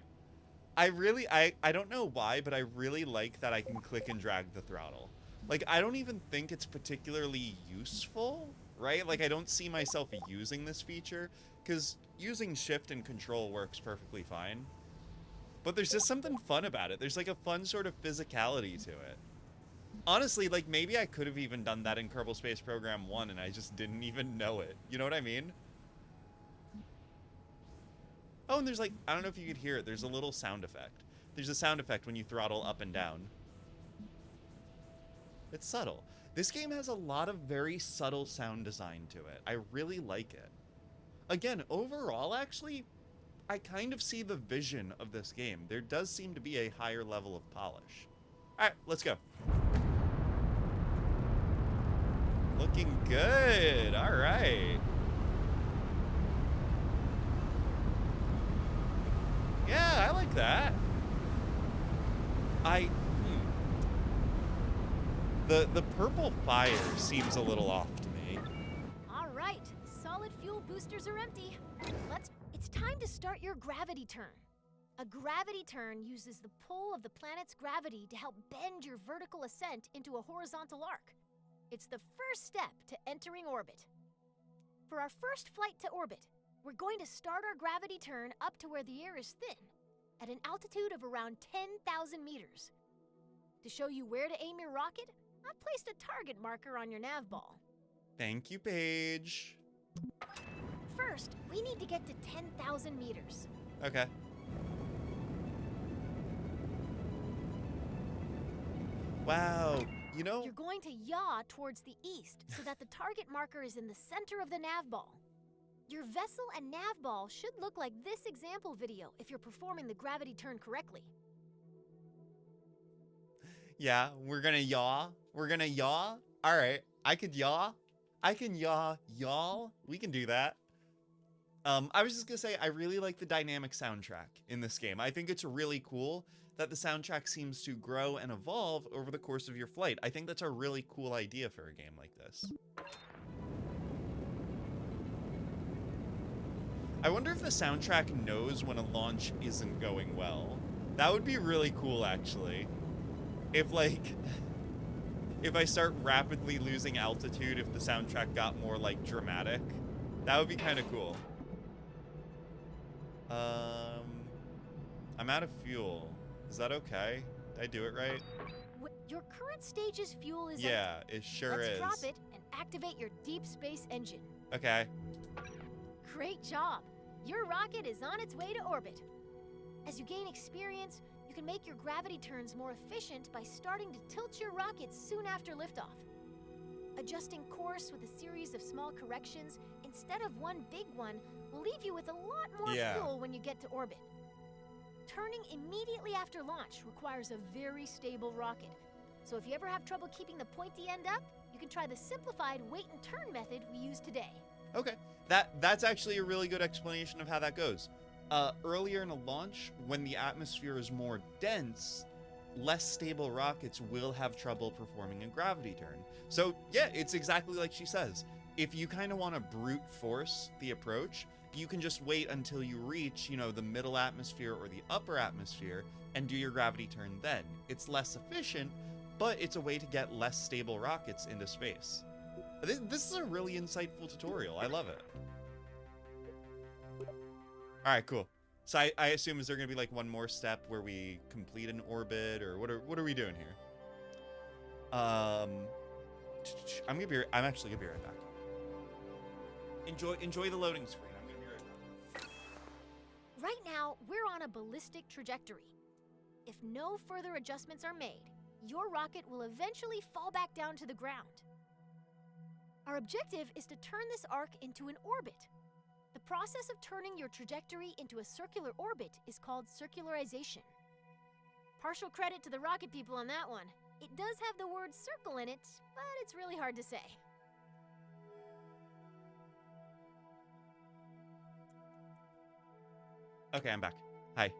I don't know why, but I really like that I can click and drag the throttle. Like, I don't even think it's particularly useful, right? Like, I don't see myself using this feature, because using shift and control works perfectly fine. But there's just something fun about it. There's like a fun sort of physicality to it. Honestly, like, maybe I could have even done that in Kerbal Space Program 1 and I just didn't even know it. You know what I mean? Oh, and there's like, I don't know if you could hear it, there's a little sound effect. There's a sound effect when you throttle up and down. It's subtle. This game has a lot of very subtle sound design to it. I really like it. Again, overall, actually, I kind of see the vision of this game. There does seem to be a higher level of polish. All right, let's go. Looking good. All right. Yeah, I like that. The purple fire seems a little off to me. All right, solid fuel boosters are empty. It's time to start your gravity turn. A gravity turn uses the pull of the planet's gravity to help bend your vertical ascent into a horizontal arc. It's the first step to entering orbit. For our first flight to orbit, we're going to start our gravity turn up to where the air is thin, at an altitude of around 10,000 meters. To show you where to aim your rocket, I've placed a target marker on your nav ball. Thank you, Paige. First, we need to get to 10,000 meters. Okay. Wow, you know... You're going to yaw towards the east so that the target marker is in the center of the nav ball. Your vessel and nav ball should look like this example video if you're performing the gravity turn correctly. Yeah, we're gonna yaw. We're gonna yaw. All right, I could yaw. I can yaw, y'all. We can do that. I was just gonna say, I really like the dynamic soundtrack in this game. I think it's really cool that the soundtrack seems to grow and evolve over the course of your flight. I think that's a really cool idea for a game like this. I wonder if the soundtrack knows when a launch isn't going well. That would be really cool, actually. If, like, if I start rapidly losing altitude, if the soundtrack got more, like, dramatic, that would be kind of cool. I'm out of fuel. Is that okay? Did I do it right? Your current stage's fuel is Yeah, empty. it sure Let's is. drop it and activate your deep space engine. Okay. Great job! Your rocket is on its way to orbit. As you gain experience, you can make your gravity turns more efficient by starting to tilt your rocket soon after liftoff. Adjusting course with a series of small corrections instead of one big one will leave you with a lot more fuel when you get to orbit. Turning immediately after launch requires a very stable rocket. So if you ever have trouble keeping the pointy end up, you can try the simplified wait and turn method we use today. Okay. That's actually a really good explanation of how that goes. Earlier in a launch, when the atmosphere is more dense, less stable rockets will have trouble performing a gravity turn. So yeah, it's exactly like she says. If you kind of want to brute force the approach, you can just wait until you reach, you know, the middle atmosphere or the upper atmosphere and do your gravity turn then. It's less efficient, but it's a way to get less stable rockets into space. This is a really insightful tutorial. I love it. All right, cool. So I assume, is there going to be like one more step where we complete an orbit, or what are we doing here? I'm actually gonna be right back. Enjoy the loading screen. I'm gonna be right back. Right now, we're on a ballistic trajectory. If no further adjustments are made, your rocket will eventually fall back down to the ground. Our objective is to turn this arc into an orbit. The process of turning your trajectory into a circular orbit is called circularization. Partial credit to the rocket people on that one. It does have the word circle in it, but it's really hard to say. Okay, I'm back. Hi.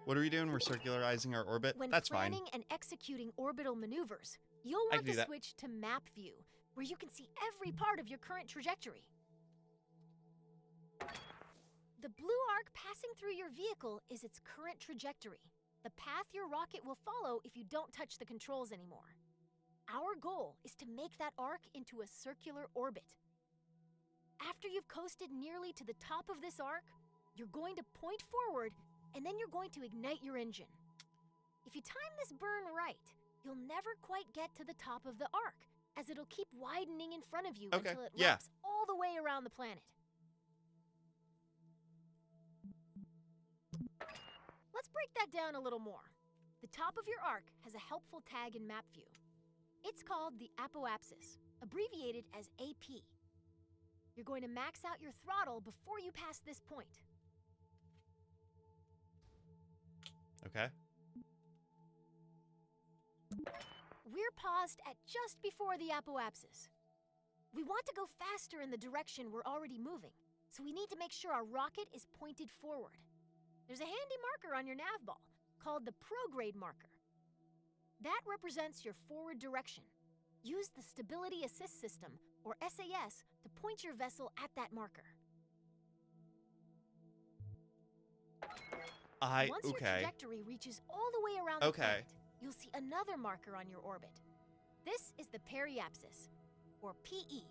What are we doing? We're circularizing our orbit? When That's fine. planning and executing orbital maneuvers, you'll want to switch to map view, where you can see every part of your current trajectory. The blue arc passing through your vehicle is its current trajectory, the path your rocket will follow if you don't touch the controls anymore. Our goal is to make that arc into a circular orbit. After you've coasted nearly to the top of this arc, you're going to point forward, and then you're going to ignite your engine. If you time this burn right, you'll never quite get to the top of the arc, as it'll keep widening in front of you until it wraps all the way around the planet. Let's break that down a little more. The top of your arc has a helpful tag in map view. It's called the apoapsis, abbreviated as AP. You're going to max out your throttle before you pass this point. Okay. We're paused at just before the apoapsis. We want to go faster in the direction we're already moving, so we need to make sure our rocket is pointed forward. There's a handy marker on your nav ball called the prograde marker. That represents your forward direction. Use the Stability Assist System, or SAS, to point your vessel at that marker. Once your trajectory reaches all the way around the planet, you'll see another marker on your orbit. This is the periapsis, or PE,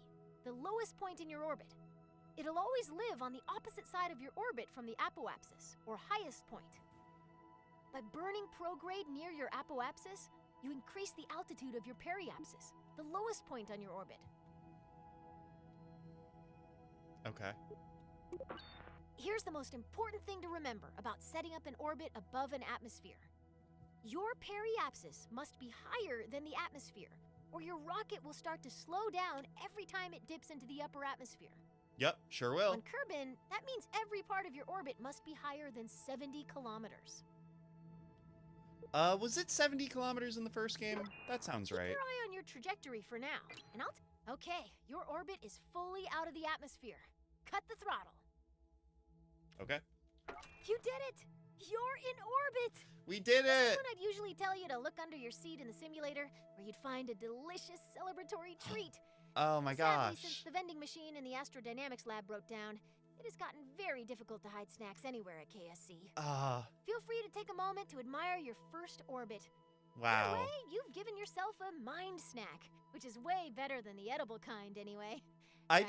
the lowest point in your orbit. It'll always live on the opposite side of your orbit from the apoapsis, or highest point. By burning prograde near your apoapsis, you increase the altitude of your periapsis, the lowest point on your orbit. Okay. Here's the most important thing to remember about setting up an orbit above an atmosphere. Your periapsis must be higher than the atmosphere, or your rocket will start to slow down every time it dips into the upper atmosphere. Yep, sure will. On Kerbin, that means every part of your orbit must be higher than 70 kilometers. Was it 70 kilometers in the first game? That sounds right. Keep your eye on your trajectory for now, and Okay, your orbit is fully out of the atmosphere. Cut the throttle. Okay. You did it! You're in orbit! We did This is it! when I'd usually tell you to look under your seat in the simulator, where you'd find a delicious celebratory treat. Oh my Sadly, gosh. since the vending machine in the astrodynamics lab broke down, it has gotten very difficult to hide snacks anywhere at KSC. Feel free to take a moment to admire your first orbit. Wow. In a way, you've given yourself a mind snack, which is way better than the edible kind anyway. I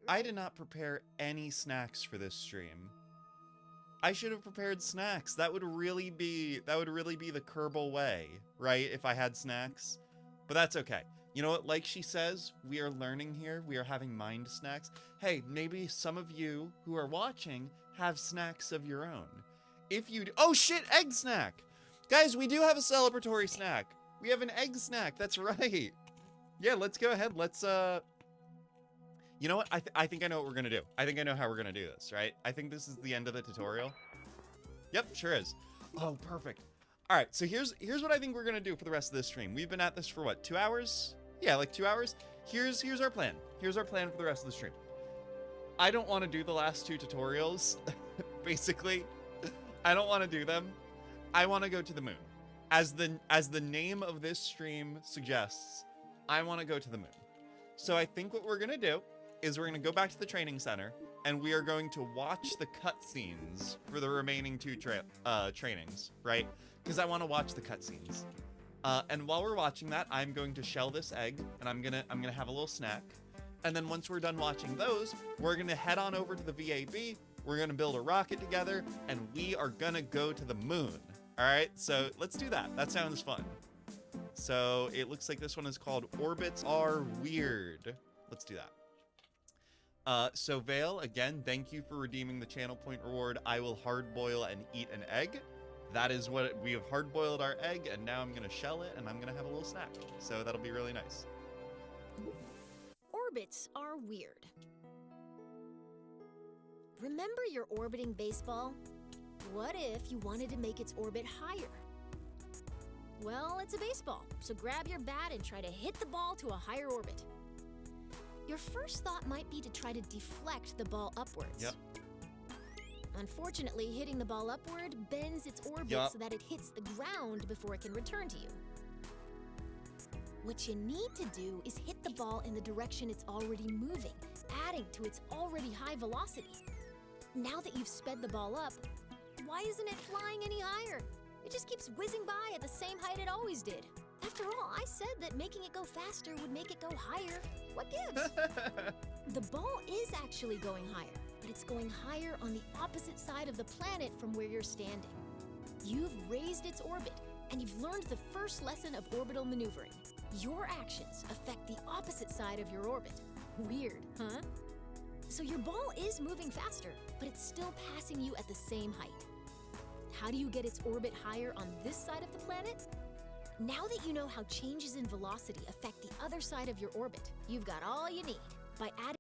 Right? did not prepare any snacks for this stream. I should have prepared snacks. That would really be the Kerbal way, right? If I had snacks. But that's okay. You know what? Like she says, we are learning here. We are having mind snacks. Hey, maybe some of you who are watching have snacks of your own. If you do, oh shit, egg snack. Guys, we do have a celebratory snack. We have an egg snack. That's right. Yeah, let's go ahead. Let's you know what? I think I know what we're gonna do. I think I know how we're gonna do this, right? I think this is the end of the tutorial. Yep, sure is. Oh, perfect. All right, so here's what I think we're gonna do for the rest of this stream. We've been at this for what, 2 hours? Yeah, like 2 hours. Here's our plan. Here's our plan for the rest of the stream. I don't want to do the last 2 tutorials. Basically, I don't want to do them. I want to go to the moon. As the name of this stream suggests, I want to go to the moon. So I think what we're gonna do is we're gonna go back to the training center and we are going to watch the cutscenes for the remaining 2 trainings, right? Because I want to watch the cutscenes. And while we're watching that, I'm going to shell this egg, and I'm gonna have a little snack. And then once we're done watching those, we're gonna head on over to the VAB. We're gonna build a rocket together, and we are gonna go to the moon. All right, so let's do that. That sounds fun. So it looks like this one is called Orbits Are Weird. Let's do that. So Vale, again, thank you for redeeming the channel point reward. I will hard boil and eat an egg. That is what we have hard boiled our egg, and now I'm gonna shell it and I'm gonna have a little snack. So that'll be really nice. Orbits are weird. Remember your orbiting baseball? What if you wanted to make its orbit higher? Well, it's a baseball, so grab your bat and try to hit the ball to a higher orbit. Your first thought might be to try to deflect the ball upwards. Yep. Unfortunately, hitting the ball upward bends its orbit so that it hits the ground before it can return to you. What you need to do is hit the ball in the direction it's already moving, adding to its already high velocity. Now that you've sped the ball up, why isn't it flying any higher? It just keeps whizzing by at the same height it always did. After all, I said that making it go faster would make it go higher. What gives? The ball is actually going higher, but it's going higher on the opposite side of the planet from where you're standing. You've raised its orbit, and you've learned the first lesson of orbital maneuvering. Your actions affect the opposite side of your orbit. Weird, huh? So your ball is moving faster, but it's still passing you at the same height. How do you get its orbit higher on this side of the planet? Now that you know how changes in velocity affect the other side of your orbit, you've got all you need. By adding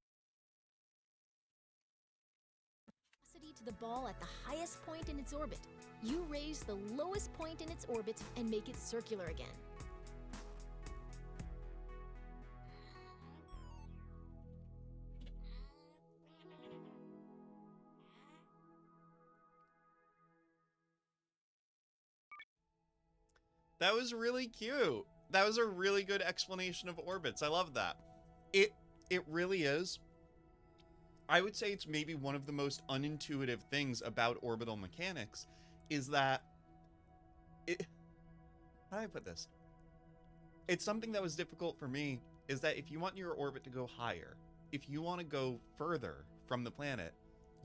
velocity to the ball at the highest point in its orbit, you raise the lowest point in its orbit and make it circular again. That was really cute. That was a really good explanation of orbits. I love that. It really is. I would say it's maybe one of the most unintuitive things about orbital mechanics is that how do I put this? It's something that was difficult for me, is that if you want your orbit to go higher, if you want to go further from the planet,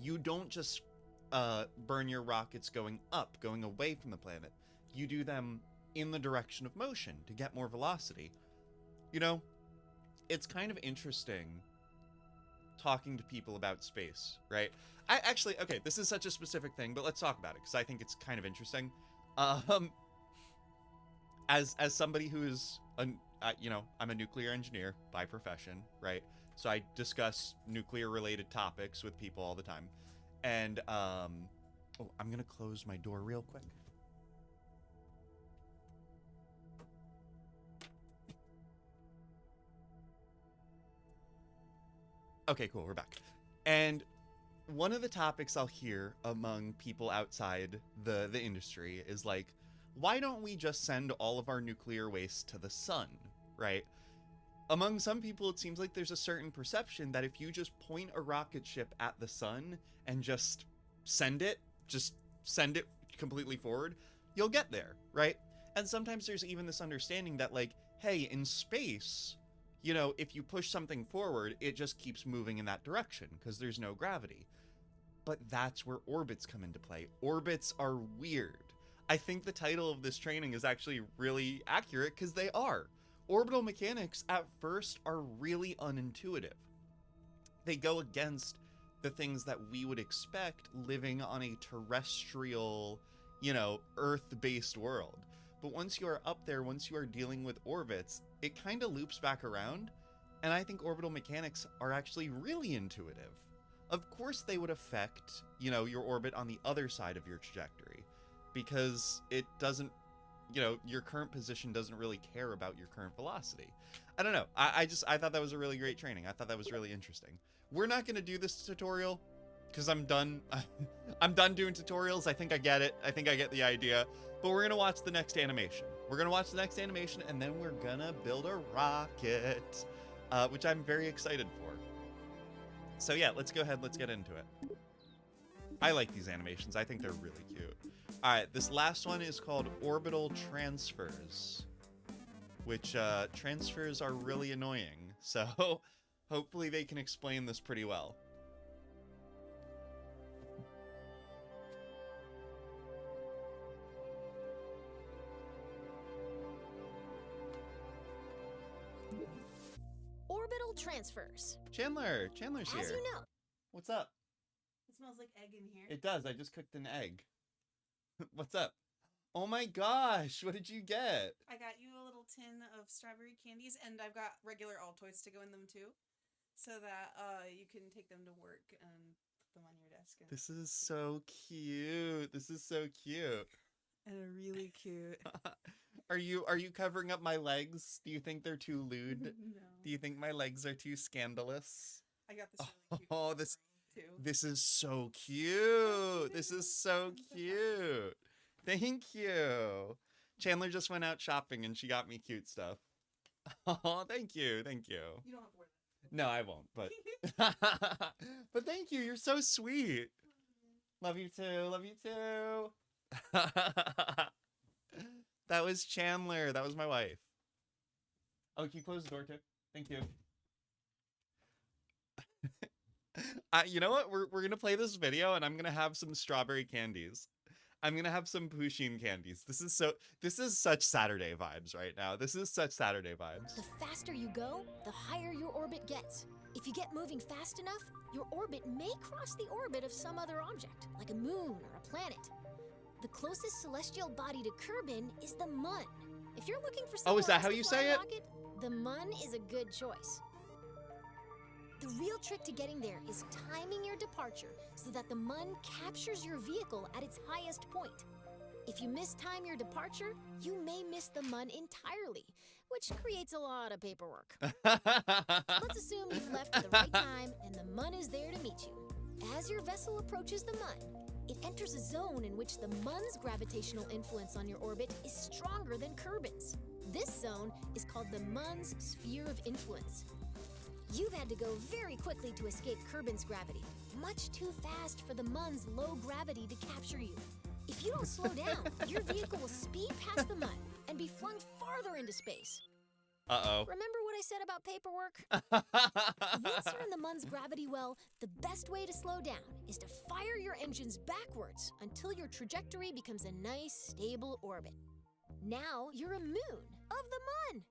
you don't just burn your rockets going up, going away from the planet. You do them in the direction of motion to get more velocity. You know, it's kind of interesting talking to people about space, right? Okay, this is such a specific thing, but let's talk about it because I think it's kind of interesting. As somebody who is, you know, I'm a nuclear engineer by profession, right? So I discuss nuclear related topics with people all the time. And, oh, I'm gonna close my door real quick. Okay, cool, we're back. And one of the topics I'll hear among people outside the industry is like, why don't we just send all of our nuclear waste to the sun, right? Among some people, it seems like there's a certain perception that if you just point a rocket ship at the sun and just send it completely forward, you'll get there, right? And sometimes there's even this understanding that like, hey, in space, you know, if you push something forward, it just keeps moving in that direction because there's no gravity. But that's where orbits come into play. Orbits are weird. I think the title of this training is actually really accurate because they are. Orbital mechanics at first are really unintuitive. They go against the things that we would expect living on a terrestrial, you know, Earth-based world. But once you are up there, once you are dealing with orbits, it kind of loops back around, and I think orbital mechanics are actually really intuitive. Of course they would affect, you know, your orbit on the other side of your trajectory, because it doesn't, you know, your current position doesn't really care about your current velocity. I don't know. I thought that was a really great training. I thought that was really interesting. We're not going to do this tutorial because I'm done. I'm done doing tutorials. I think I get it. I think I get the idea. But we're going to watch the next animation. We're going to watch the next animation, and then we're going to build a rocket, which I'm very excited for. So yeah, let's go ahead. Let's get into it. I like these animations. I think they're really cute. All right, this last one is called orbital transfers, which transfers are really annoying. So hopefully they can explain this pretty well. Orbital transfers. Chandler's here. As you know, What's up? It smells like egg in here. It does. I just cooked an egg. What's up? Oh my gosh, what did you get? I got you a little tin of strawberry candies, and I've got regular Altoids to go in them too, so that you can take them to work and put them on your desk. And This is so cute. This is so cute. and they're really cute. Are you covering up my legs? Do you think they're too lewd? No, Do you think my legs are too scandalous? I got this really cute. Oh, this too. This is so cute. This is so cute. Thank you. Chandler just went out shopping and she got me cute stuff. Oh, thank you. Thank you. You don't have to wear that. No, I won't, but but thank you. You're so sweet. Love you too. Love you too. That was Chandler. That was my wife. Oh, can you close the door too? Thank you. You know what? We're gonna play this video, and I'm gonna have some strawberry candies. I'm gonna have some poutine candies. This is such Saturday vibes right now. This is such Saturday vibes. the faster you go, the higher your orbit gets. If you get moving fast enough, your orbit may cross the orbit of some other object, like a moon or a planet. The closest celestial body to Kerbin is the Mun, If you're looking for Oh, somewhere is that else how to you fly say a it? rocket, the Mun is a good choice. The real trick to getting there is timing your departure so that the Mun captures your vehicle at its highest point. If you mistime your departure, you may miss the Mun entirely, which creates a lot of paperwork. Let's assume you've left at the right time and the Mun is there to meet you. As your vessel approaches the Mun, it enters a zone in which the Mun's gravitational influence on your orbit is stronger than Kerbin's. This zone is called the Mun's sphere of influence. You've had to go very quickly to escape Kerbin's gravity, much too fast for the Mun's low gravity to capture you. If you don't slow down, your vehicle will speed past the Mun and be flung farther into space. Uh-oh. Remember what I said about paperwork? Once you're in the Mun's gravity well, the best way to slow down is to fire your engines backwards until your trajectory becomes a nice, stable orbit. Now you're a moon of the Mun.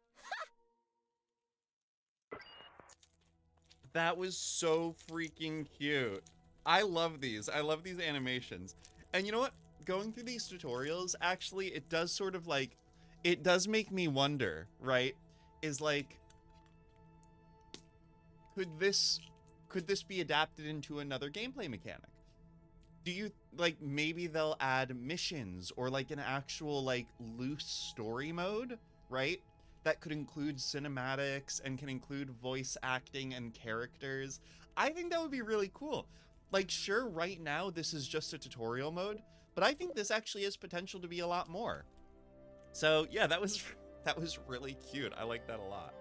That was so freaking cute. I love these. I love these animations. And you know what? Going through these tutorials, actually, it does sort of like, it does make me wonder, right? Is like, could this be adapted into another gameplay mechanic? Do you, like, maybe they'll add missions or like an actual like loose story mode, right? That could include cinematics and can include voice acting and characters. I think that would be really cool. Like, sure, right now this is just a tutorial mode, but I think this actually has potential to be a lot more. So yeah, that was really cute. I like that a lot.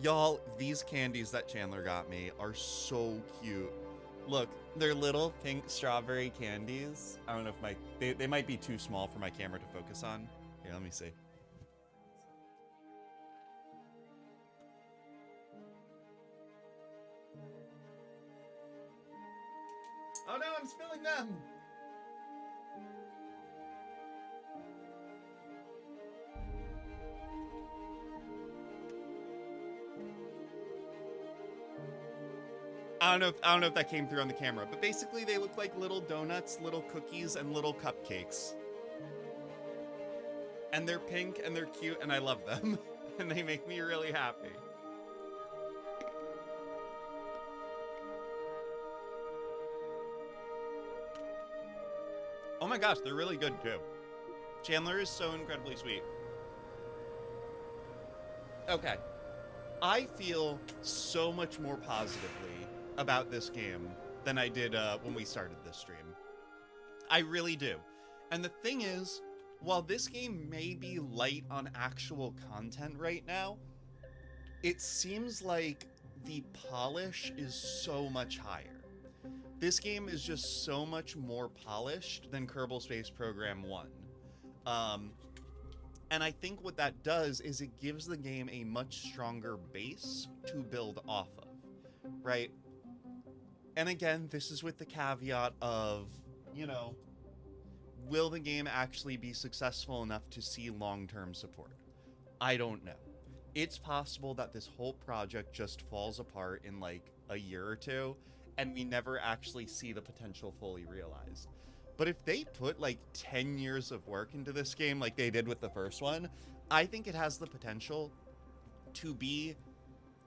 Y'all, these candies that Chandler got me are so cute. Look, they're little pink strawberry candies. I don't know if they might be too small for my camera to focus on. Here, let me see. Oh no, I'm spilling them! I don't know if that came through on the camera, but basically they look like little donuts, little cookies, and little cupcakes. And they're pink and they're cute and I love them. And they make me really happy. Oh my gosh, they're really good too. Chandler is so incredibly sweet. Okay. I feel so much more positively about this game than I did when we started this stream. I really do. And the thing is, while this game may be light on actual content right now, it seems like the polish is so much higher. This game is just so much more polished than Kerbal Space Program 1. And I think what that does is it gives the game a much stronger base to build off of, right? And again, this is with the caveat of, you know, will the game actually be successful enough to see long-term support? I don't know. It's possible that this whole project just falls apart in like a year or two, and we never actually see the potential fully realized. But if they put like 10 years of work into this game like they did with the first one, I think it has the potential to be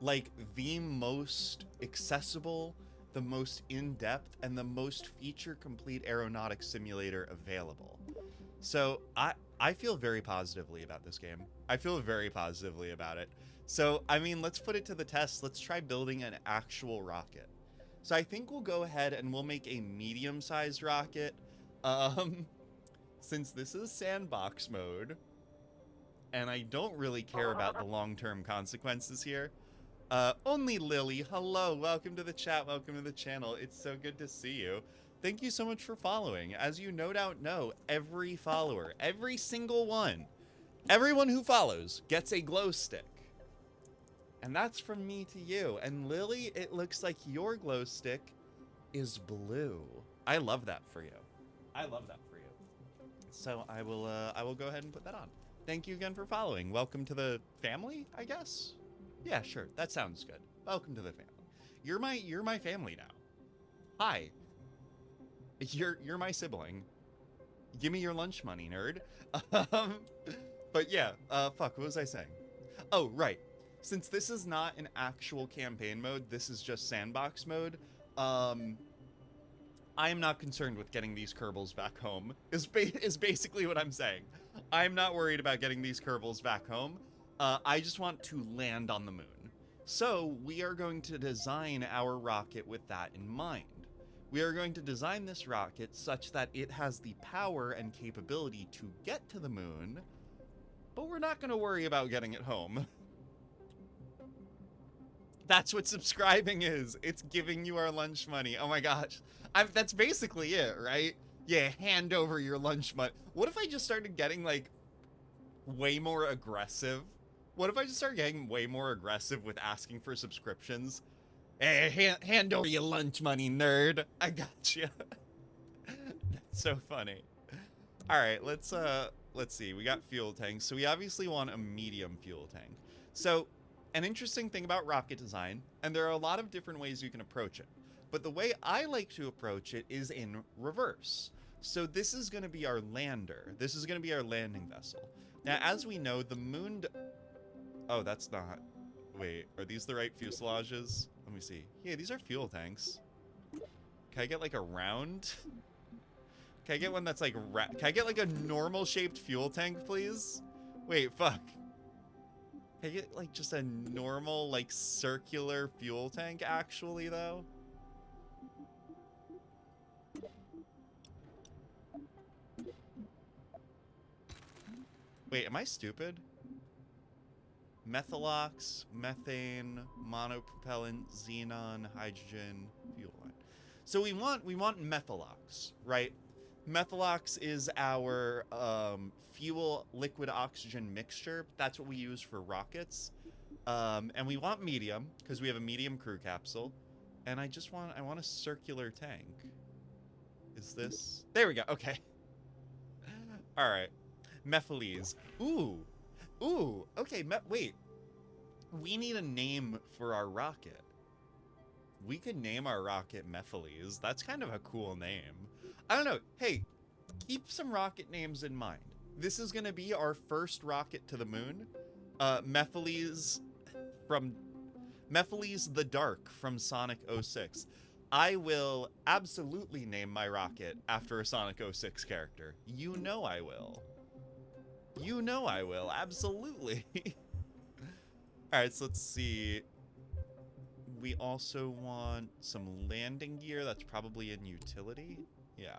like the most accessible, the most in-depth, and the most feature-complete aeronautics simulator available. So I feel very positively about this game. I feel very positively about it. So, I mean, let's put it to the test. Let's try building an actual rocket. So I think we'll go ahead and we'll make a medium-sized rocket. Since this is sandbox mode, and I don't really care about the long-term consequences here. Only Lily, hello, welcome to the chat, welcome to the channel. It's so good to see you. Thank you so much for following. As you no doubt know, every follower, every single one, everyone who follows gets a glow stick. And that's from me to you. And Lily, it looks like your glow stick is blue. I love that for you. I love that for you. So I will go ahead and put that on. Thank you again for following. Welcome to the family, I guess. Yeah, sure. That sounds good. Welcome to the family. You're my family now. Hi. You're my sibling. Give me your lunch money, nerd. But yeah, fuck, what was I saying? Oh, right. Since this is not an actual campaign mode, this is just sandbox mode, I am not concerned with getting these Kerbals back home, is basically what I'm saying. I'm not worried about getting these Kerbals back home. I just want to land on the moon. So we are going to design our rocket with that in mind. We are going to design this rocket such that it has the power and capability to get to the moon, but we're not going to worry about getting it home. That's what subscribing is. It's giving you our lunch money. Oh my gosh. That's basically it, right? Yeah, hand over your lunch money. What if I just started getting, like, way more aggressive? What if I just started getting way more aggressive with asking for subscriptions? Hey, hand over your lunch money, nerd. I got you. That's so funny. All right, let's see. We got fuel tanks. So we obviously want a medium fuel tank. So an interesting thing about rocket design, and there are a lot of different ways you can approach it, but the way I like to approach it is in reverse. So this is going to be our lander. This is going to be our landing vessel. Now, as we know, the moon... Oh, that's not... Wait, are these the right fuselages? Let me see. Yeah, these are fuel tanks. Can I get, like, a round? Can I get one that's, like... Can I get, like, a normal-shaped fuel tank, please? Wait, fuck. Can I get, like, just a normal, like, circular fuel tank, actually, though? Wait, am I stupid? Methalox, methane, monopropellant, xenon, hydrogen, fuel line. So we want Methalox, right? Methalox is our fuel liquid oxygen mixture. That's what we use for rockets. And we want medium because we have a medium crew capsule. And I want a circular tank. Is this? There we go. Okay. All right. Methylese. Ooh. Okay. Wait. We need a name for our rocket. We could name our rocket Methylese. That's kind of a cool name. I don't know. Hey, keep some rocket names in mind. This is going to be our first rocket to the moon. Methylese the Dark from Sonic 06. I will absolutely name my rocket after a Sonic 06 character. You know I will. You know I will. Absolutely. All right, so let's see. We also want some landing gear. That's probably in utility. Yeah.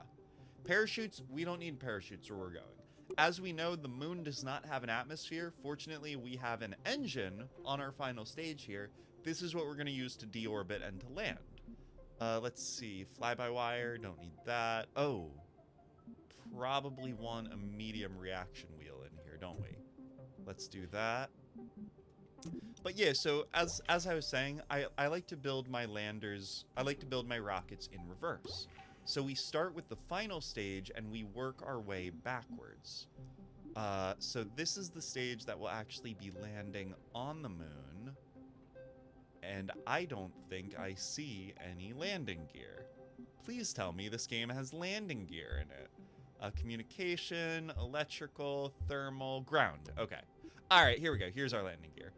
Parachutes, we don't need parachutes where we're going. As we know, the moon does not have an atmosphere. Fortunately, we have an engine on our final stage here. This is what we're going to use to deorbit and to land. Let's see. Fly-by-wire, don't need that. Oh. Probably want a medium reaction wheel in here, don't we? Let's do that. But yeah, so as I was saying, I like to build my landers, I like to build my rockets in reverse. So we start with the final stage and we work our way backwards. So this is the stage that will actually be landing on the moon. And I don't think I see any landing gear. Please tell me this game has landing gear in it. Communication, electrical, thermal, ground. Okay. All right, here we go. Here's our landing gear.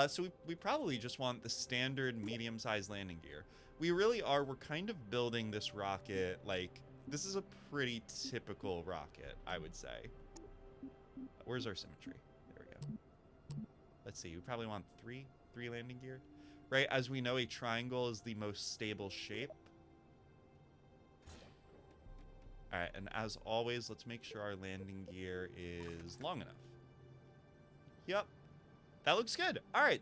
So we probably just want the standard medium-sized landing gear. We're kind of building this rocket, like, this is a pretty typical rocket, I would say. Where's our symmetry? There we go. Let's see, we probably want three landing gear. Right, as we know, a triangle is the most stable shape. All right, and as always, let's make sure our landing gear is long enough. Yep, that looks good. All right,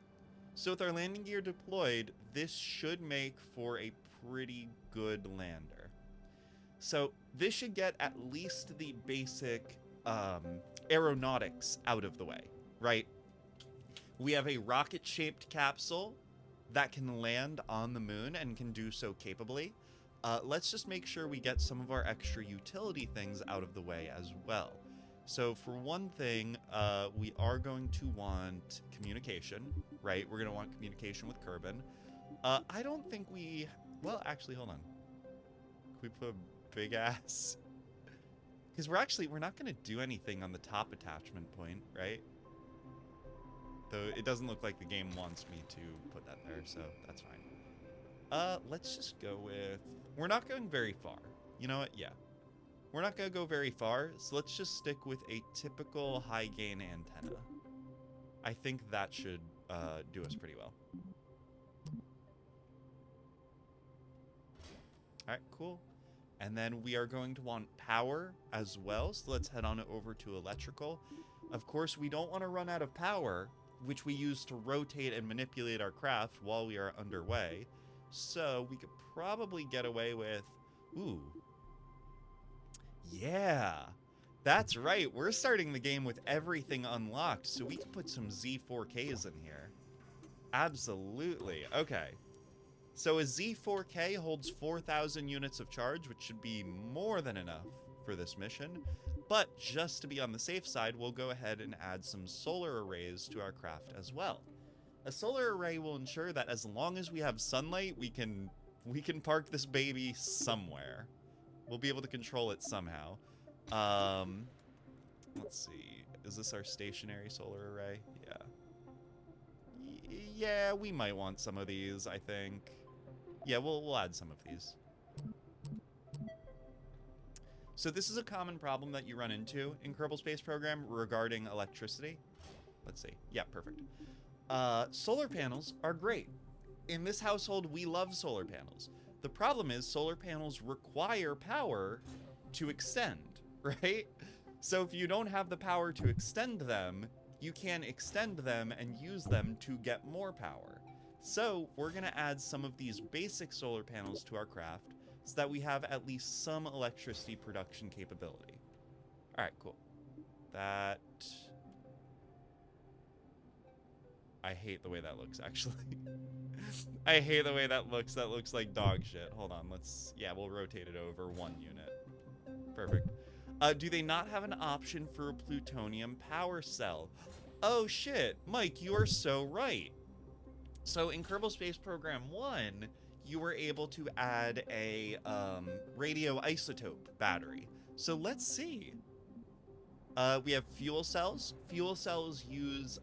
so with our landing gear deployed, this should make for a pretty good lander. So this should get at least the basic aeronautics out of the way, right? We have a rocket-shaped capsule that can land on the moon and can do so capably. Let's just make sure we get some of our extra utility things out of the way as well. So for one thing, we are going to want communication, right? We're going to want communication with Kerbin. I don't think well, actually, hold on. Can we put a big ass? Because we're not going to do anything on the top attachment point, right? Though it doesn't look like the game wants me to put that there, so that's fine. Let's just go with... We're not going very far. You know what? Yeah. We're not going to go very far, so let's just stick with a typical high-gain antenna. I think that should do us pretty well. Alright, cool. And then we are going to want power as well, so let's head on over to electrical. Of course, we don't want to run out of power, which we use to rotate and manipulate our craft while we are underway. So we could probably get away with... Ooh. Yeah. That's right. We're starting the game with everything unlocked, so we can put some Z4Ks in here. Absolutely. Okay. So a Z4K holds 4,000 units of charge, which should be more than enough for this mission. But just to be on the safe side, we'll go ahead and add some solar arrays to our craft as well. A solar array will ensure that as long as we have sunlight, we can park this baby somewhere. We'll be able to control it somehow. Let's see. Is this our stationary solar array? Yeah. Yeah, we might want some of these, I think. Yeah, we'll add some of these. So this is a common problem that you run into in Kerbal Space Program regarding electricity. Let's see. Yeah, perfect. Solar panels are great. In this household, we love solar panels. The problem is solar panels require power to extend, right? So if you don't have the power to extend them, you can extend them and use them to get more power. So we're going to add some of these basic solar panels to our craft so that we have at least some electricity production capability. All right, cool. That... I hate the way that looks, actually. I hate the way that looks. That looks like dog shit. Hold on, let's... Yeah, we'll rotate it over 1 unit. Perfect. Do they not have an option for a plutonium power cell? Oh, shit. Mike, you are so right. So in Kerbal Space Program 1, you were able to add a radioisotope battery. So let's see. We have fuel cells. Fuel cells use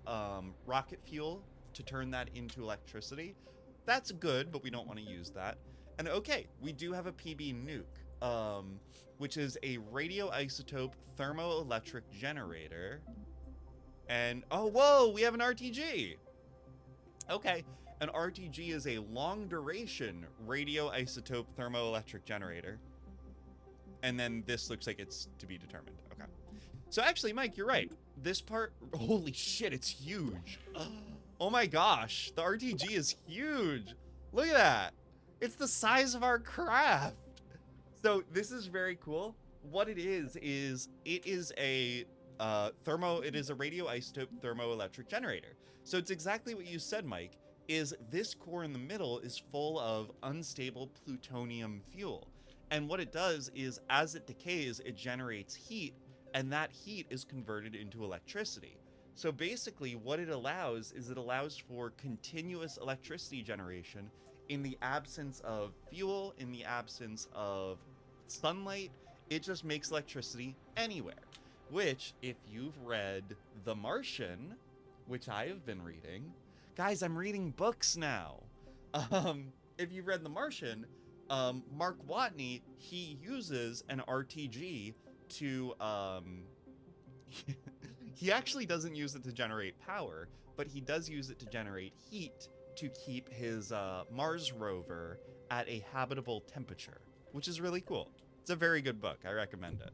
rocket fuel to turn that into electricity. That's good, but we don't want to use that. And okay, we do have a PB nuke, which is a radioisotope thermoelectric generator. And, oh, whoa, we have an RTG. Okay, an RTG is a long-duration radioisotope thermoelectric generator. And then this looks like it's to be determined. Okay. So actually, Mike, you're right. This part, holy shit, it's huge. Oh my gosh, the RTG is huge. Look at that. It's the size of our craft. So this is very cool. What it is it is a radioisotope thermoelectric generator. So it's exactly what you said, Mike, is this core in the middle is full of unstable plutonium fuel. And what it does is as it decays, it generates heat, and that heat is converted into electricity. So basically what it allows is it allows for continuous electricity generation in the absence of fuel, in the absence of sunlight. It just makes electricity anywhere. Which, if you've read The Martian, which I have been reading, guys, I'm reading books now. If you've read The Martian, Mark Watney, he uses an RTG to, he actually doesn't use it to generate power, but he does use it to generate heat to keep his Mars rover at a habitable temperature, which is really cool. It's a very good book. I recommend it.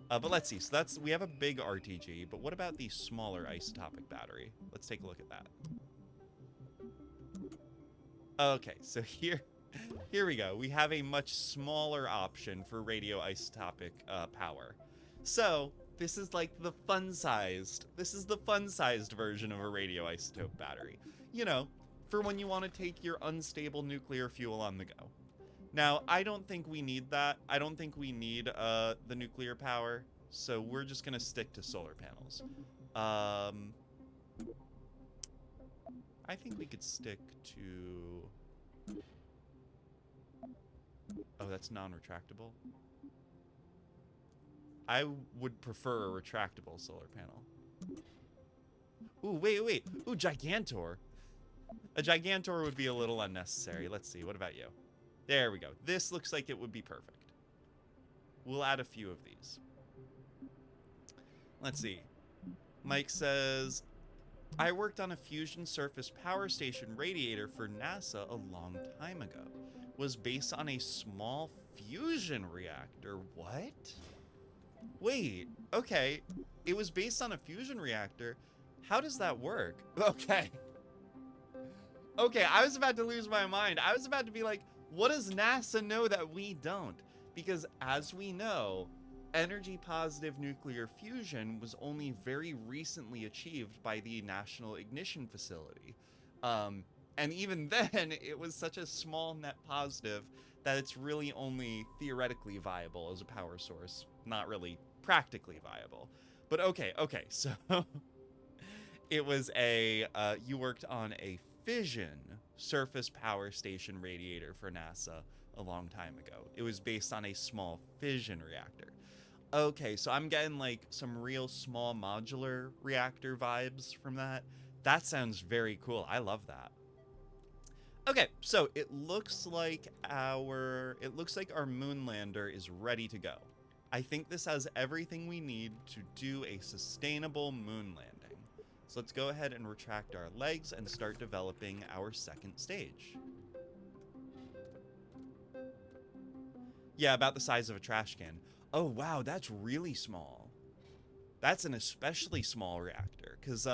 But let's see. So we have a big RTG, but what about the smaller isotopic battery? Let's take a look at that. Okay, so here we go. We have a much smaller option for radioisotopic power. So this is like the fun-sized version of a radioisotope battery. You know, for when you want to take your unstable nuclear fuel on the go. Now, I don't think we need that. I don't think we need the nuclear power, so we're just gonna stick to solar panels. I think we could stick to... Oh, that's non-retractable. I would prefer a retractable solar panel. Ooh, wait. Ooh, Gigantor. A Gigantor would be a little unnecessary. Let's see. What about you? There we go. This looks like it would be perfect. We'll add a few of these. Let's see. Mike says, I worked on a fusion surface power station radiator for NASA a long time ago. Was based on a small fusion reactor. What? Wait, okay. It was based on a fusion reactor. How does that work? Okay. Okay, I was about to lose my mind. I was about to be like, what does NASA know that we don't? Because as we know, energy positive nuclear fusion was only very recently achieved by the National Ignition Facility. And even then, it was such a small net positive that it's really only theoretically viable as a power source, not really practically viable. But okay, so it was you worked on a fission surface power station radiator for NASA a long time ago. It was based on a small fission reactor. Okay, so I'm getting like some real small modular reactor vibes from that. That sounds very cool. I love that. Okay, so it looks like our moon lander is ready to go. I think this has everything we need to do a sustainable moon landing. So let's go ahead and retract our legs and start developing our second stage. Yeah, about the size of a trash can. Oh wow, that's really small. That's an especially small reactor, because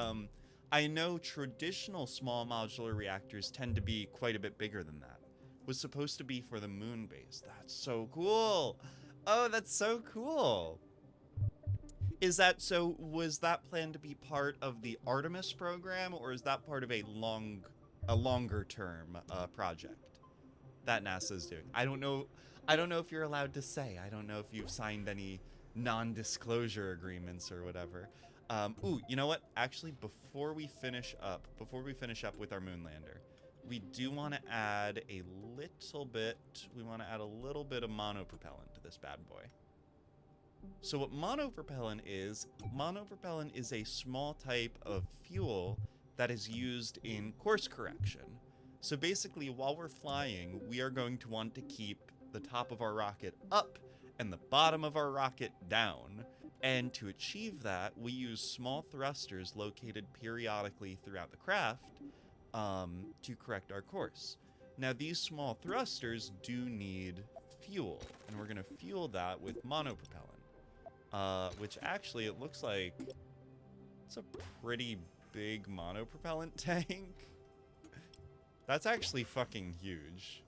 I know traditional small modular reactors tend to be quite a bit bigger than that. Was supposed to be for the moon base. That's so cool. Oh, that's so cool. Was that planned to be part of the Artemis program, or is that part of a longer term project that NASA's doing? I don't know if you're allowed to say. I don't know if you've signed any non-disclosure agreements or whatever. Ooh, you know what? Actually, before we finish up with our moon lander, we do want to add a little bit of monopropellant to this bad boy. So what monopropellant is a small type of fuel that is used in course correction. So basically, while we're flying, we are going to want to keep the top of our rocket up and the bottom of our rocket down. And to achieve that, we use small thrusters located periodically throughout the craft to correct our course. Now, these small thrusters do need fuel, and we're going to fuel that with monopropellant, which actually it looks like it's a pretty big monopropellant tank. That's actually fucking huge.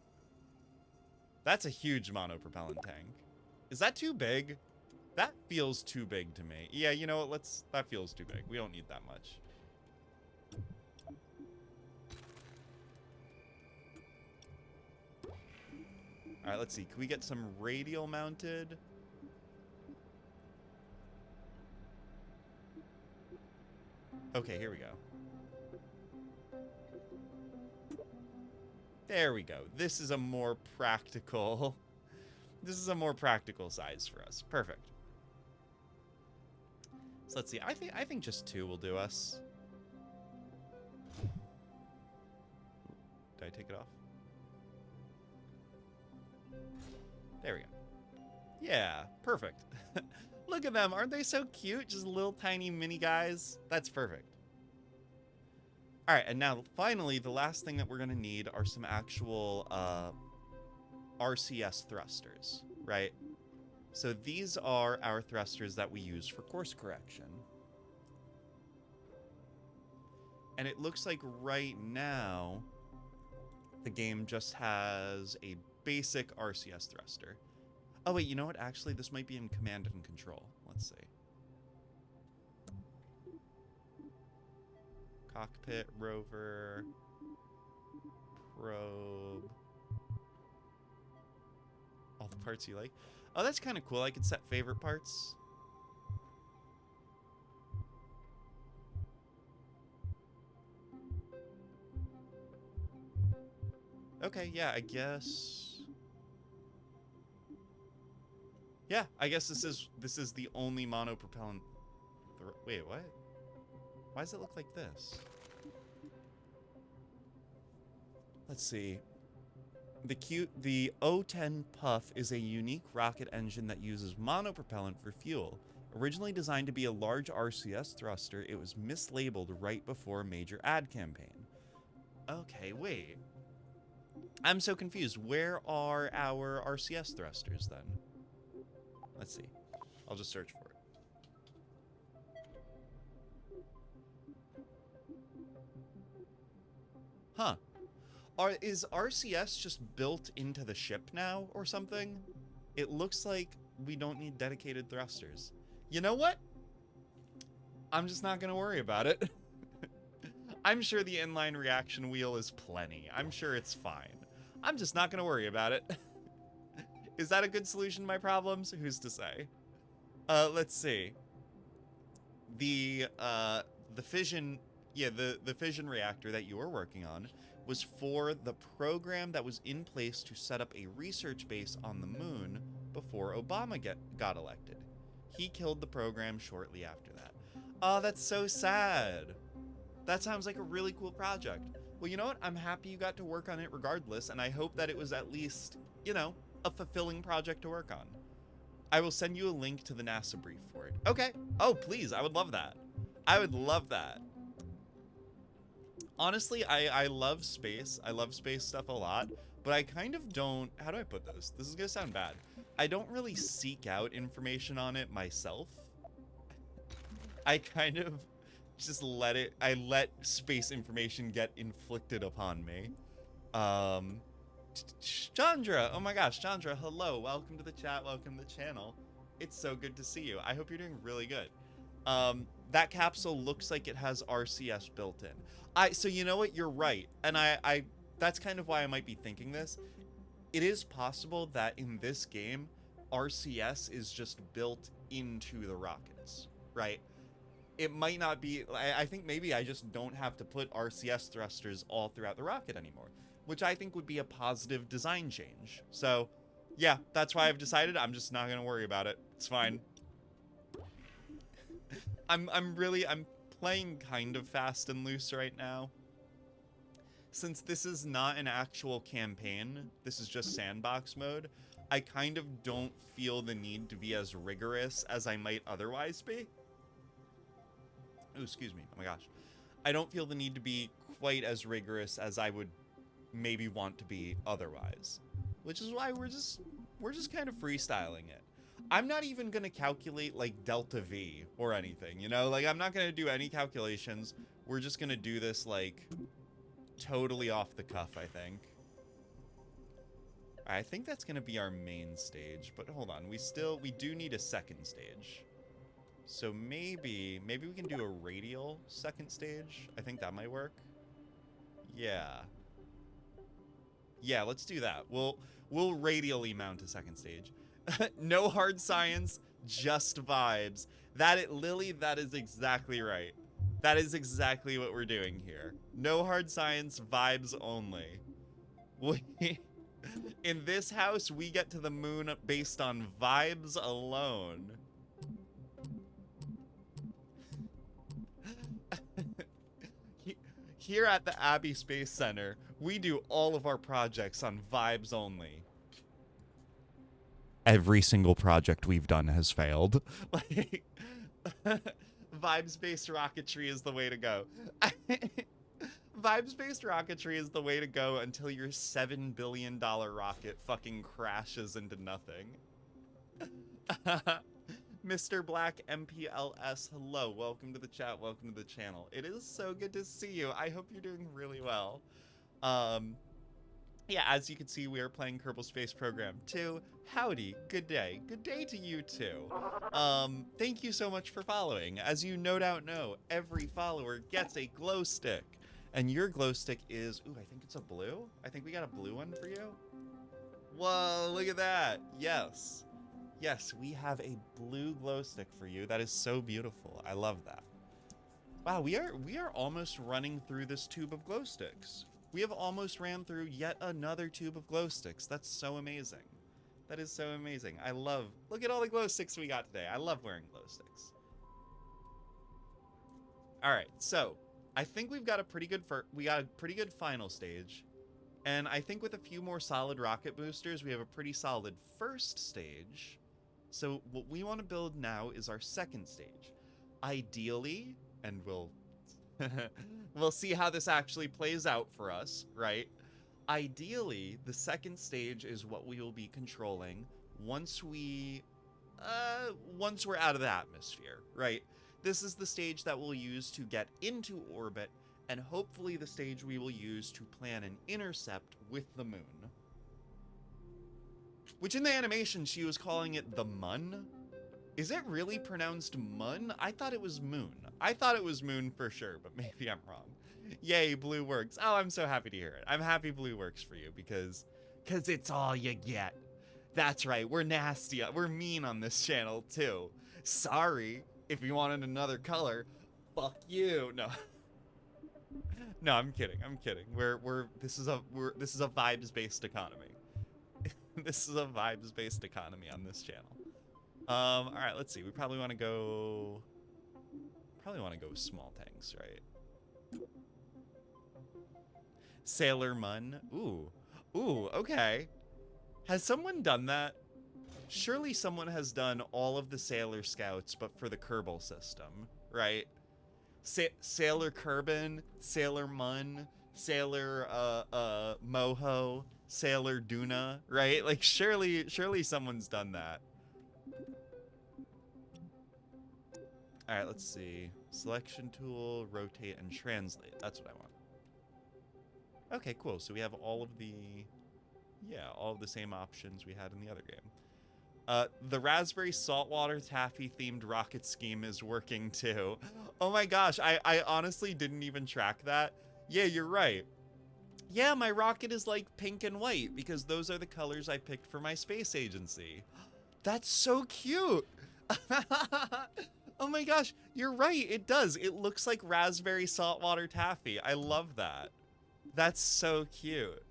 That's a huge monopropellant tank. Is that too big? That feels too big to me. Yeah, you know what? That feels too big. We don't need that much. All right, let's see. Can we get some radial mounted? Okay, here we go. There we go. This is a more practical size for us. Perfect. So let's see. I think just 2 will do us. Did I take it off? There we go. Yeah, perfect. Look at them. Aren't they so cute? Just little tiny mini guys. That's perfect. All right, and now finally, the last thing that we're going to need are some actual RCS thrusters, right? So these are our thrusters that we use for course correction. And it looks like right now, the game just has a basic RCS thruster. Oh wait, you know what? Actually, this might be in command and control. Let's see. Cockpit, rover, probe. All the parts you like. Oh, that's kind of cool. I could set favorite parts. Okay, yeah, I guess. Yeah, I guess this is the only monopropellant. Wait, what? Why does it look like this? Let's see. The O-10 Puff is a unique rocket engine that uses monopropellant for fuel. Originally designed to be a large RCS thruster, it was mislabeled right before a major ad campaign. Okay, wait. I'm so confused. Where are our RCS thrusters then? Let's see. I'll just search for it. Huh. Is RCS just built into the ship now or something? It looks like we don't need dedicated thrusters. You know what? I'm just not going to worry about it. I'm sure the inline reaction wheel is plenty. I'm sure it's fine. I'm just not going to worry about it. Is that a good solution to my problems? Who's to say? Let's see. The fission, yeah, the fission reactor that you were working on was for the program that was in place to set up a research base on the moon before Obama got elected. He killed the program shortly after that. Oh, that's so sad. That sounds like a really cool project. Well, you know what? I'm happy you got to work on it regardless, and I hope that it was at least, you know, a fulfilling project to work on. I will send you a link to the NASA brief for it. Okay. Oh, please. I would love that. I would love that. Honestly, I love space. I love space stuff a lot, but I kind of don't... How do I put this? This is going to sound bad. I don't really seek out information on it myself. I kind of just I let space information get inflicted upon me. Chandra, oh my gosh, Chandra, hello, welcome to the chat, welcome to the channel. It's so good to see you. I hope you're doing really good. That capsule looks like it has RCS built in. So you know what, you're right, and I that's kind of why I might be thinking this. It is possible that in this game, RCS is just built into the rockets, right? It might not be, I think maybe I just don't have to put RCS thrusters all throughout the rocket anymore, which I think would be a positive design change. So, yeah, that's why I've decided I'm just not going to worry about it. It's fine. I'm playing kind of fast and loose right now. Since this is not an actual campaign, this is just sandbox mode, I kind of don't feel the need to be as rigorous as I might otherwise be. Oh, excuse me. Oh my gosh. I don't feel the need to be quite as rigorous as I would maybe want to be otherwise. Which is why we're just kind of freestyling it. I'm not even going to calculate like delta V or anything, you know? Like I'm not going to do any calculations. We're just going to do this like totally off the cuff, I think. I think that's going to be our main stage, but hold on. We do need a second stage. So maybe we can do a radial second stage. I think that might work. Yeah. Yeah, let's do that. We'll radially mount a second stage. No hard science, just vibes. Lily, that is exactly right. That is exactly what we're doing here. No hard science, vibes only. In this house, we get to the moon based on vibes alone. Here at the Abbey Space Center, we do all of our projects on vibes only. Every single project we've done has failed. Like, vibes-based rocketry is the way to go. Vibes-based rocketry is the way to go until your $7 billion rocket fucking crashes into nothing. Mr. Black MPLS, hello, welcome to the chat, welcome to the channel. It is so good to see you. I hope you're doing really well. Yeah, as you can see, we are playing Kerbal Space Program 2. Howdy, good day to you too. Thank you so much for following. As you no doubt know, every follower gets a glow stick. And your glow stick is, ooh, I think it's a blue? I think we got a blue one for you. Whoa, look at that. Yes. Yes, we have a blue glow stick for you. That is so beautiful. I love that. Wow, we are almost running through this tube of glow sticks. We have almost ran through yet another tube of glow sticks. That's so amazing. That is so amazing. Look at all the glow sticks we got today. I love wearing glow sticks. All right, so I think we've got a pretty good final stage. And I think with a few more solid rocket boosters, we have a pretty solid first stage. So what we want to build now is our second stage. Ideally, and we'll see how this actually plays out for us, right? Ideally, the second stage is what we will be controlling once we're out of the atmosphere, right? This is the stage that we'll use to get into orbit, and hopefully the stage we will use to plan an intercept with the moon. Which in the animation, she was calling it the Mun. Is it really pronounced Mun? I thought it was Moon. I thought it was Moon for sure, but maybe I'm wrong. Yay, blue works. Oh, I'm so happy to hear it. I'm happy blue works for you because it's all you get. That's right, we're nasty. We're mean on this channel too. Sorry if you wanted another color. Fuck you. No. No, I'm kidding. I'm kidding. This is a vibes-based economy. This is a vibes-based economy on this channel. All right, let's see. We probably want to go small tanks, right? Sailor Mun. Ooh, okay. Has someone done that? Surely someone has done all of the Sailor Scouts, but for the Kerbal system, right? Sailor Kerbin, Sailor Mun, Sailor Moho, Sailor Duna, right? Like surely someone's done that. All right, let's see. Selection tool, rotate, and translate. That's what I want. Okay, cool. So we have all of the same options we had in the other game. The raspberry saltwater taffy themed rocket scheme is working too. Oh my gosh, I honestly didn't even track that. Yeah, you're right. Yeah, my rocket is like pink and white because those are the colors I picked for my space agency. That's so cute. Oh my gosh, you're right, it does. It looks like raspberry saltwater taffy. I love that. That's so cute.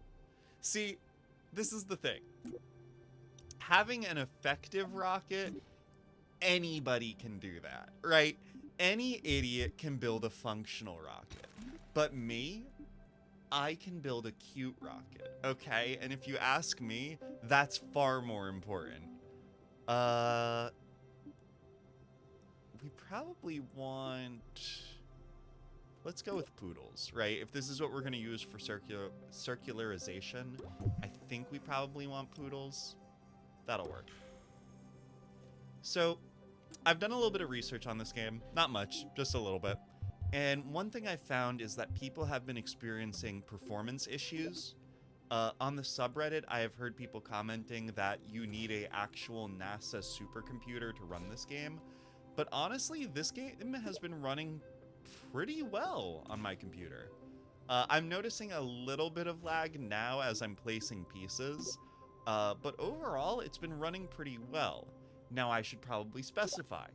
See, this is the thing. Having an effective rocket, anybody can do that, right? Any idiot can build a functional rocket. But me, I can build a cute rocket, okay? And if you ask me, that's far more important. We probably want... Let's go with poodles, right? If this is what we're going to use for circularization, I think we probably want poodles. That'll work. So, I've done a little bit of research on this game. Not much, just a little bit. And one thing I found is that people have been experiencing performance issues. On the subreddit, I have heard people commenting that you need an actual NASA supercomputer to run this game. But honestly, this game has been running pretty well on my computer. I'm noticing a little bit of lag now as I'm placing pieces, but overall, it's been running pretty well. Now, I should probably specify.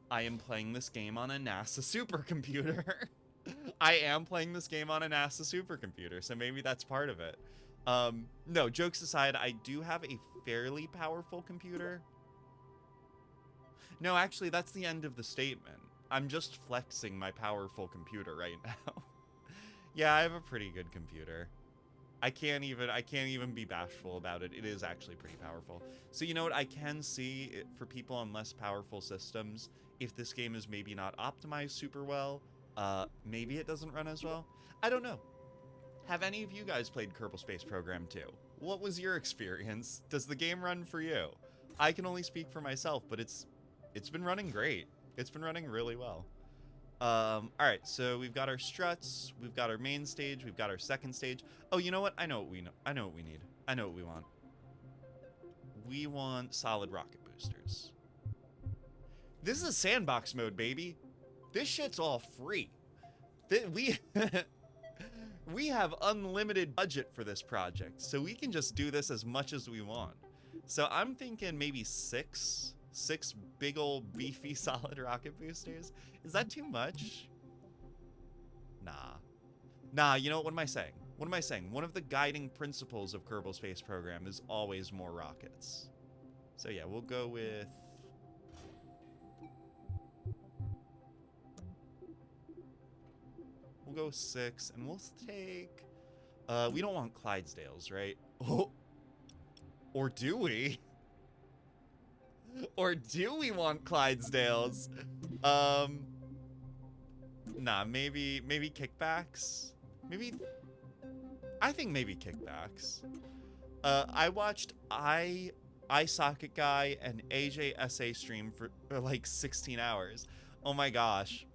I am playing this game on a NASA supercomputer. I am playing this game on a NASA supercomputer, so maybe that's part of it. No, jokes aside, I do have a fairly powerful computer. No, actually, that's the end of the statement. I'm just flexing my powerful computer right now. Yeah, I have a pretty good computer. I can't even be bashful about it. It is actually pretty powerful. So you know what? I can see it for people on less powerful systems, if this game is maybe not optimized super well, maybe it doesn't run as well. I don't know. Have any of you guys played Kerbal Space Program 2? What was your experience? Does the game run for you? I can only speak for myself, but it's been running great. It's been running really well. All right, so we've got our struts, we've got our main stage, we've got our second stage. Oh, you know what? I know what we need. I know what we want. We want solid rocket boosters. This is a sandbox mode, baby. This shit's all free. We we have unlimited budget for this project, so we can just do this as much as we want. So I'm thinking maybe six big old beefy solid rocket boosters. Is that too much? Nah, you know what am I saying? What am I saying? One of the guiding principles of Kerbal Space Program is always more rockets. So yeah, we'll go with... We'll go 6, and we'll take... we don't want Clydesdales, right? Oh! Or do we? Or do we want Clydesdales? Nah, maybe kickbacks? Maybe... I think maybe kickbacks. I watched iSocket Guy and AJSA stream for like 16 hours. Oh my gosh.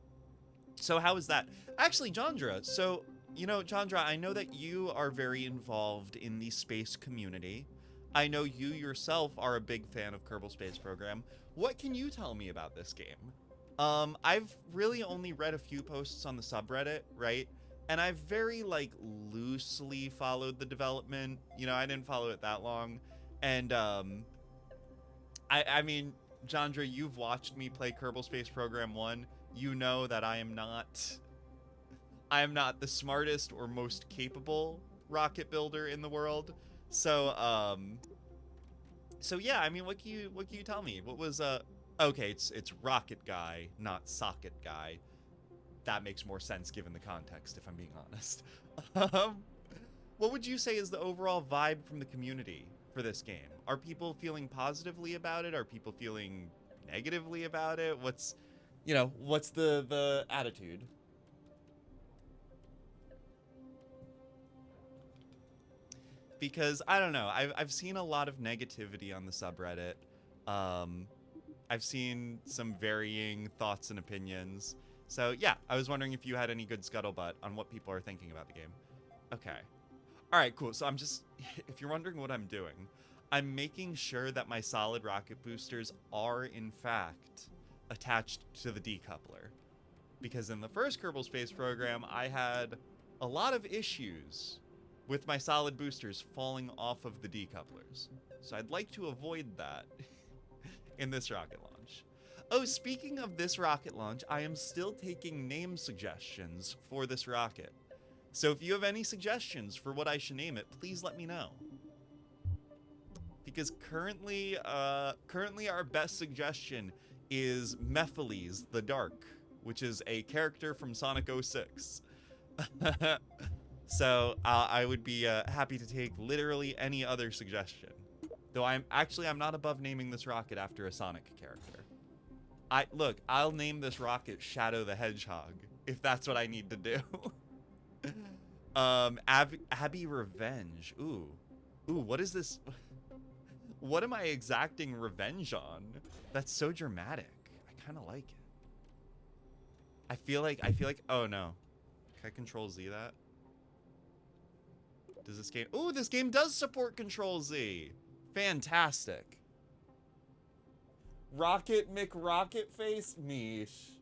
So how is that? Actually, Jandra, so, you know, Jandra, I know that you are very involved in the space community. I know you yourself are a big fan of Kerbal Space Program. What can you tell me about this game? I've really only read a few posts on the subreddit, right? And I've very, like, loosely followed the development. You know, I didn't follow it that long. And, I mean, Jandra, you've watched me play Kerbal Space Program 1. You know that I am not the smartest or most capable rocket builder in the world. So yeah, I mean, what can you tell me? What was, okay, it's Rocket Guy, not Socket Guy. That makes more sense given the context, if I'm being honest. What would you say is the overall vibe from the community for this game? Are people feeling positively about it? Are people feeling negatively about it? What's the attitude? Because I don't know, I've seen a lot of negativity on the subreddit. I've seen some varying thoughts and opinions. So yeah, I was wondering if you had any good scuttlebutt on what people are thinking about the game. Okay. All right, cool. So I'm just, if you're wondering what I'm doing, I'm making sure that my solid rocket boosters are in fact attached to the decoupler. Because in the first Kerbal Space Program, I had a lot of issues with my solid boosters falling off of the decouplers. So I'd like to avoid that in this rocket launch. Oh, speaking of this rocket launch, I am still taking name suggestions for this rocket. So if you have any suggestions for what I should name it, please let me know. Because currently our best suggestion is Mephiles the Dark, which is a character from Sonic 06. So I would be happy to take literally any other suggestion. Though I'm not above naming this rocket after a Sonic character. I'll name this rocket Shadow the Hedgehog if that's what I need to do. Abby Revenge. Ooh, what is this? What am I exacting revenge on? That's so dramatic. I kind of like it. I feel like, oh no. Can I Control Z that? Does this game, ooh, this game does support Control Z. Fantastic. Rocket McRocket Face? Mish.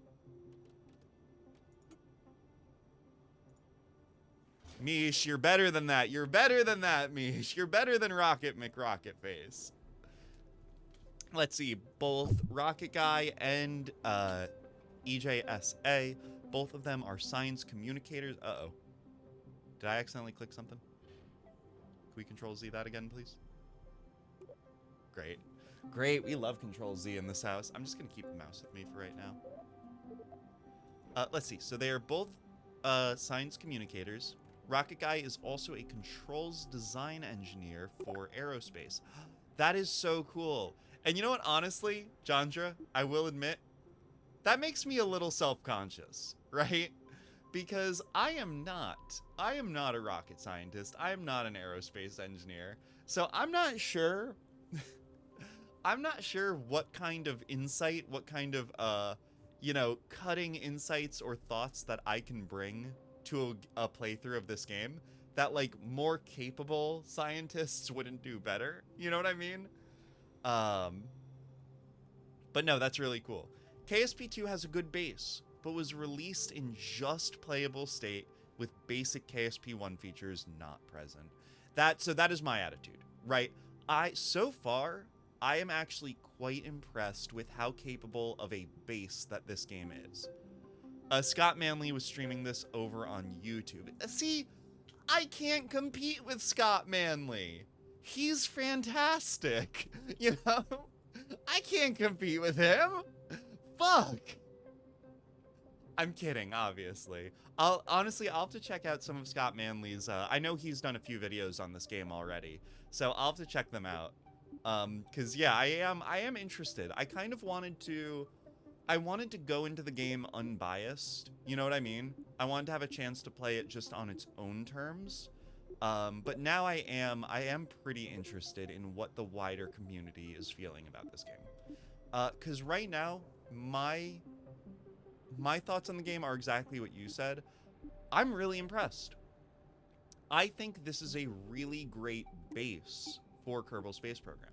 Mish, you're better than that. You're better than that, Mish. You're better than Rocket McRocket Face. Let's see. Both Rocket Guy and EJSA, both of them are science communicators. Uh-oh. Did I accidentally click something? Can we Control Z that again, please? Great. Great, we love Control Z in this house. I'm just gonna keep the mouse with me for right now. Let's see, so they are both science communicators. Rocket Guy is also a controls design engineer for aerospace. That is so cool. And you know what, honestly, Jandra, I will admit, that makes me a little self-conscious, right? Because I am not a rocket scientist. I am not an aerospace engineer. So I'm not sure what kind of insight, what kind of, cutting insights or thoughts that I can bring to a playthrough of this game that, like, more capable scientists wouldn't do better. You know what I mean? But no, that's really cool. KSP2 has a good base, but was released in just playable state with basic KSP1 features not present. So that is my attitude, right? So far, I am actually quite impressed with how capable of a base that this game is. Scott Manley was streaming this over on YouTube. See, I can't compete with Scott Manley. He's fantastic. You know? I can't compete with him. Fuck. I'm kidding, obviously. I'll have to check out some of Scott Manley's, I know he's done a few videos on this game already, so I'll have to check them out. Cause yeah, I am interested. I kind of wanted to go into the game unbiased, you know what I mean? I wanted to have a chance to play it just on its own terms. But now I am pretty interested in what the wider community is feeling about this game. Cause right now, my thoughts on the game are exactly what you said. I'm really impressed. I think this is a really great base for Kerbal Space Program.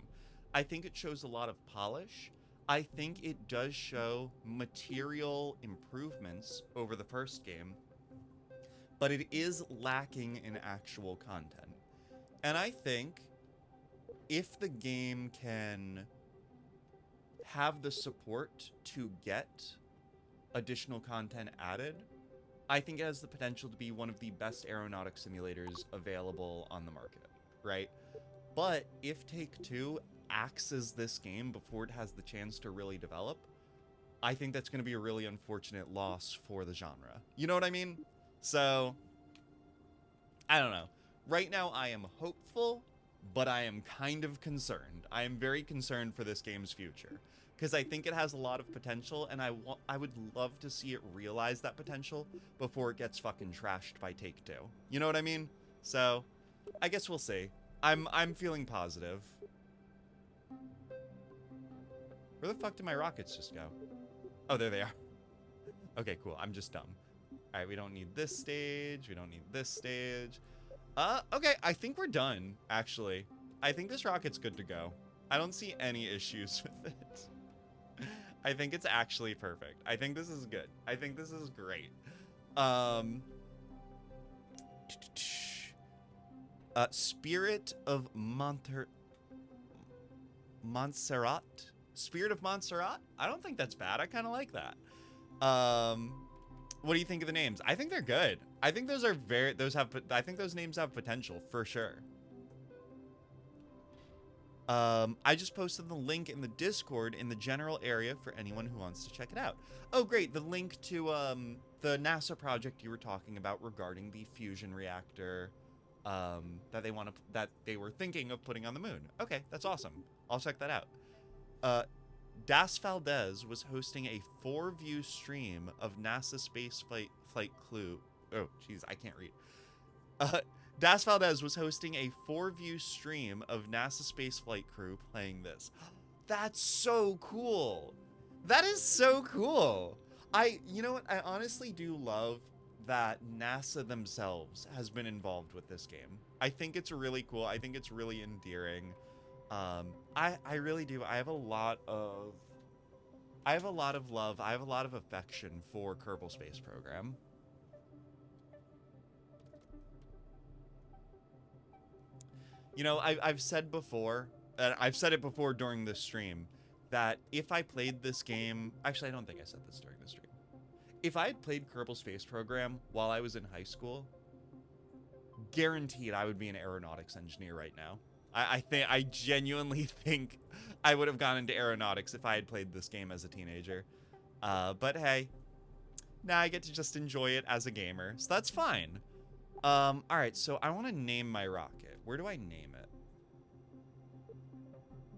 I think it shows a lot of polish. I think it does show material improvements over the first game, but it is lacking in actual content. And I think if the game can have the support to get additional content added, I think it has the potential to be one of the best aeronautic simulators available on the market, right? But if Take-Two axes this game before it has the chance to really develop, I think that's going to be a really unfortunate loss for the genre. You know what I mean? So, I don't know. Right now, I am hopeful, but I am kind of concerned. I am very concerned for this game's future, because I think it has a lot of potential, and I would love to see it realize that potential before it gets fucking trashed by Take-Two. You know what I mean? So, I guess we'll see. I'm feeling positive. Where the fuck did my rockets just go? Oh, there they are. Okay, cool. I'm just dumb. All right, we don't need this stage. We don't need this stage. Okay, I think we're done, actually. I think this rocket's good to go. I don't see any issues with it. I think it's actually perfect. I think this is good. I think this is great. Spirit of Montserrat? Spirit of Montserrat? I don't think that's bad. I kind of like that. What do you think of the names? I think they're good. I think those are I think those names have potential for sure. I just posted the link in the Discord in the general area for anyone who wants to check it out. Oh, great. The link to the NASA project you were talking about regarding the fusion reactor that they were thinking of putting on the moon. Okay, that's awesome. I'll check that out. Das Valdez was hosting a 4-view stream of NASA space flight clue. Oh, jeez, I can't read. Das Valdez was hosting a 4-view stream of NASA spaceflight crew playing this. That's so cool. That is so cool. You know what? I honestly do love that NASA themselves has been involved with this game. I think it's really cool. I think it's really endearing. I really do. I have a lot of love. I have a lot of affection for Kerbal Space Program. You know, I've said before, and I've said it before during this stream, that if I played this game... Actually, I don't think I said this during the stream. If I had played Kerbal Space Program while I was in high school, guaranteed I would be an aeronautics engineer right now. I genuinely think I would have gone into aeronautics if I had played this game as a teenager. But hey, now I get to just enjoy it as a gamer, so that's fine. All right, so I want to name my rocket. Where do I name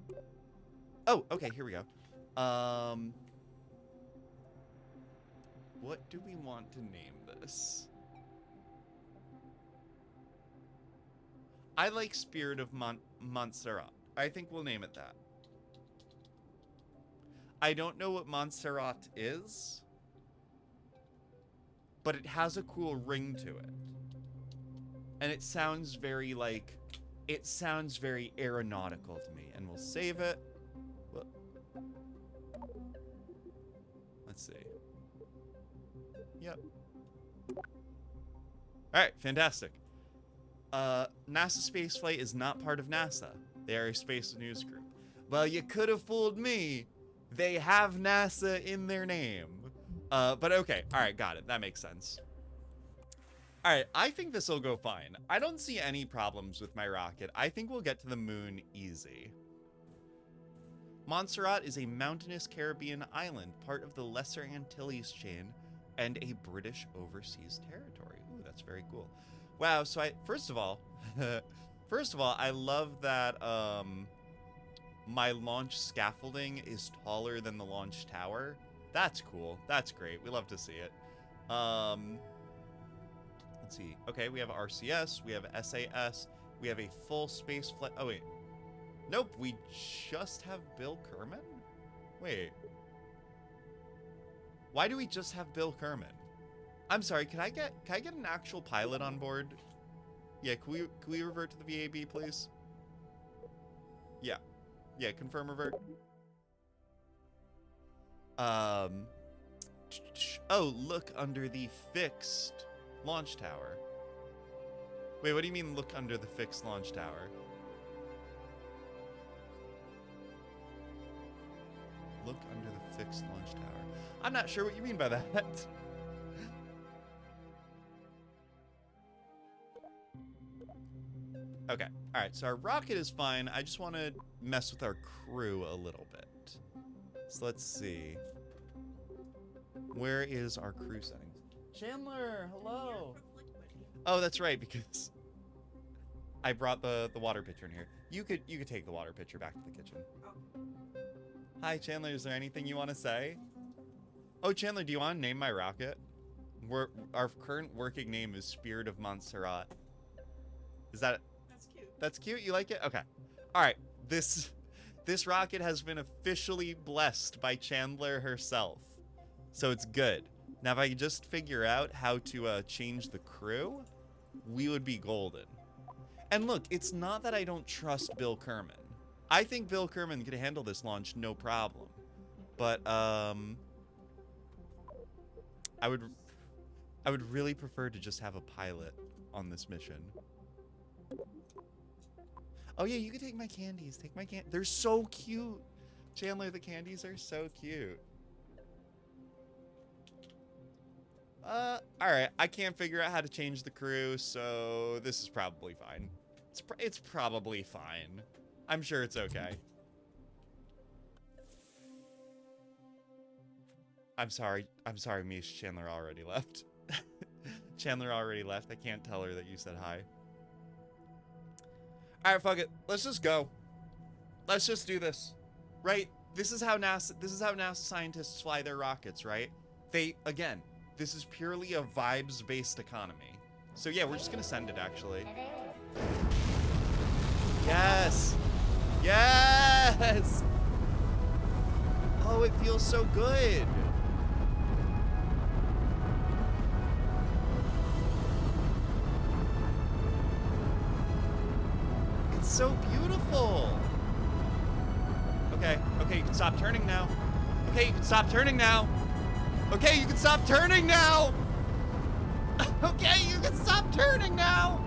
it? Oh, okay, here we go. What do we want to name this? I like Spirit of Montserrat. I think we'll name it that. I don't know what Montserrat is, but it has a cool ring to it. And it sounds very aeronautical to me. And we'll save it. Let's see. Yep. Alright, fantastic. NASA Spaceflight is not part of NASA. They are a space news group. Well, you could have fooled me. They have NASA in their name. But okay. Alright, got it. That makes sense. All right, I think this will go fine. I don't see any problems with my rocket. I think we'll get to the moon easy. Montserrat is a mountainous Caribbean island, part of the Lesser Antilles chain, and a British overseas territory. Ooh, that's very cool. Wow, so first of all, I love that my launch scaffolding is taller than the launch tower. That's cool. That's great. We love to see it. Let's see. Okay, we have RCS, we have SAS, we have a full space flight. Oh wait. Nope, we just have Bill Kerman? Wait. Why do we just have Bill Kerman? I'm sorry, can I get an actual pilot on board? Yeah, can we revert to the VAB, please? Yeah. Yeah, confirm revert. Oh, look under the fixed launch tower. Wait, what do you mean look under the fixed launch tower? Look under the fixed launch tower. I'm not sure what you mean by that. Okay, all right, so our rocket is fine. I just want to mess with our crew a little bit. So let's see. Where is our crew settings? Chandler, hello. Oh, that's right, because I brought the water pitcher in here. You could take the water pitcher back to the kitchen. Hi, Chandler. Is there anything you want to say? Oh, Chandler, do you want to name my rocket? Our current working name is Spirit of Montserrat. Is that? That's cute. That's cute. You like it? Okay. All right. This rocket has been officially blessed by Chandler herself, so it's good. Now, if I could just figure out how to change the crew, we would be golden. And look, it's not that I don't trust Bill Kerman. I think Bill Kerman could handle this launch no problem. But I would really prefer to just have a pilot on this mission. Oh yeah, you can take my candies. Take my candies. They're so cute. Chandler, the candies are so cute. All right. I can't figure out how to change the crew, so this is probably fine. It's probably fine. I'm sure it's okay. I'm sorry, Mish. Chandler already left. Chandler already left. I can't tell her that you said hi. All right, fuck it. Let's just go. Let's just do this. Right? This is how NASA scientists fly their rockets, right? Again, this is purely a vibes-based economy. So yeah, we're just gonna send it actually. Yes! Yes! Oh, it feels so good. It's so beautiful. Okay, you can stop turning now. Okay, you can stop turning now. Okay, you can stop turning now. Okay, you can stop turning now.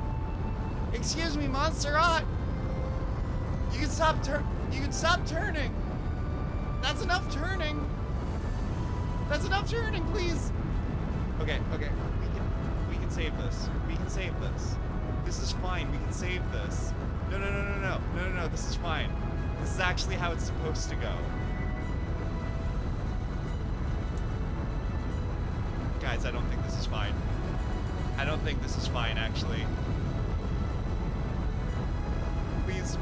Excuse me, Montserrat. You can stop turning. That's enough turning. That's enough turning, please. Okay. We can save this. We can save this. This is fine. We can save this. No. This is fine. This is actually how it's supposed to go. Guys, I don't think this is fine. I don't think this is fine, actually. Please.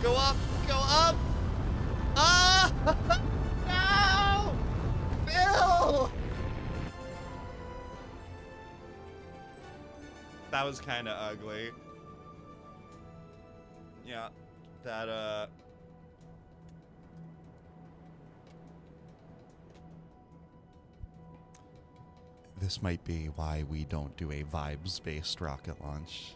Go up. Ah! No! Bill! That was kind of ugly. Yeah, that, This might be why we don't do a vibes-based rocket launch.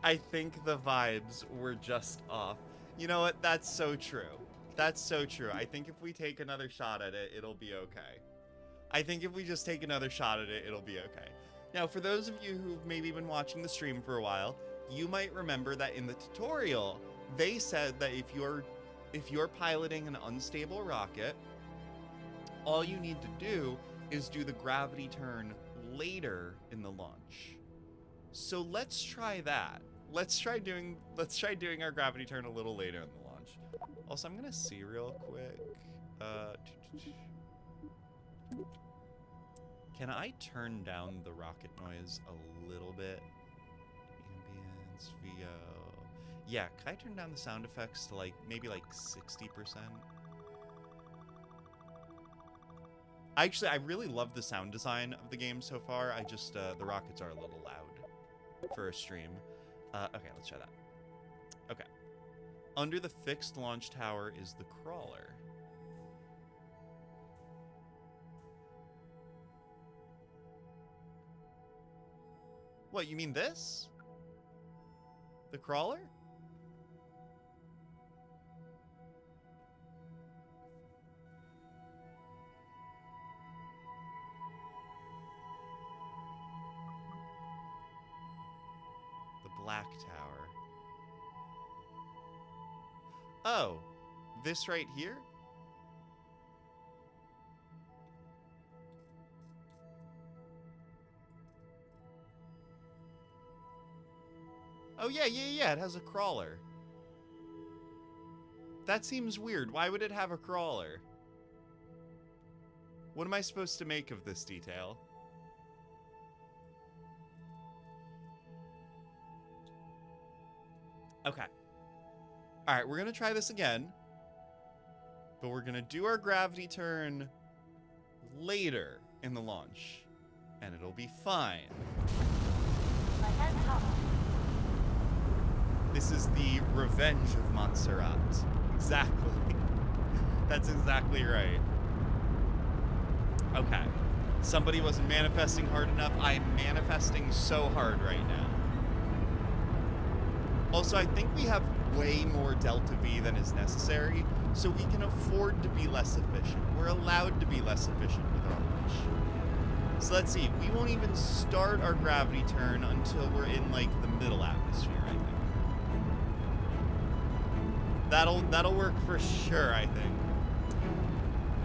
I think the vibes were just off. You know what? That's so true. That's so true. I think if we take another shot at it, it'll be okay. I think if we just take another shot at it, it'll be okay. Now, for those of you who've maybe been watching the stream for a while, you might remember that in the tutorial, they said that if you're piloting an unstable rocket, All you need to do is do the gravity turn later in the launch. So let's try that. Let's try doing our gravity turn a little later in the launch. Also, I'm gonna see real quick. Can I turn down the rocket noise a little bit? Ambience, VO. Yeah, can I turn down the sound effects to like maybe like 60%? Actually, I really love the sound design of the game so far. I just, the rockets are a little loud for a stream. Okay, let's try that. Okay. Under the fixed launch tower is the crawler. What, you mean this? The crawler? The black tower. Oh, this right here? Oh, yeah, it has a crawler. That seems weird. Why would it have a crawler? What am I supposed to make of this detail? Okay. Alright, we're gonna try this again. But we're gonna do our gravity turn later in the launch. And it'll be fine. This is the revenge of Montserrat. Exactly. That's exactly right. Okay. Somebody wasn't manifesting hard enough. I'm manifesting so hard right now. Also, I think we have way more delta V than is necessary, so we can afford to be less efficient. We're allowed to be less efficient with our launch. So let's see. We won't even start our gravity turn until we're in, like, the middle atmosphere, I think. That'll work for sure, I think.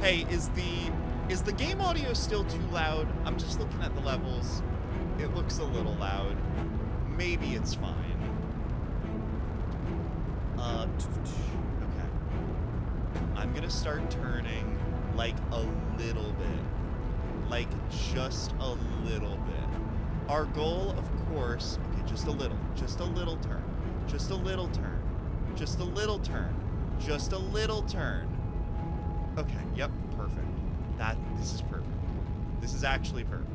Hey, is the game audio still too loud? I'm just looking at the levels. It looks a little loud. Maybe it's fine. Okay. I'm gonna start turning like a little bit. Like just a little bit. Our goal, of course, okay, just a little turn. Just a little turn. Just a little turn. Just a little turn. Okay, yep, perfect. This is perfect. This is actually perfect.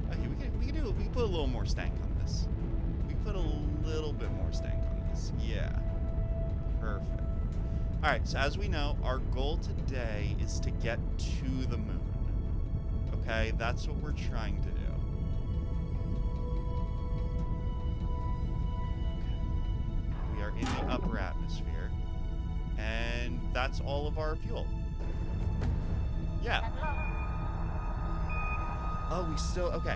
Okay, we can put a little more stank on this. We can put a little bit more stank on this. Yeah. Perfect. Alright, so as we know, our goal today is to get to the moon. Okay, that's what we're trying to do. In the upper atmosphere, and that's all of our fuel. Yeah. Oh, we still, okay.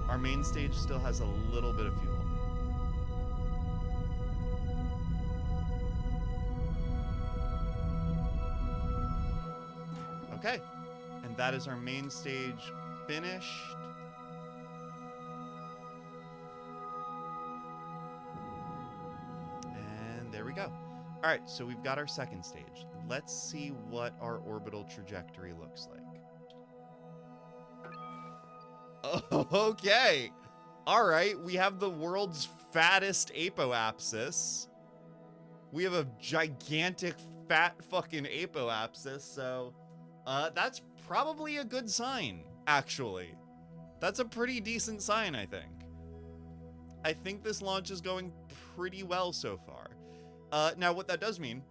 Our main stage still has a little bit of fuel. Okay, and that is our main stage finished. There we go. All right, so we've got our second stage. Let's see what our orbital trajectory looks like. Okay. All right, we have the world's fattest apoapsis. We have a gigantic fat fucking apoapsis, so that's probably a good sign, actually. That's a pretty decent sign, I think. I think this launch is going pretty well so far. Now, what that does mean,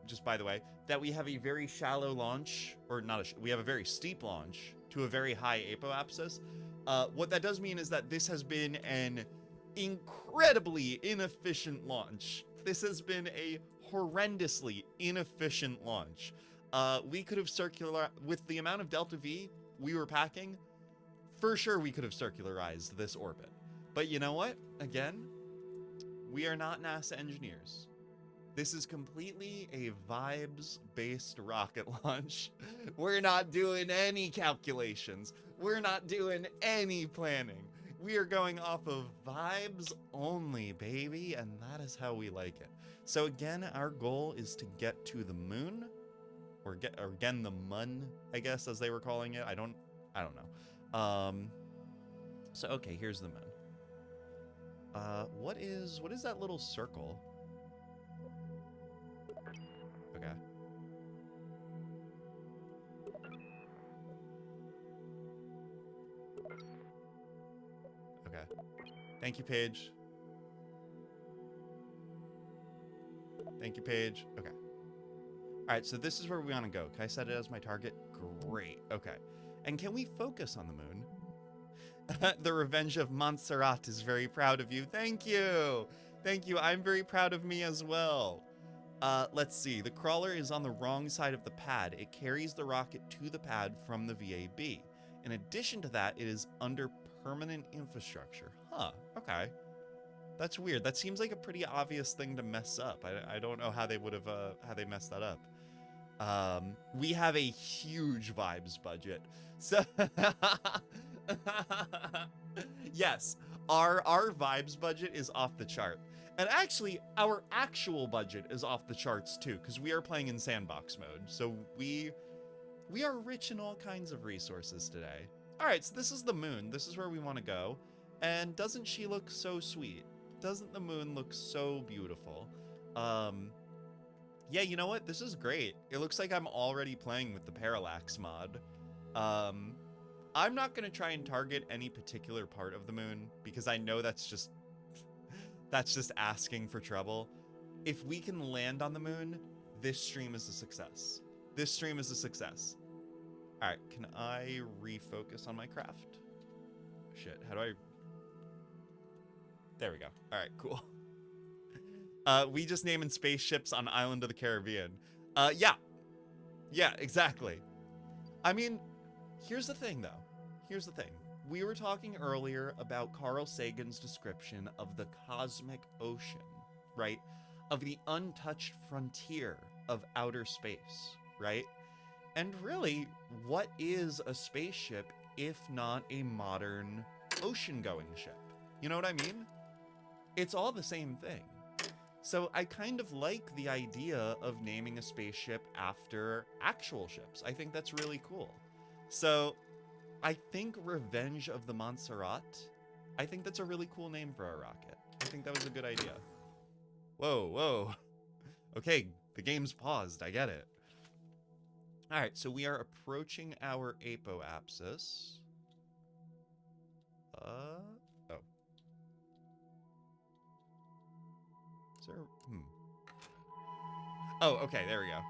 just by the way, that we have a very shallow launch, or we have a very steep launch to a very high apoapsis. What that does mean is that this has been an incredibly inefficient launch. This has been a horrendously inefficient launch. We could have with the amount of delta V we were packing, for sure we could have circularized this orbit. But you know what? Again, we are not NASA engineers. This is completely a vibes-based rocket launch. We're not doing any calculations. We're not doing any planning. We are going off of vibes only, baby, and that is how we like it. So again, our goal is to get to the moon, or again the mun, I guess, as they were calling it. I don't know. So okay, here's the moon. What is that little circle? Okay. Okay. Thank you, Paige. Thank you, Paige. Okay. All right, so this is where we want to go. Can I set it as my target? Great. Okay. And can we focus on the moon? The Revenge of Montserrat is very proud of you. Thank you. Thank you. I'm very proud of me as well. Let's see. The crawler is on the wrong side of the pad. It carries the rocket to the pad from the VAB. In addition to that, it is under permanent infrastructure. Huh. Okay. That's weird. That seems like a pretty obvious thing to mess up. I don't know how they would have how they messed that up. We have a huge vibes budget. So yes, our vibes budget is off the chart. And actually, our actual budget is off the charts too, because we are playing in sandbox mode. So we are rich in all kinds of resources today. All right, so this is the moon. This is where we want to go. And doesn't she look so sweet? Doesn't the moon look so beautiful? Yeah, you know what? This is great. It looks like I'm already playing with the parallax mod. I'm not going to try and target any particular part of the moon because I know that's just asking for trouble. If we can land on the moon, this stream is a success. This stream is a success. All right, can I refocus on my craft? Shit, how do I... There we go. All right, cool. We just naming spaceships on Island of the Caribbean. Yeah. Yeah, exactly. I mean, here's the thing, though. Here's the thing. We were talking earlier about Carl Sagan's description of the cosmic ocean, right? Of the untouched frontier of outer space, right? And really, what is a spaceship if not a modern ocean-going ship? You know what I mean? It's all the same thing. So I kind of like the idea of naming a spaceship after actual ships. I think that's really cool. So I think Revenge of the Montserrat, I think that's a really cool name for a rocket. I think that was a good idea. Whoa, whoa. Okay, the game's paused. I get it. All right, so we are approaching our apoapsis. Oh. Is there... Oh, okay, there we go.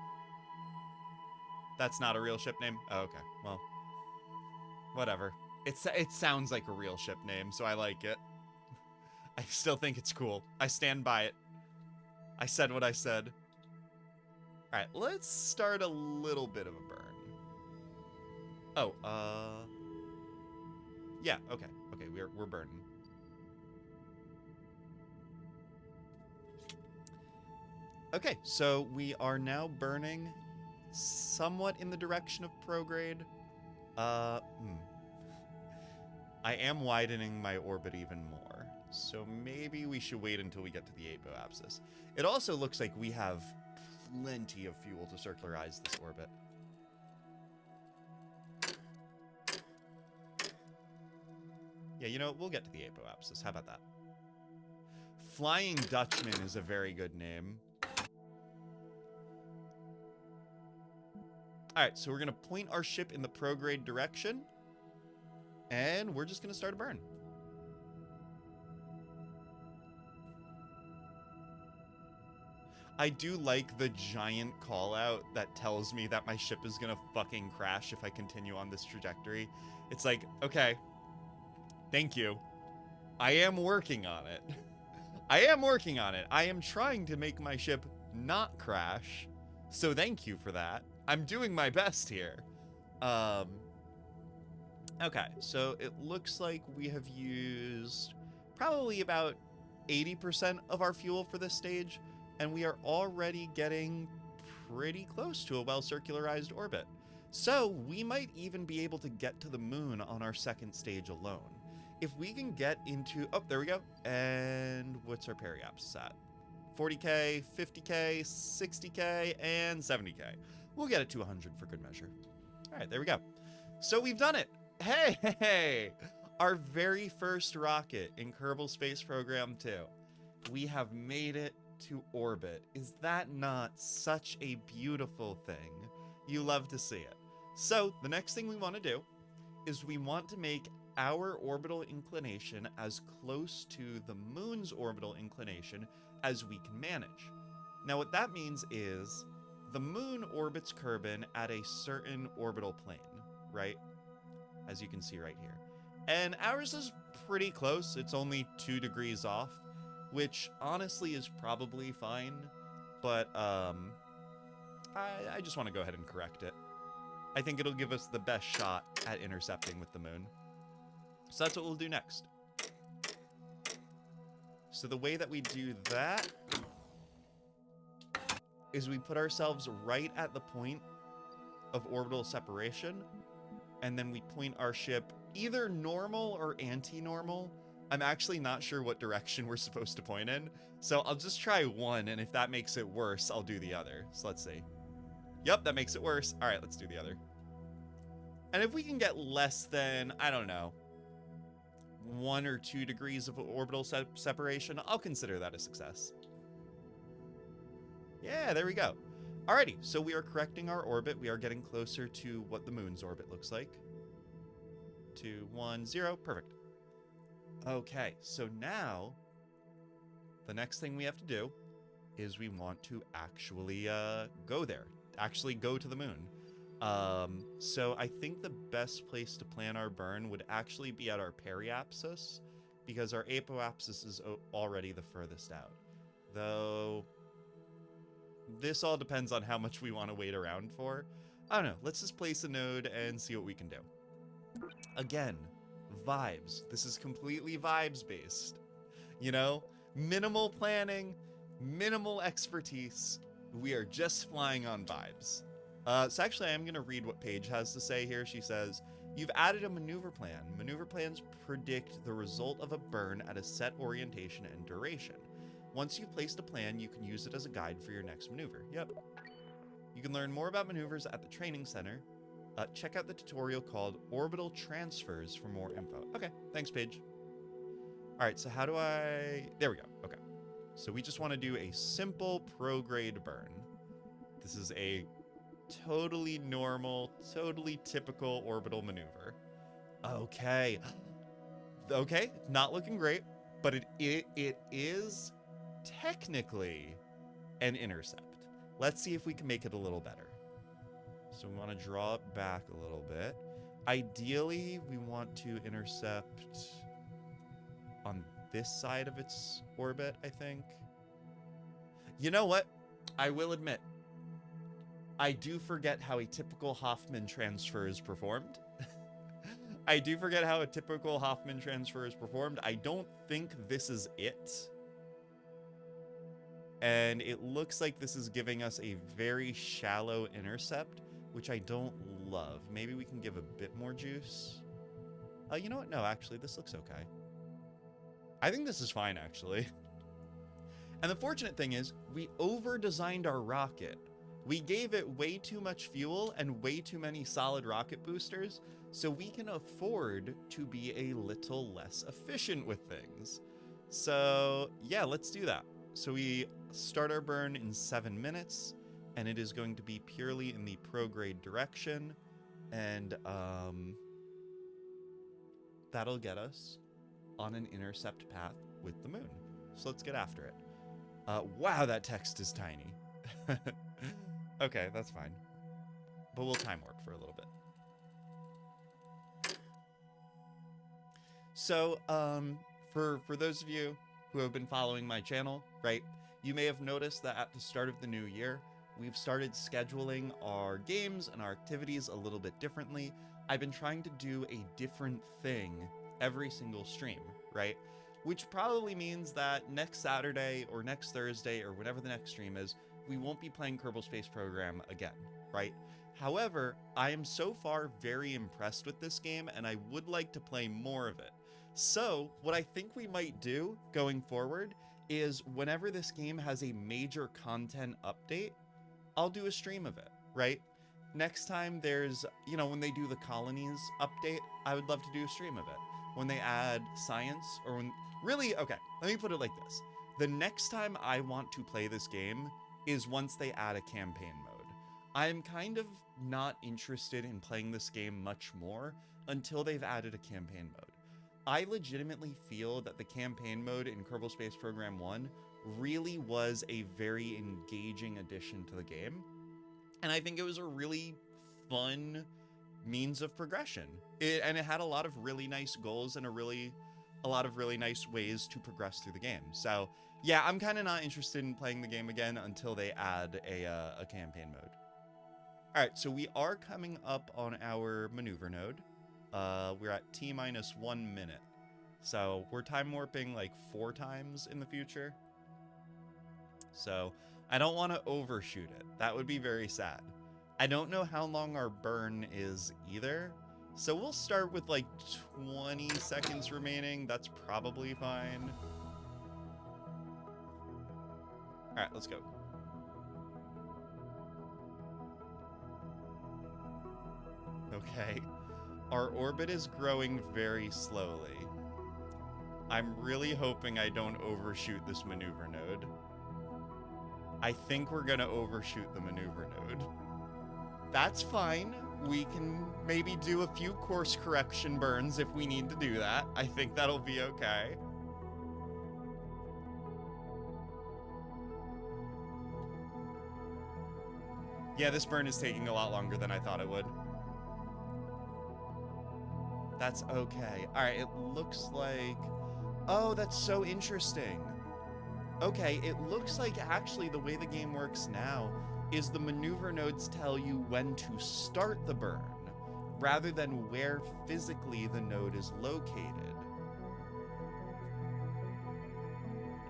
That's not a real ship name? Oh, okay, well. Whatever. It sounds like a real ship name, so I like it. I still think it's cool. I stand by it. I said what I said. Alright, let's start a little bit of a burn. Oh, yeah, okay. Okay, we're burning. Okay, so we are now burning somewhat in the direction of prograde. I am widening my orbit even more, so maybe we should wait until we get to the apoapsis. It also looks like we have plenty of fuel to circularize this orbit. Yeah, you know, we'll get to the apoapsis. How about that? Flying Dutchman is a very good name. Alright, so we're going to point our ship in the prograde direction. And we're just going to start a burn. I do like the giant call out that tells me that my ship is going to fucking crash if I continue on this trajectory. It's like, okay, thank you. I am working on it. I am working on it. I am trying to make my ship not crash. So thank you for that. I'm doing my best here. Okay, so it looks like we have used probably about 80% of our fuel for this stage. and we are already getting pretty close to a well-circularized orbit. So we might even be able to get to the moon on our second stage alone. If we can get into, oh, there we go. And what's our periapsis at? 40K, 50K, 60K, and 70K. We'll get it to 100 for good measure. All right, there we go. So we've done it. Hey, our very first rocket in Kerbal Space Program 2. We have made it to orbit. Is that not such a beautiful thing? You love to see it. So the next thing we want to do is we want to make our orbital inclination as close to the moon's orbital inclination as we can manage. Now what that means is the moon orbits Kerbin at a certain orbital plane, right? As you can see right here. And ours is pretty close. It's only 2 degrees off, which honestly is probably fine, but I just want to go ahead and correct it. I think it'll give us the best shot at intercepting with the moon. So that's what we'll do next. So the way that we do that is we put ourselves right at the point of orbital separation, and then we point our ship either normal or anti-normal. I'm actually not sure what direction we're supposed to point in, so I'll just try one, and if that makes it worse, I'll do the other. So let's see. Yep, that makes it worse. All right, let's do the other. And if we can get less than, I don't know, 1 or 2 degrees of orbital separation, I'll consider that a success. Yeah, there we go. Alrighty, so we are correcting our orbit. We are getting closer to what the moon's orbit looks like. 2, 1, 0, perfect. Okay, so now the next thing we have to do is we want to actually go there, actually go to the moon. So I think the best place to plan our burn would actually be at our periapsis, because our apoapsis is already the furthest out. Though this all depends on how much we want to wait around for. I don't know, let's just place a node and see what we can do. Again, vibes. This is completely vibes based. You know, minimal planning, minimal expertise. We are just flying on vibes. So actually, I'm going to read what Paige has to say here. She says, you've added a maneuver plan. Maneuver plans predict the result of a burn at a set orientation and duration. Once you've placed a plan, you can use it as a guide for your next maneuver. Yep. You can learn more about maneuvers at the training center. Check out the tutorial called Orbital Transfers for more info. Okay, thanks, Paige. All right, so how do I... There we go. Okay. So we just want to do a simple pro-grade burn. This is a totally normal, totally typical orbital maneuver. Okay. Okay, not looking great, but it is technically an intercept. Let's see if we can make it a little better. So we want to draw it back a little bit. Ideally, we want to intercept on this side of its orbit, I think. You know what? I will admit, I do forget how a typical Hoffman transfer is performed. I do forget how a typical Hoffman transfer is performed. I don't think this is it. And it looks like this is giving us a very shallow intercept, which I don't love. Maybe we can give a bit more juice. You know what? No, actually, this looks okay. I think this is fine, actually. And the fortunate thing is, we over-designed our rocket. We gave it way too much fuel and way too many solid rocket boosters, so we can afford to be a little less efficient with things. So, yeah, let's do that. So we start our burn in 7 minutes, and it is going to be purely in the prograde direction, and that'll get us on an intercept path with the moon. So let's get after it. Wow, that text is tiny. Okay, that's fine. But we'll time warp for a little bit. So, for those of you who have been following my channel, right, you may have noticed that at the start of the new year, we've started scheduling our games and our activities a little bit differently. I've been trying to do a different thing every single stream, right? which probably means that next Saturday or next Thursday or whenever the next stream is, we won't be playing Kerbal Space Program again, right? However, I am so far very impressed with this game, and I would like to play more of it. So, what I think we might do going forward is whenever this game has a major content update, I'll do a stream of it, right? Next time there's, you know, when they do the colonies update, I would love to do a stream of it. When they add science, or when, really, okay, let me put it like this. The next time I want to play this game is once they add a campaign mode. I'm kind of not interested in playing this game much more until they've added a campaign mode. I legitimately feel that the campaign mode in Kerbal Space Program 1 really was a very engaging addition to the game. And I think it was a really fun means of progression. And it had a lot of really nice goals and a lot of really nice ways to progress through the game. So yeah, I'm kind of not interested in playing the game again until they add a campaign mode. All right, so we are coming up on our maneuver node. We're at T-1 minute. So we're time warping like 4 times in the future. So I don't want to overshoot it. That would be very sad. I don't know how long our burn is either. So we'll start with like 20 seconds remaining. That's probably fine. All right, let's go. Okay. Our orbit is growing very slowly. I'm really hoping I don't overshoot this maneuver node. I think we're gonna overshoot the maneuver node. That's fine. We can maybe do a few course correction burns if we need to do that. I think that'll be okay. Yeah, this burn is taking a lot longer than I thought it would. That's okay. All right, it looks like... Oh, that's so interesting. Okay, it looks like actually the way the game works now is the maneuver nodes tell you when to start the burn, rather than where physically the node is located.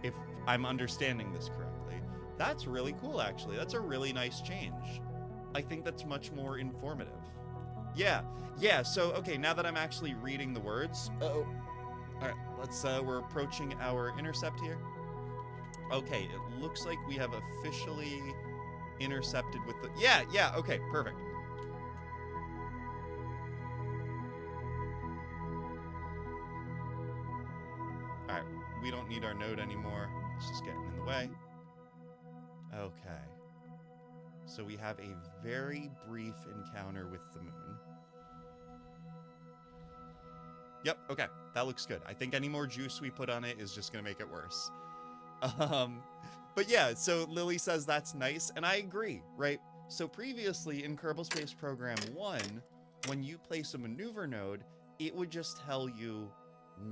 If I'm understanding this correctly. That's really cool, actually. That's a really nice change. I think that's much more informative. Yeah, so, okay, now that I'm actually reading the words... Uh-oh. All right, let's, we're approaching our intercept here. Okay, it looks like we have officially intercepted with the... Yeah, okay, perfect. All right, we don't need our node anymore. It's just getting in the way. Okay. So we have a very brief encounter with the moon. Yep, okay, that looks good. I think any more juice we put on it is just gonna make it worse. But yeah, so Lily says that's nice, and I agree, right? So previously in Kerbal Space Program 1, when you place a maneuver node, it would just tell you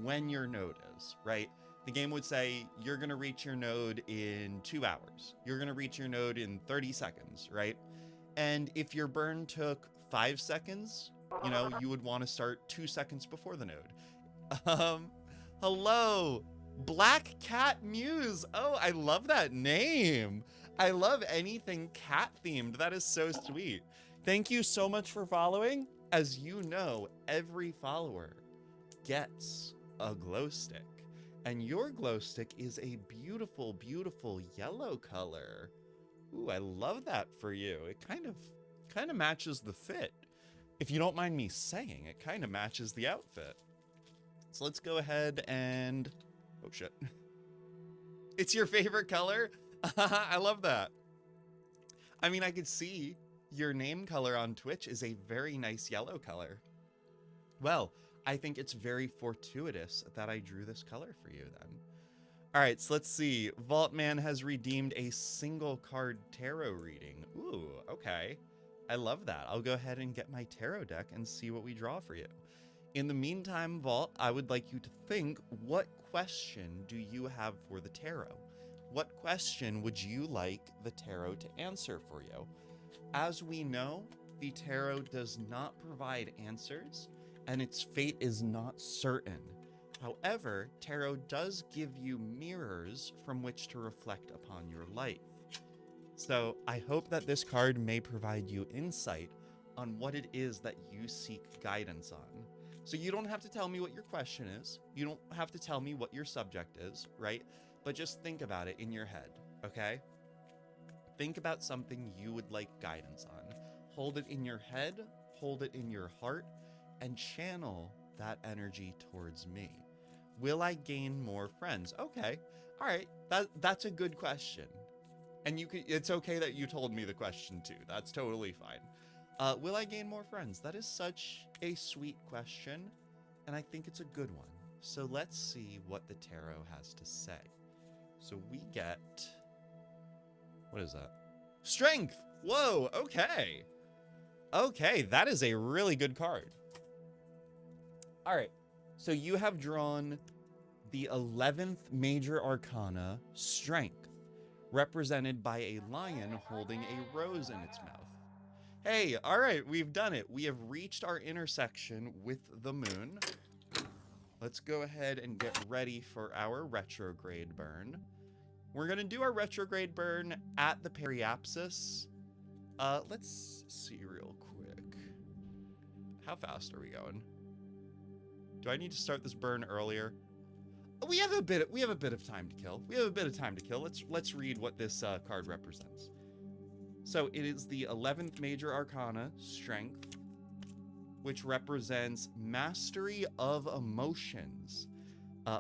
when your node is, right? The game would say, you're gonna reach your node in 2 hours. You're gonna reach your node in 30 seconds, right? And if your burn took 5 seconds, you know, you would want to start 2 seconds before the node. Hello, Black Cat Muse. Oh, I love that name. I love anything cat themed. That is so sweet. Thank you so much for following. As you know, every follower gets a glow stick. And your glow stick is a beautiful, beautiful yellow color. Ooh, I love that for you. It kind of matches the fit. If you don't mind me saying, it kind of matches the outfit. So let's go ahead and... Oh, shit. It's your favorite color? I love that. I mean, I could see your name color on Twitch is a very nice yellow color. Well, I think it's very fortuitous that I drew this color for you then. All right, so let's see. Vaultman has redeemed a single card tarot reading. Ooh, okay. I love that. I'll go ahead and get my tarot deck and see what we draw for you. In the meantime, Vault, I would like you to think, what question do you have for the tarot? What question would you like the tarot to answer for you? As we know, the tarot does not provide answers, and its fate is not certain. However, tarot does give you mirrors from which to reflect upon your life. So I hope that this card may provide you insight on what it is that you seek guidance on. So you don't have to tell me what your question is. You don't have to tell me what your subject is, right? But just think about it in your head, okay? Think about something you would like guidance on. Hold it in your head, hold it in your heart, and channel that energy towards me. Will I gain more friends? Okay, all right, that's a good question. And it's okay that you told me the question too. That's totally fine. Will I gain more friends? That is such a sweet question, and I think it's a good one. So let's see what the tarot has to say. So we get, what is that? Strength. Whoa, okay. Okay, that is a really good card. All right, so you have drawn the 11th major arcana, Strength, represented by a lion holding a rose in its mouth. Hey, all right, we've done it. We have reached our intersection with the moon. Let's go ahead and get ready for our retrograde burn. We're gonna do our retrograde burn at the periapsis. Let's see real quick. How fast are we going? Do I need to start this burn earlier? We have a bit of time to kill. Let's read what this card represents. So it is the 11th major arcana, Strength, which represents mastery of emotions.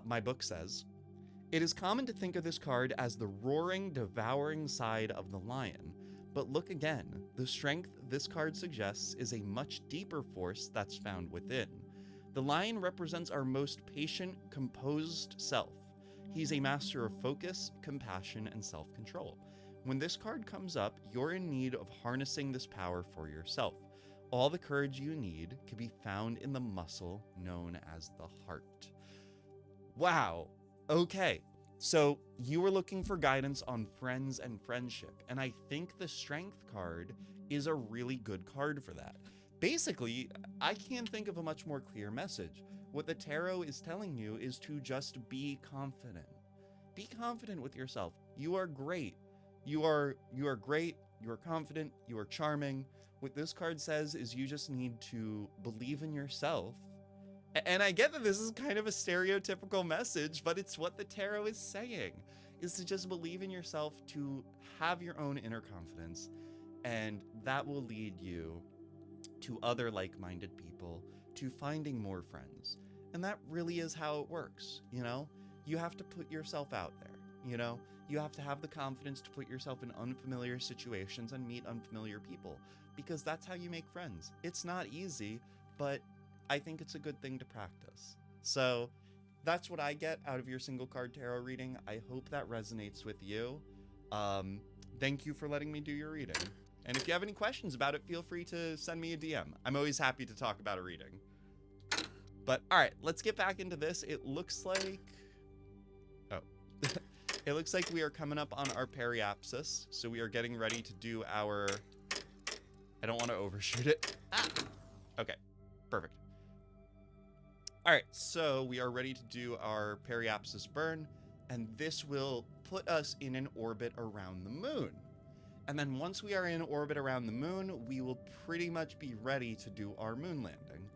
My book says, it is common to think of this card as the roaring, devouring side of the lion. But look again, the strength this card suggests is a much deeper force that's found within. The lion represents our most patient, composed self. He's a master of focus, compassion, and self-control. When this card comes up, you're in need of harnessing this power for yourself. All the courage you need can be found in the muscle known as the heart. Wow. Okay. So you were looking for guidance on friends and friendship, and I think the Strength card is a really good card for that. Basically, I can't think of a much more clear message. What the tarot is telling you is to just be confident. Be confident with yourself. You are great. You are great. You are confident. You are charming. What this card says is you just need to believe in yourself. And I get that this is kind of a stereotypical message, but it's what the tarot is saying, is to just believe in yourself, to have your own inner confidence, and that will lead you to other like-minded people, to finding more friends. And that really is how it works, you know? You have to put yourself out there, you know? You have to have the confidence to put yourself in unfamiliar situations and meet unfamiliar people, because that's how you make friends. It's not easy, but I think it's a good thing to practice. So that's what I get out of your single card tarot reading. I hope that resonates with you. Thank you for letting me do your reading. And if you have any questions about it, feel free to send me a DM. I'm always happy to talk about a reading. But all right, let's get back into this. It looks like, it looks like we are coming up on our periapsis. So we are getting ready to do our, I don't want to overshoot it. Okay, perfect. All right, so we are ready to do our periapsis burn, and this will put us in an orbit around the moon. And then once we are in orbit around the moon, we will pretty much be ready to do our moon landing.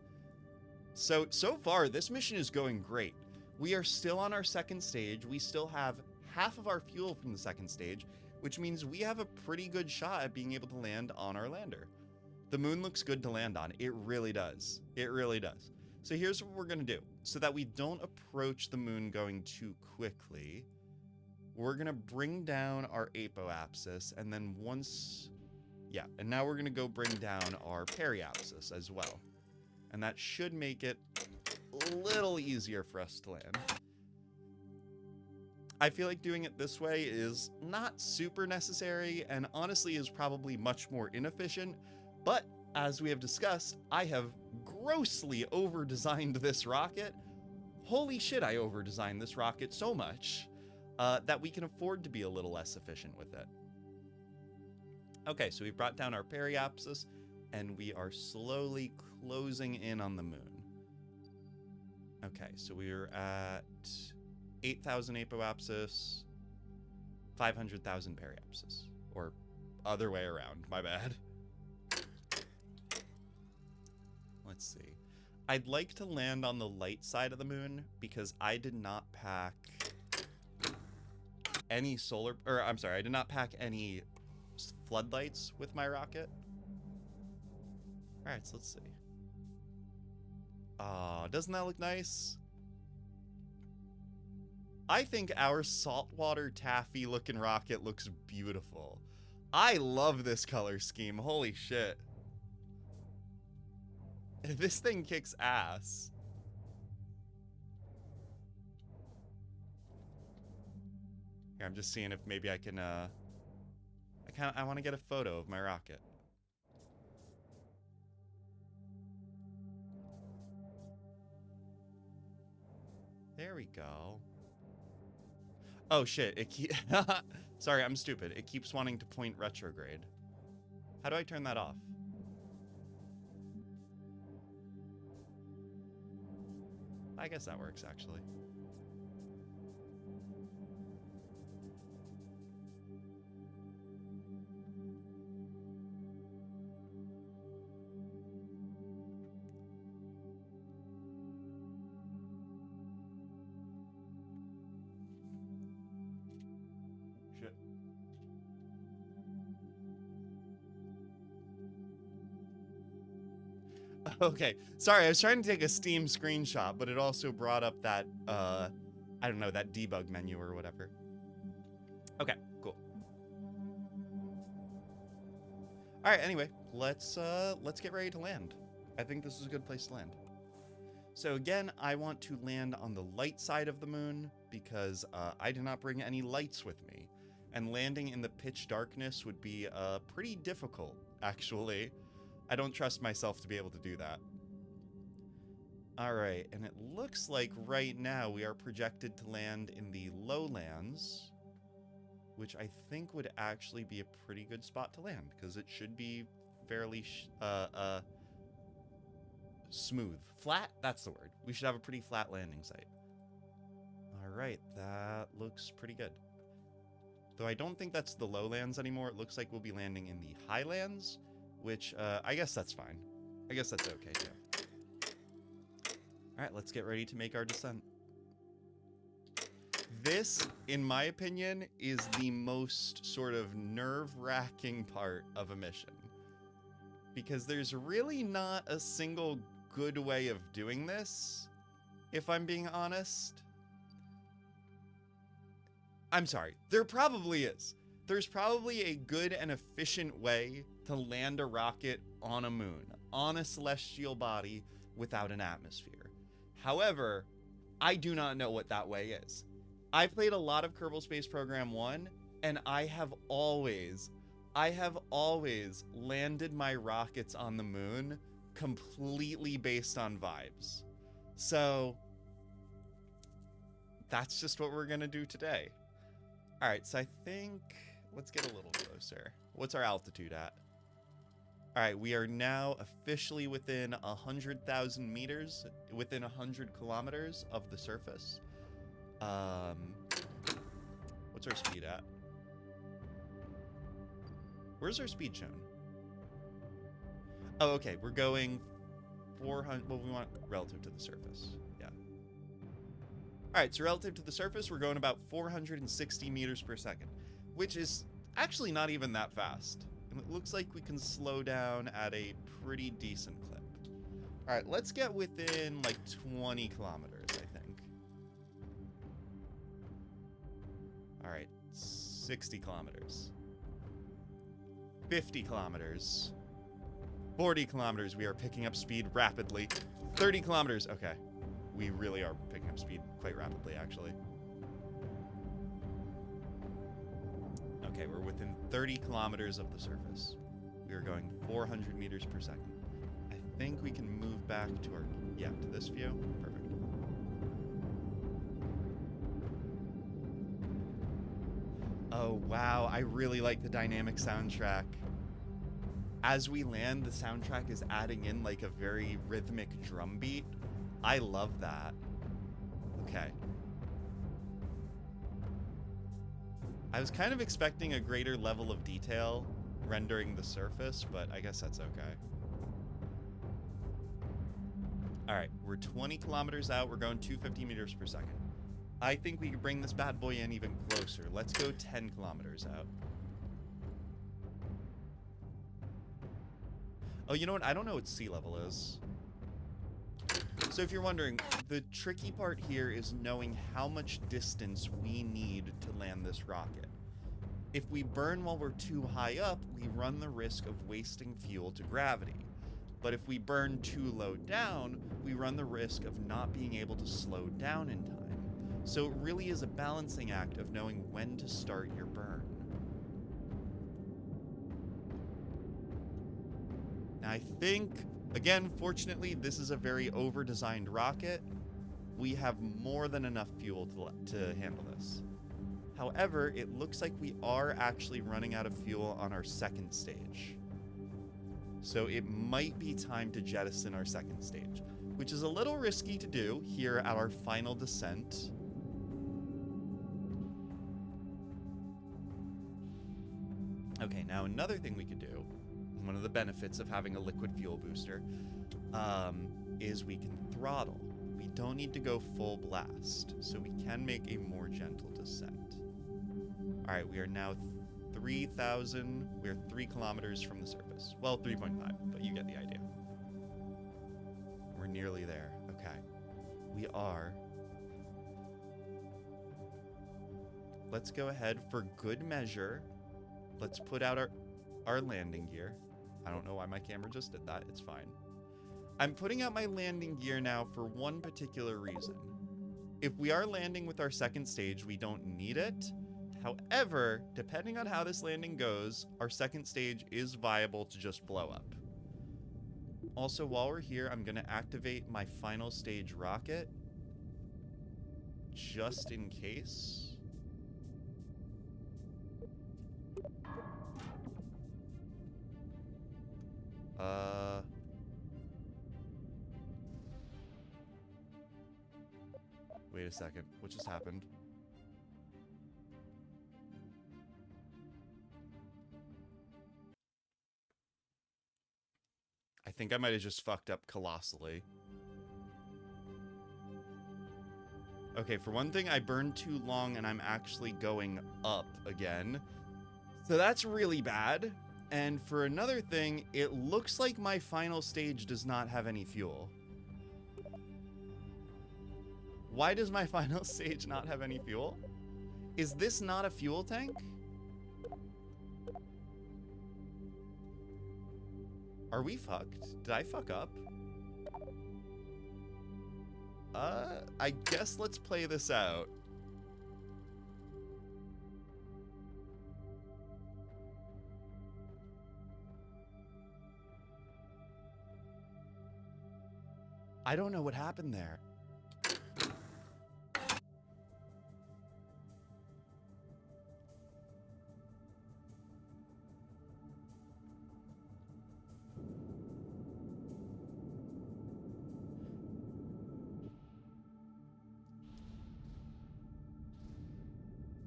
So far, this mission is going great. We are still on our second stage. We still have half of our fuel from the second stage, which means we have a pretty good shot at being able to land on our lander. The moon looks good to land on. It really does. It really does. So here's what we're going to do. So that we don't approach the moon going too quickly, we're going to bring down our apoapsis, and then and now we're going to go bring down our periapsis as well. And that should make it a little easier for us to land. I feel like doing it this way is not super necessary, and honestly is probably much more inefficient, but as we have discussed, I have grossly over-designed this rocket. Holy shit, I over-designed this rocket so much that we can afford to be a little less efficient with it. Okay, so we brought down our periapsis, and we are slowly closing in on the moon. Okay, so we're at 8,000 apoapsis, 500,000 periapsis. Or other way around, my bad. Let's see. I'd like to land on the light side of the moon because I did not pack any I did not pack any floodlights with my rocket. All right, so let's see. Doesn't that look nice? I think our saltwater taffy looking rocket looks beautiful. I love this color scheme. Holy shit. This thing kicks ass. Here, I'm just seeing if maybe I can, I want to get a photo of my rocket. There we go. Oh shit, sorry, I'm stupid. It keeps wanting to point retrograde. How do I turn that off? I guess that works, actually. Shit. Okay, sorry, I was trying to take a Steam screenshot, but it also brought up that, I don't know, that debug menu or whatever. Okay, cool. All right, anyway, let's get ready to land. I think this is a good place to land. So again, I want to land on the light side of the moon because I did not bring any lights with me. And landing in the pitch darkness would be pretty difficult, actually. I don't trust myself to be able to do that. All right, and it looks like right now we are projected to land in the lowlands, which I think would actually be a pretty good spot to land because it should be fairly smooth. Flat? That's the word. We should have a pretty flat landing site. All right, that looks pretty good. Though I don't think that's the lowlands anymore. It looks like we'll be landing in the highlands, which I guess that's fine. I guess that's okay, too. All right, let's get ready to make our descent. This, in my opinion, is the most sort of nerve-wracking part of a mission. Because there's really not a single good way of doing this, if I'm being honest. I'm sorry, there probably is. There's probably a good and efficient way to land a rocket on a moon, on a celestial body without an atmosphere. However, I do not know what that way is. I played a lot of Kerbal Space Program 1, and I have always landed my rockets on the moon completely based on vibes. So that's just what we're gonna do today. All right, so I think, let's get a little closer. What's our altitude at? All right, we are now officially within 100,000 meters, within 100 kilometers of the surface. What's our speed at? Where's our speed shown? Oh, okay, we're going 400, well, we want relative to the surface, yeah. All right, so relative to the surface, we're going about 460 meters per second, which is actually not even that fast. And it looks like we can slow down at a pretty decent clip. All right, let's get within like 20 kilometers, I think. All right, 60 kilometers. 50 kilometers. 40 kilometers, we are picking up speed rapidly. 30 kilometers, okay. We really are picking up speed quite rapidly, actually. Okay, we're within 30 kilometers of the surface. We are going 400 meters per second. I think we can move back to our, yeah, to this view. Perfect. Oh, wow, I really like the dynamic soundtrack. As we land, the soundtrack is adding in like a very rhythmic drum beat. I love that. Okay. I was kind of expecting a greater level of detail rendering the surface, but I guess that's okay. All right, we're 20 kilometers out. We're going 250 meters per second. I think we could bring this bad boy in even closer. Let's go 10 kilometers out. Oh, you know what? I don't know what sea level is. So if you're wondering, the tricky part here is knowing how much distance we need to land this rocket. If we burn while we're too high up, we run the risk of wasting fuel to gravity. But if we burn too low down, we run the risk of not being able to slow down in time. So it really is a balancing act of knowing when to start your burn. Now I think, again, fortunately, this is a very over-designed rocket. We have more than enough fuel to handle this. However, it looks like we are actually running out of fuel on our second stage. So it might be time to jettison our second stage, which is a little risky to do here at our final descent. Okay, now another thing we could do, one of the benefits of having a liquid fuel booster, is we can throttle. We don't need to go full blast, so we can make a more gentle descent. All right, we are now 3,000. We're 3 kilometers from the surface. Well, 3.5, but you get the idea. We're nearly there. Okay. We are. Let's go ahead for good measure. Let's put out our landing gear. I don't know why my camera just did that. It's fine. I'm putting out my landing gear now for one particular reason. If we are landing with our second stage, we don't need it. However, depending on how this landing goes, our second stage is viable to just blow up. Also, while we're here, I'm going to activate my final stage rocket. Just in case. Wait a second. What just happened? I think I might have just fucked up colossally. Okay, for one thing, I burned too long and I'm actually going up again. So that's really bad. And for another thing, it looks like my final stage does not have any fuel. Why does my final stage not have any fuel? Is this not a fuel tank? Are we fucked? Did I fuck up? I guess let's play this out. I don't know what happened there.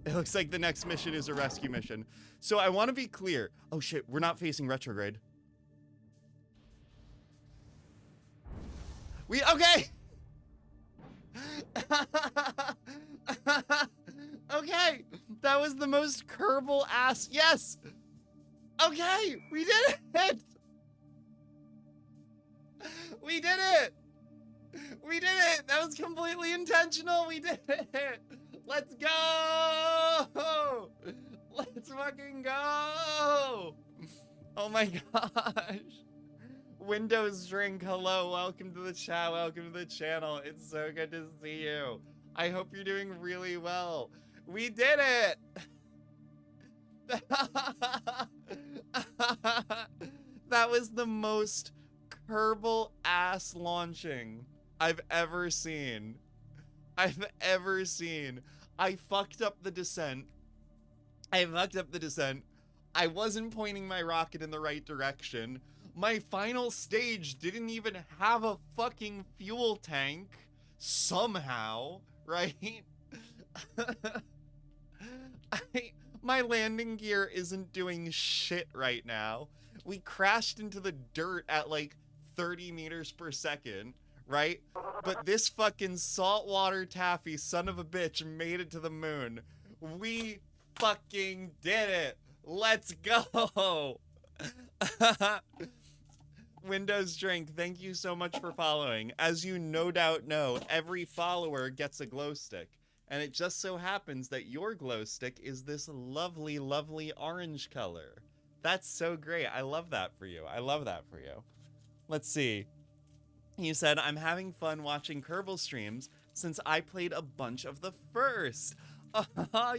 It looks like the next mission is a rescue mission. So I want to be clear. Oh shit, we're not facing retrograde. Okay! Okay! That was the most Kerbal ass. Yes! Okay! We did it! We did it! We did it! That was completely intentional. We did it! Let's go! Let's fucking go! Oh my gosh. Windows Drink, hello. Welcome to the chat. Welcome to the channel. It's so good to see you. I hope you're doing really well. We did it! That was the most Kerbal ass launching I've ever seen. I fucked up the descent. I wasn't pointing my rocket in the right direction. My final stage didn't even have a fucking fuel tank. somehow, right? My landing gear isn't doing shit right now. We crashed into the dirt at like 30 meters per second, right? But this fucking saltwater taffy son of a bitch made it to the moon. We fucking did it. Let's go. Windows Drink, thank you so much for following. As you no doubt know, every follower gets a glow stick. And it just so happens that your glow stick is this lovely, lovely orange color. That's so great. I love that for you. I love that for you. Let's see. You said, I'm having fun watching Kerbal streams since I played a bunch of the first.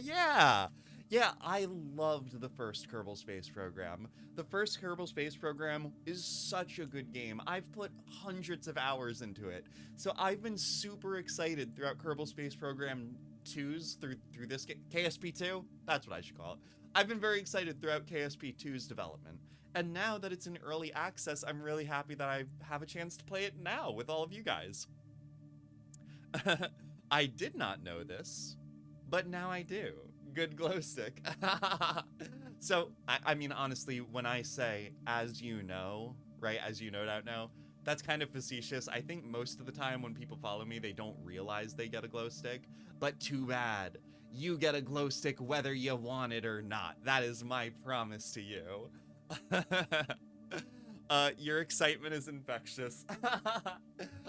Yeah. Yeah, I loved the first Kerbal Space Program. The first Kerbal Space Program is such a good game. I've put hundreds of hours into it. So I've been super excited throughout Kerbal Space Program 2's through this KSP2. That's what I should call it. I've been very excited throughout KSP2's development. And now that it's in early access, I'm really happy that I have a chance to play it now with all of you guys. I did not know this, but now I do. Good glow stick. So, I mean, honestly, when I say, as you know, right, as you no doubt know, that's kind of facetious. I think most of the time when people follow me, they don't realize they get a glow stick, but too bad. You get a glow stick whether you want it or not. That is my promise to you. Your excitement is infectious.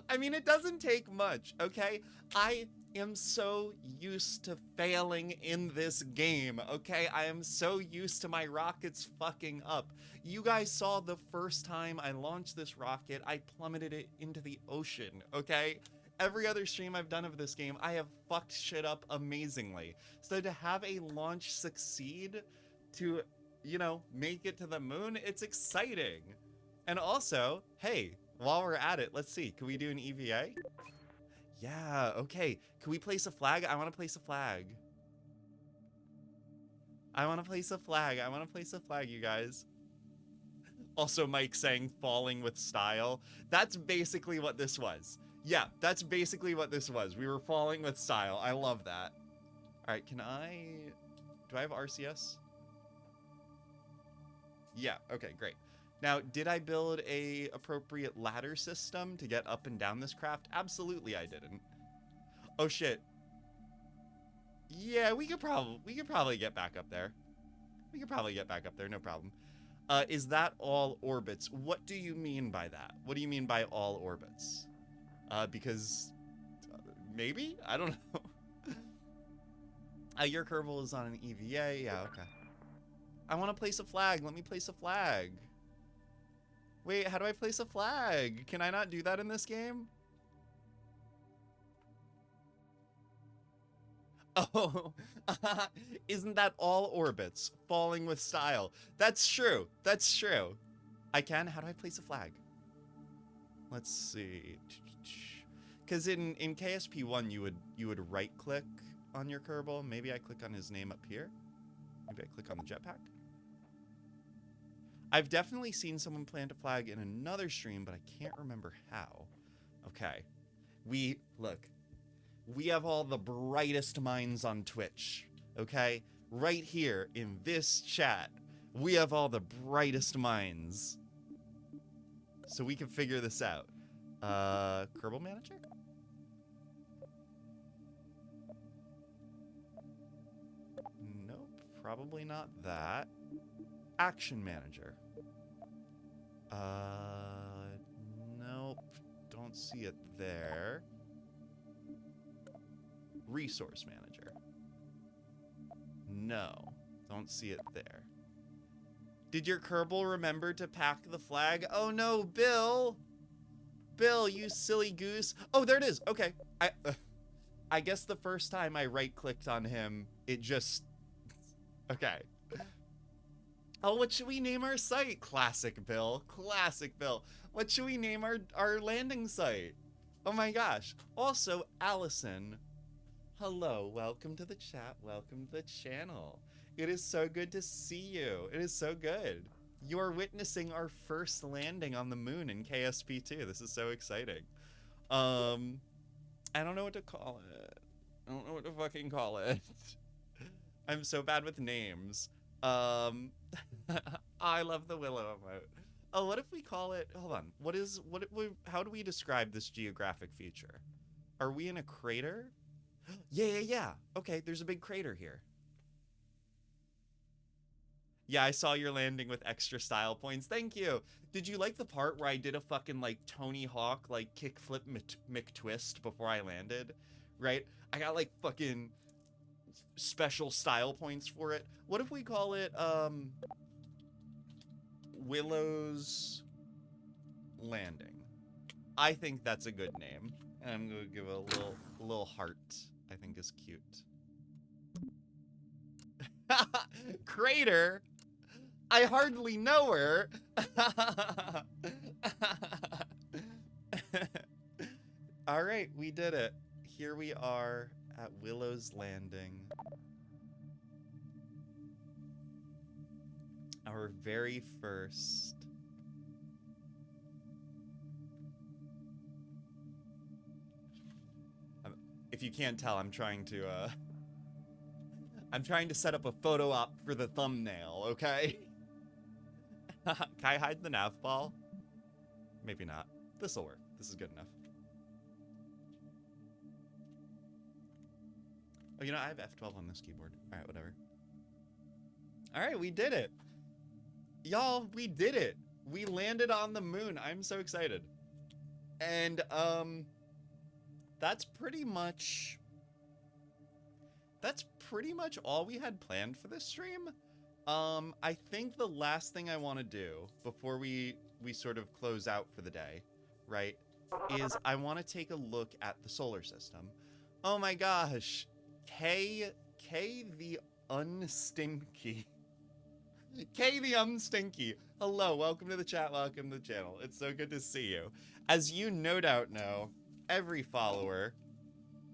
I mean, it doesn't take much, okay? I am so used to failing in this game, okay? I am so used to my rockets fucking up. You guys saw the first time I launched this rocket, I plummeted it into the ocean, okay? Every other stream I've done of this game, I have fucked shit up amazingly. So to have a launch succeed, to, you know, make it to the moon, it's exciting. And also, hey, while we're at it, let's see, can we do an EVA? Yeah, okay. Can we place a flag? I want to place a flag. I want to place a flag. I want to place a flag, you guys. Also, Mike saying falling with style. That's basically what this was. Yeah, that's basically what this was. We were falling with style. I love that. All right, do I have RCS? Yeah, okay, great. Now, did I build a appropriate ladder system to get up and down this craft? Absolutely I didn't. Oh shit. Yeah, we could probably get back up there. We could probably get back up there, no problem. Is that all orbits? What do you mean by that? What do you mean by all orbits? Because maybe? I don't know. Your Kerbal is on an EVA. Yeah, okay. I want to place a flag. Let me place a flag. Wait, how do I place a flag? Can I not do that in this game? Oh, isn't that all orbits falling with style? That's true. That's true. I can. How do I place a flag? Let's see. Because in KSP1 you would right click on your Kerbal. Maybe I click on his name up here. Maybe I click on the jetpack. I've definitely seen someone plant a flag in another stream, but I can't remember how. Okay. We have all the brightest minds on Twitch, okay? Right here in this chat, we have all the brightest minds. So we can figure this out. Kerbal Manager? Nope, probably not that. Action Manager. Nope, don't see it there. Resource Manager. No, don't see it there. Did your Kerbal remember to pack the flag? Oh no, Bill! Bill, you silly goose. Oh, there it is. Okay. I guess the first time I right-clicked on him, it just... Okay. Oh, what should we name our site? Classic Bill. Classic Bill. What should we name our landing site? Oh my gosh. Also, Allison. Hello. Welcome to the chat. Welcome to the channel. It is so good to see you. It is so good. You are witnessing our first landing on the moon in KSP2. This is so exciting. I don't know what to call it. I don't know what to fucking call it. I'm so bad with names. I love the willow emote. Oh, what if we call it, hold on. How do we describe this geographic feature? Are we in a crater? Yeah. Okay, there's a big crater here. Yeah, I saw your landing with extra style points. Thank you. Did you like the part where I did a fucking like Tony Hawk like kickflip McTwist before I landed? Right? I got like fucking special style points for it. What if we call it Willow's Landing? I think that's a good name. And I'm gonna give it a little heart. I think is cute. Crater? I hardly know her. All right, we did it. Here we are at Willow's Landing. Our very first. If you can't tell, I'm trying to set up a photo op for the thumbnail, okay? Can I hide the nav ball? Maybe not. This'll work. This is good enough. Oh, you know, I have F12 on this keyboard. All right, whatever. All right, we did it. Y'all, we did it. We landed on the moon. I'm so excited. And, that's pretty much all we had planned for this stream. I think the last thing I want to do before we sort of close out for the day, right, is I want to take a look at the solar system. Oh my gosh. K the Unstinky. K the Unstinky. Hello, welcome to the chat, welcome to the channel. It's so good to see you. As you no doubt know, every follower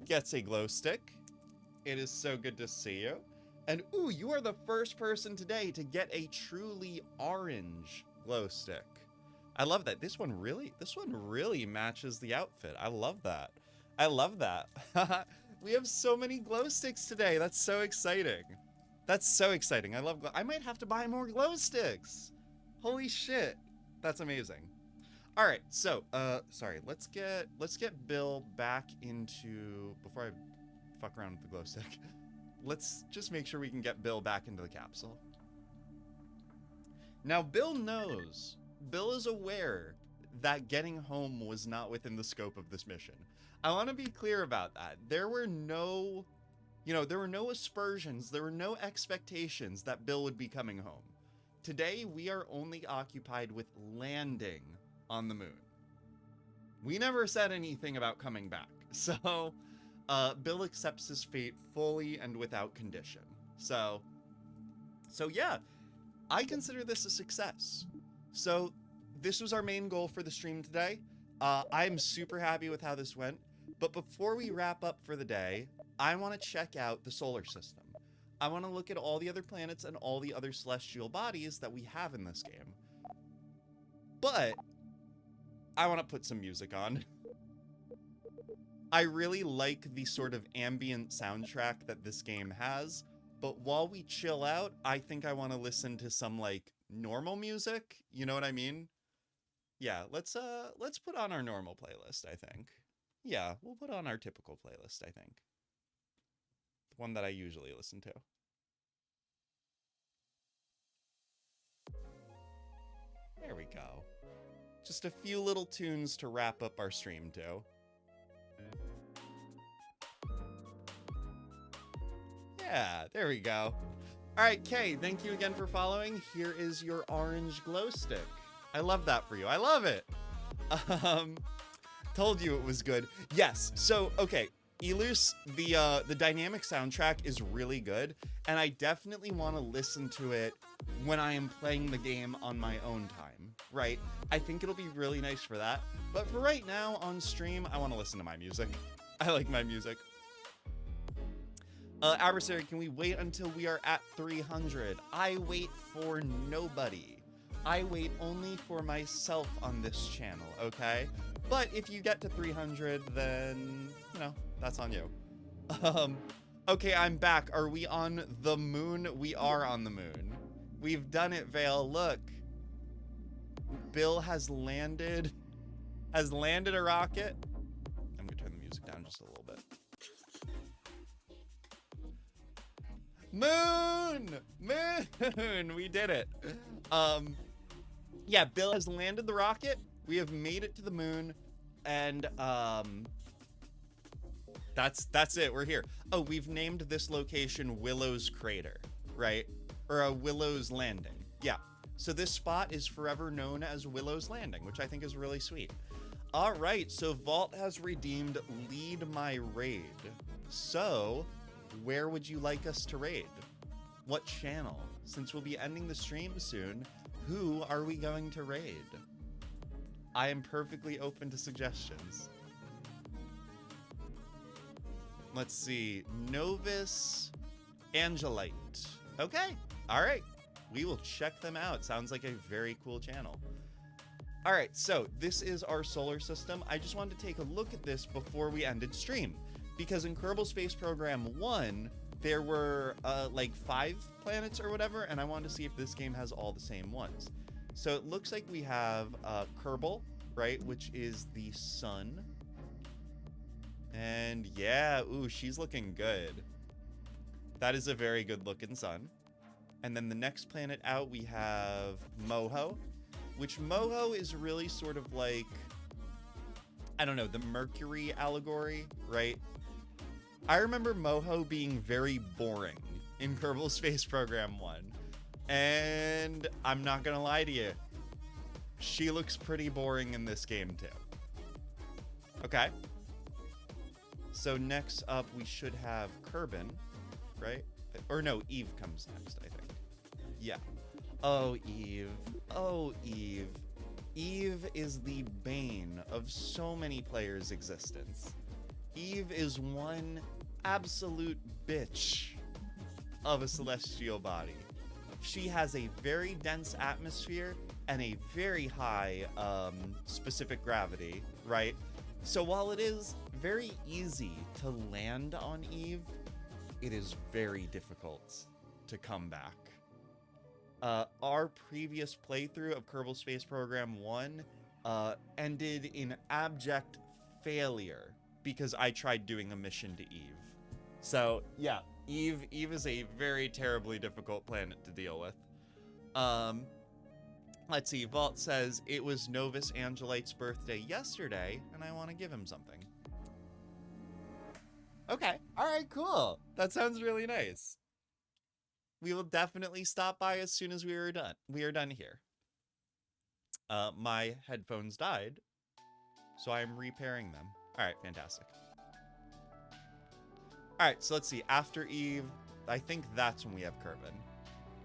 gets a glow stick. It is so good to see you. And ooh, you are the first person today to get a truly orange glow stick. I love that. This one really matches the outfit. I love that. I love that. We have so many glow sticks today. That's so exciting. That's so exciting. I might have to buy more glow sticks. Holy shit. That's amazing. All right, so sorry, let's get Bill back into, before I fuck around with the glow stick, let's just make sure we can get Bill back into the capsule. Now, Bill is aware that getting home was not within the scope of this mission. I want to be clear about that. There were no aspersions, there were no expectations that Bill would be coming home. Today, we are only occupied with landing on the moon. We never said anything about coming back. So, Bill accepts his fate fully and without condition. So yeah, I consider this a success. So this was our main goal for the stream today. I'm super happy with how this went. But before we wrap up for the day, I want to check out the solar system. I want to look at all the other planets and all the other celestial bodies that we have in this game. But I want to put some music on. I really like the sort of ambient soundtrack that this game has, but while we chill out, I think I want to listen to some like normal music. You know what I mean? Yeah, let's put on our normal playlist, I think. Yeah, we'll put on our typical playlist, I think. The one that I usually listen to. There we go. Just a few little tunes to wrap up our stream to. Yeah, there we go. All right, Kay, thank you again for following. Here is your orange glow stick. I love that for you. I love it. Told you it was good. Yes. So, okay, Elus, the dynamic soundtrack is really good, and I definitely want to listen to it when I am playing the game on my own time, right? I think it'll be really nice for that. But for right now on stream, I want to listen to my music. I like my music. Adversary, can we wait until we are at 300? I wait for nobody. I wait only for myself on this channel, okay? But if you get to 300, then, know, that's on you. Okay, I'm back. Are we on the moon? We are on the moon. We've done it, Vale. Look. Bill has landed a rocket. I'm gonna turn the music down just a little bit. Moon! We did it. Yeah, Bill has landed the rocket. We have made it to the moon, and that's it. We're here. Oh, we've named this location Willow's Crater, right? Or a Willow's Landing. Yeah. So this spot is forever known as Willow's Landing, which I think is really sweet. All right, so Vault has redeemed Lead My Raid. So, where would you like us to raid? What channel? Since we'll be ending the stream soon, who are we going to raid? I am perfectly open to suggestions. Let's see. Novus Angelite. Okay. All right. We will check them out. Sounds like a very cool channel. All right. So this is our solar system. I just wanted to take a look at this before we ended stream, because in Kerbal Space Program 1, there were like 5 planets or whatever, and I wanted to see if this game has all the same ones. So it looks like we have Kerbal, right, which is the sun. And yeah, ooh, she's looking good. That is a very good looking sun. And then the next planet out, we have Moho, which Moho is really sort of like, I don't know, the Mercury allegory, right? I remember Moho being very boring in Kerbal Space Program 1. And I'm not gonna lie to you, she looks pretty boring in this game too. Okay. So next up, we should have Kerbin, right? Or no, Eve comes next, I think. Yeah. Oh, Eve. Oh, Eve. Eve is the bane of so many players' existence. Eve is one absolute bitch of a celestial body. She has a very dense atmosphere and a very high specific gravity, right? So while it is very easy to land on Eve, it is very difficult to come back. Our previous playthrough of Kerbal Space Program 1 ended in abject failure because I tried doing a mission to Eve. So yeah, Eve is a very terribly difficult planet to deal with. Let's see, Vault says it was Novus Angelite's birthday yesterday, and I want to give him something. Okay, all right, cool. That sounds really nice. We will definitely stop by as soon as we are done. We are done here. My headphones died, so I'm repairing them. All right, fantastic. All right, so let's see. After Eve, I think that's when we have Kerbin.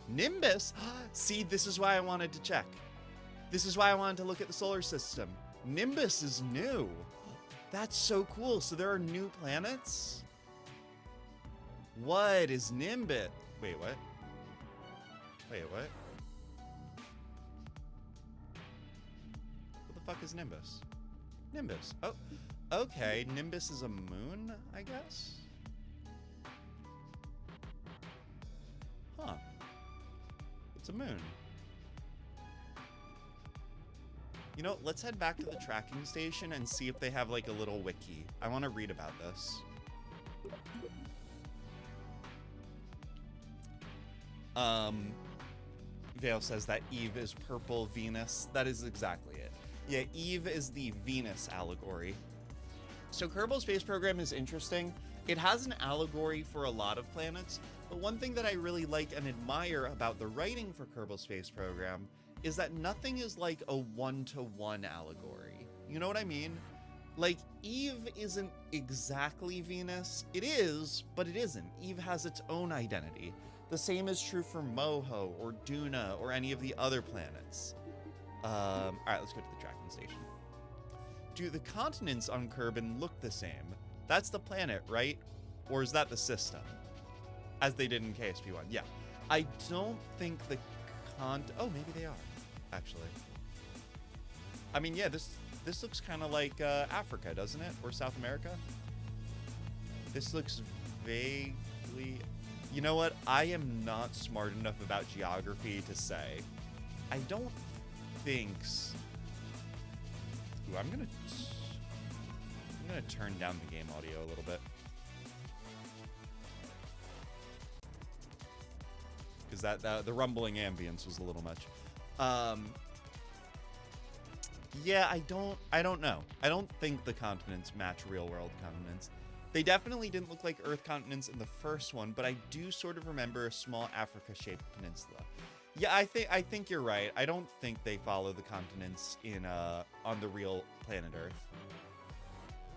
Nimbus? See, this is why I wanted to check. This is why I wanted to look at the solar system. Nimbus is new. That's so cool. So there are new planets? What is Nimbus? Wait, what? Wait, what? What the fuck is Nimbus? Nimbus. Oh, okay. Nimbus is a moon, I guess? Huh. It's a moon. You know, let's head back to the tracking station and see if they have like a little wiki. I want to read about this. Vale says that Eve is purple Venus. That is exactly it. Yeah, Eve is the Venus allegory. So Kerbal Space Program is interesting. It has an allegory for a lot of planets, but one thing that I really like and admire about the writing for Kerbal Space Program is that nothing is like a one-to-one allegory. You know what I mean? Like, Eve isn't exactly Venus. It is, but it isn't. Eve has its own identity. The same is true for Moho or Duna or any of the other planets. All right, let's go to the tracking station. Do the continents on Kerbin look the same? That's the planet, right? Or is that the system? As they did in KSP1. Yeah. I don't think the oh, maybe they are, actually. I mean, yeah, this looks kind of like Africa, doesn't it? Or South America? This looks vaguely... You know what? I am not smart enough about geography to say. I don't think... Ooh, I'm gonna turn down the game audio a little bit. Because the rumbling ambience was a little much. Yeah, I don't know. I don't think the continents match real world continents. They definitely didn't look like Earth continents in the first one, but I do sort of remember a small Africa-shaped peninsula. Yeah, I think you're right. I don't think they follow the continents in on the real planet Earth.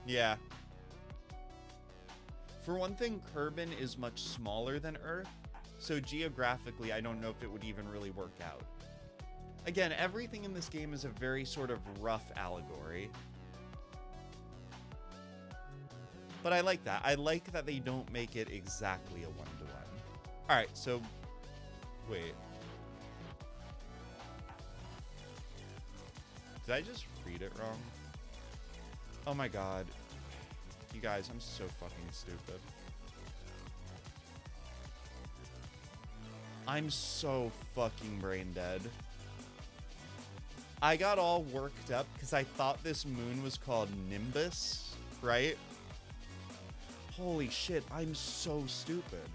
Yeah. For one thing, Kerbin is much smaller than Earth, so geographically, I don't know if it would even really work out. Again, everything in this game is a very sort of rough allegory. But I like that. I like that they don't make it exactly a one-to-one. Alright, so... Wait. Did I just read it wrong? Oh my god. You guys, I'm so fucking stupid. I'm so fucking brain dead. I got all worked up because I thought this moon was called Nimbus, right? Holy shit, I'm so stupid.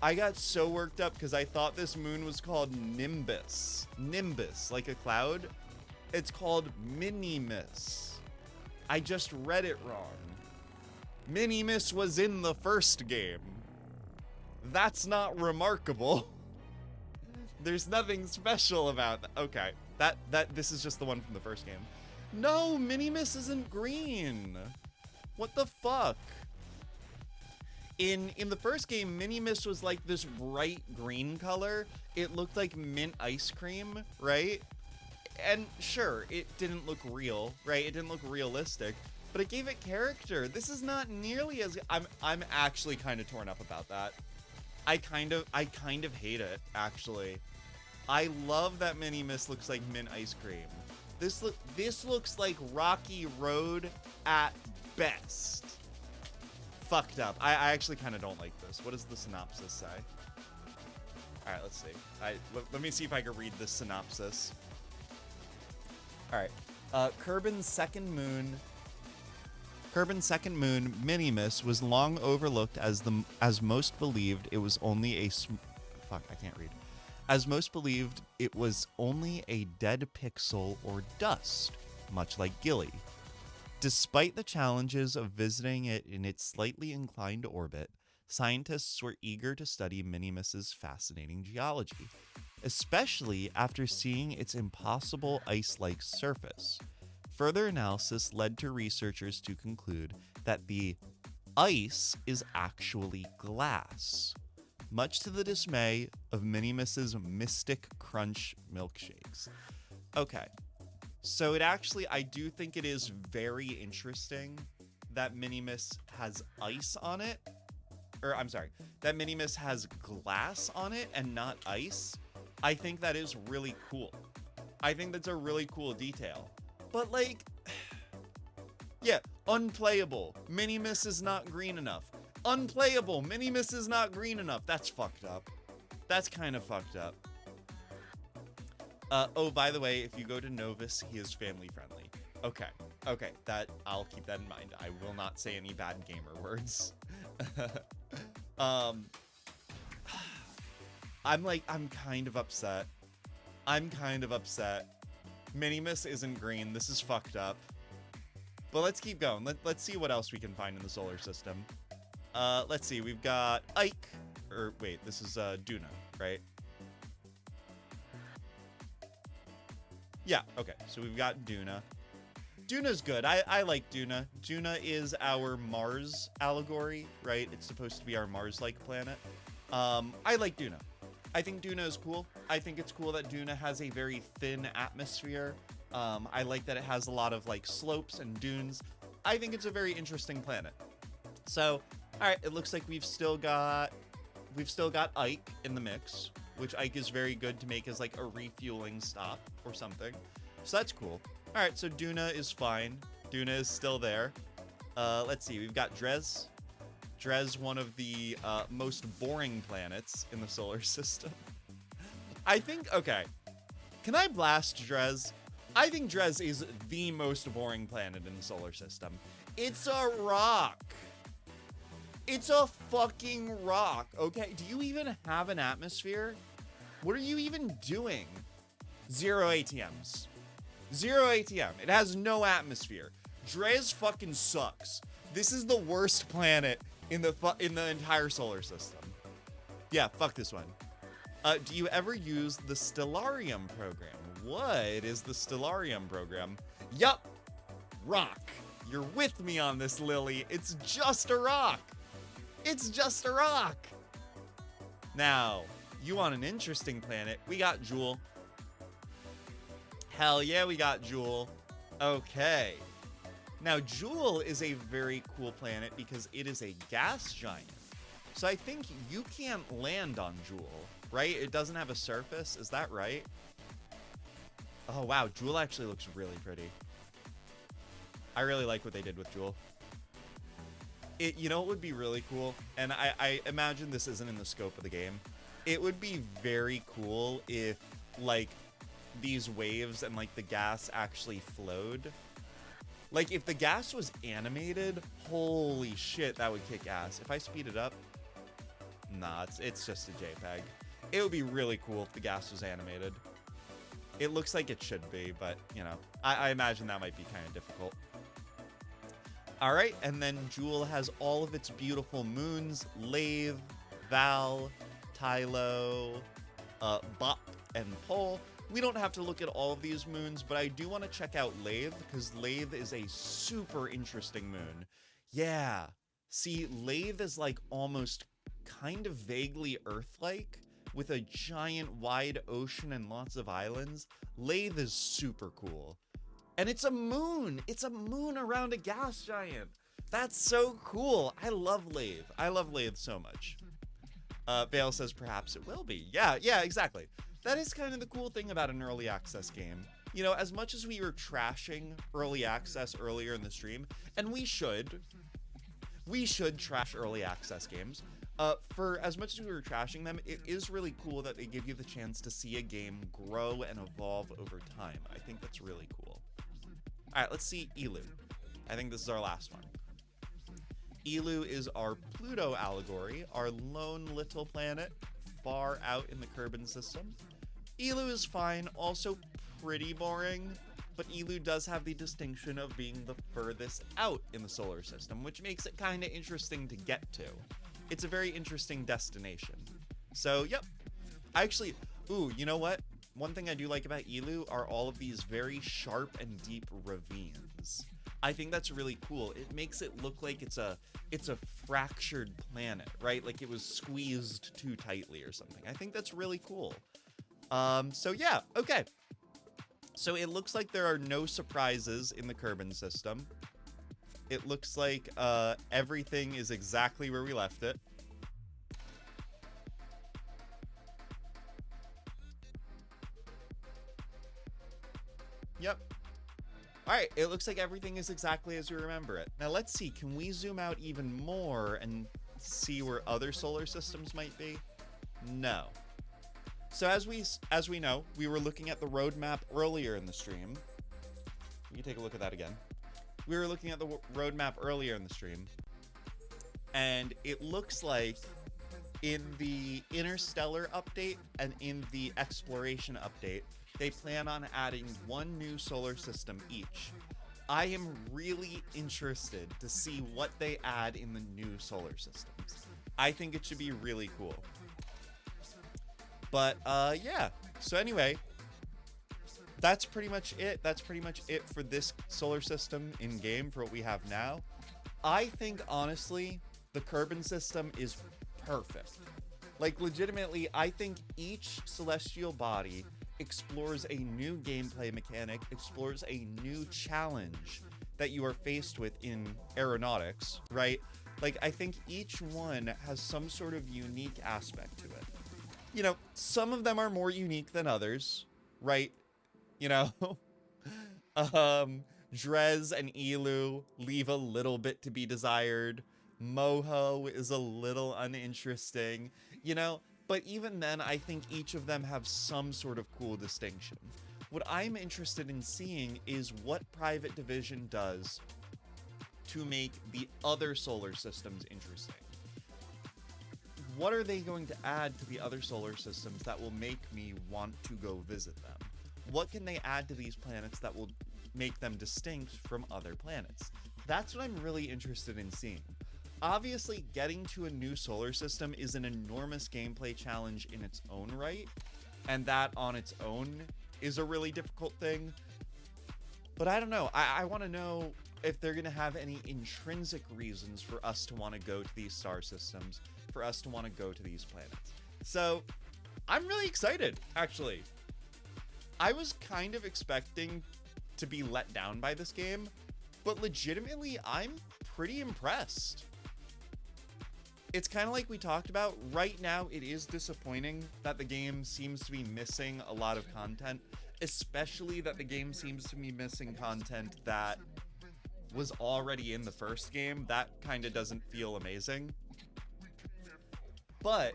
I got so worked up because I thought this moon was called Nimbus. Nimbus, like a cloud. It's called Minimus. I just read it wrong. Minimus was in the first game. That's not remarkable. There's nothing special about that. Okay, this is just the one from the first game. No, Minimus isn't green. What the fuck? In the first game, Minimus was like this bright green color. It looked like mint ice cream, right? And sure, it didn't look real, right? It didn't look realistic, but it gave it character. This is not nearly as... I'm actually kind of torn up about that. I kind of hate it, actually. I love that Minimus looks like mint ice cream. This looks like Rocky Road at best. Fucked up. I actually kind of don't like this. What does the synopsis say? All right, let's see. Let me see if I can read the synopsis. All right. Kerbin's second moon, Minimus, was long overlooked as most believed it was only a As most believed it was only a dead pixel or dust, much like Gilly. Despite the challenges of visiting it in its slightly inclined orbit, scientists were eager to study Minimus's fascinating geology, especially after seeing its impossible ice-like surface. Further analysis led to researchers to conclude that the ice is actually glass, much to the dismay of Minimus's Mystic Crunch milkshakes. Okay, so I do think it is very interesting that Minimus has ice on it. Or, I'm sorry, that Minimus has glass on it and not ice. I think that is really cool. I think that's a really cool detail. But, like, yeah, unplayable. Minimus is not green enough. Unplayable. Minimus is not green enough. That's fucked up. That's kind of fucked up. Oh, by the way, if you go to Novus, he is family friendly. Okay. Okay, I'll keep that in mind. I will not say any bad gamer words. I'm kind of upset. Minimus isn't green. This is fucked up. But let's keep going. Let's see what else we can find in the solar system. Let's see. We've got Ike. Or wait, this is Duna, right? Yeah, okay. So we've got Duna. Duna's good. I like Duna. Duna is our Mars allegory, right? It's supposed to be our Mars-like planet. I like Duna. I think Duna is cool. I think it's cool that Duna has a very thin atmosphere. I like that it has a lot of like slopes and dunes. I think it's a very interesting planet. So, all right, it looks like we've still got Ike in the mix, which Ike is very good to make as like a refueling stop or something. So that's cool. All right, so Duna is fine. Duna is still there. Let's see. We've got Drez. Drez, one of the most boring planets in the solar system. I think, okay. Can I blast Drez? I think Drez is the most boring planet in the solar system. It's a rock. It's a fucking rock, okay? Do you even have an atmosphere? What are you even doing? 0 ATMs. 0 ATM. It has no atmosphere. Drez fucking sucks. This is the worst planet in the entire solar system. Yeah, fuck this one. Do you ever use the Stellarium program? What is the Stellarium program? Yup. Rock. You're with me on this, Lily. It's just a rock. It's just a rock. Now, you want an interesting planet? We got Jewel. Hell yeah, we got Jewel. Okay. Now, Jewel is a very cool planet because it is a gas giant. So I think you can't land on Jewel, right? It doesn't have a surface. Is that right? Oh, wow. Jewel actually looks really pretty. I really like what they did with Jewel. You know what would be really cool? And I imagine this isn't in the scope of the game. It would be very cool if, like, these waves and, like, the gas actually flowed. Like, if the gas was animated, holy shit, that would kick ass. If I speed it up, nah, it's just a JPEG. It would be really cool if the gas was animated. It looks like it should be, but, you know, I imagine that might be kind of difficult. All right, and then Jewel has all of its beautiful moons, Lathe, Val, Tylo, Bop, and Pole. We don't have to look at all of these moons, but I do want to check out Lathe, because Lathe is a super interesting moon. Yeah, see, Lathe is like almost kind of vaguely Earth-like, with a giant wide ocean and lots of islands. Lathe is super cool. And it's a moon. It's a moon around a gas giant. That's so cool. I love Lathe. I love Lathe so much. Vale says perhaps it will be. Yeah, exactly. That is kind of the cool thing about an early access game. You know, as much as we were trashing early access earlier in the stream, and we should trash early access games. For as much as we were trashing them, it is really cool that they give you the chance to see a game grow and evolve over time. I think that's really cool. All right, let's see Elu. I think this is our last one. Elu is our Pluto allegory, our lone little planet far out in the Kerbin system. Elu is fine, also pretty boring, but Elu does have the distinction of being the furthest out in the solar system, which makes it kind of interesting to get to. It's a very interesting destination. So, yep. Actually, ooh, you know what? One thing I do like about Elu are all of these very sharp and deep ravines. I think that's really cool. It makes it look like it's a fractured planet, right? Like it was squeezed too tightly or something. I think that's really cool. So yeah, okay. So it looks like there are no surprises in the Kerbin system. It looks like everything is exactly where we left it. Yep. All right, it looks like everything is exactly as we remember it. Now let's see, can we zoom out even more and see where other solar systems might be? No. So as we know, we were looking at the roadmap earlier in the stream. You can take a look at that again. We were looking at the roadmap earlier in the stream, and it looks like in the Interstellar update and in the Exploration update, they plan on adding one new solar system each. I am really interested to see what they add in the new solar systems. I think it should be really cool. But, yeah. So anyway, that's pretty much it. That's pretty much it for this solar system in-game for what we have now. I think, honestly, the Kerbin system is perfect. Like, legitimately, I think each celestial body explores a new gameplay mechanic, explores a new challenge that you are faced with in aeronautics, right? Like, I think each one has some sort of unique aspect to it. You know, some of them are more unique than others, right? You know, Drez and Elu leave a little bit to be desired. Moho is a little uninteresting, you know, but even then, I think each of them have some sort of cool distinction. What I'm interested in seeing is what Private Division does to make the other solar systems interesting. What are they going to add to the other solar systems that will make me want to go visit them? What can they add to these planets that will make them distinct from other planets? That's what I'm really interested in seeing. Obviously, getting to a new solar system is an enormous gameplay challenge in its own right, and that on its own is a really difficult thing. But I don't know. I want to know if they're going to have any intrinsic reasons for us to want to go to these star systems, for us to want to go to these planets. So, I'm really excited, actually. I was kind of expecting to be let down by this game, but legitimately, I'm pretty impressed. It's kind of like we talked about. Right now, it is disappointing that the game seems to be missing a lot of content, especially that the game seems to be missing content that was already in the first game. That kind of doesn't feel amazing. But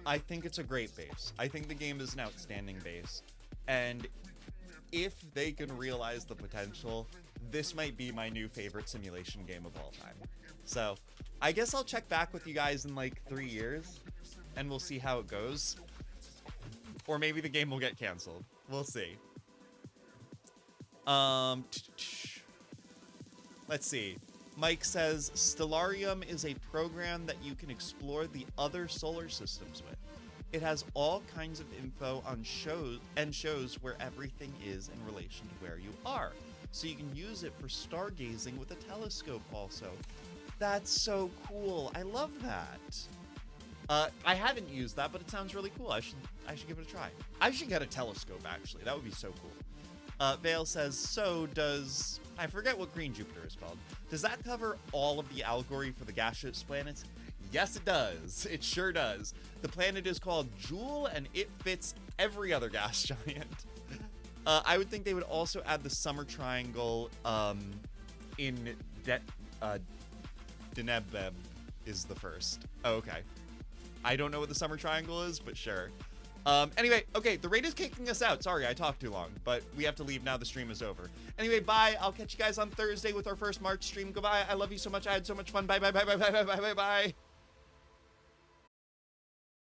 I think it's a great base. I think the game is an outstanding base. And if they can realize the potential, this might be my new favorite simulation game of all time. So, I guess I'll check back with you guys in like 3 years, and we'll see how it goes. Or maybe the game will get canceled. We'll see. Let's see. Mike says, Stellarium is a program that you can explore the other solar systems with. It has all kinds of info on shows where everything is in relation to where you are. So you can use it for stargazing with a telescope also. That's so cool. I love that. I haven't used that, but it sounds really cool. I should give it a try. I should get a telescope, actually. That would be so cool. Vale says, so does... I forget what green Jupiter is called. Does that cover all of the allegory for the gaseous planets? Yes, it does. It sure does. The planet is called Joule, and it fits every other gas giant. I would think they would also add the summer triangle in Denebeb is the first. Oh, okay. I don't know what the summer triangle is, but sure. Anyway, okay, the raid is kicking us out. Sorry, I talked too long, but we have to leave now. The stream is over. Anyway, bye. I'll catch you guys on Thursday with our first March stream. Goodbye. I love you so much. I had so much fun. Bye, bye, bye, bye, bye, bye, bye, bye, bye.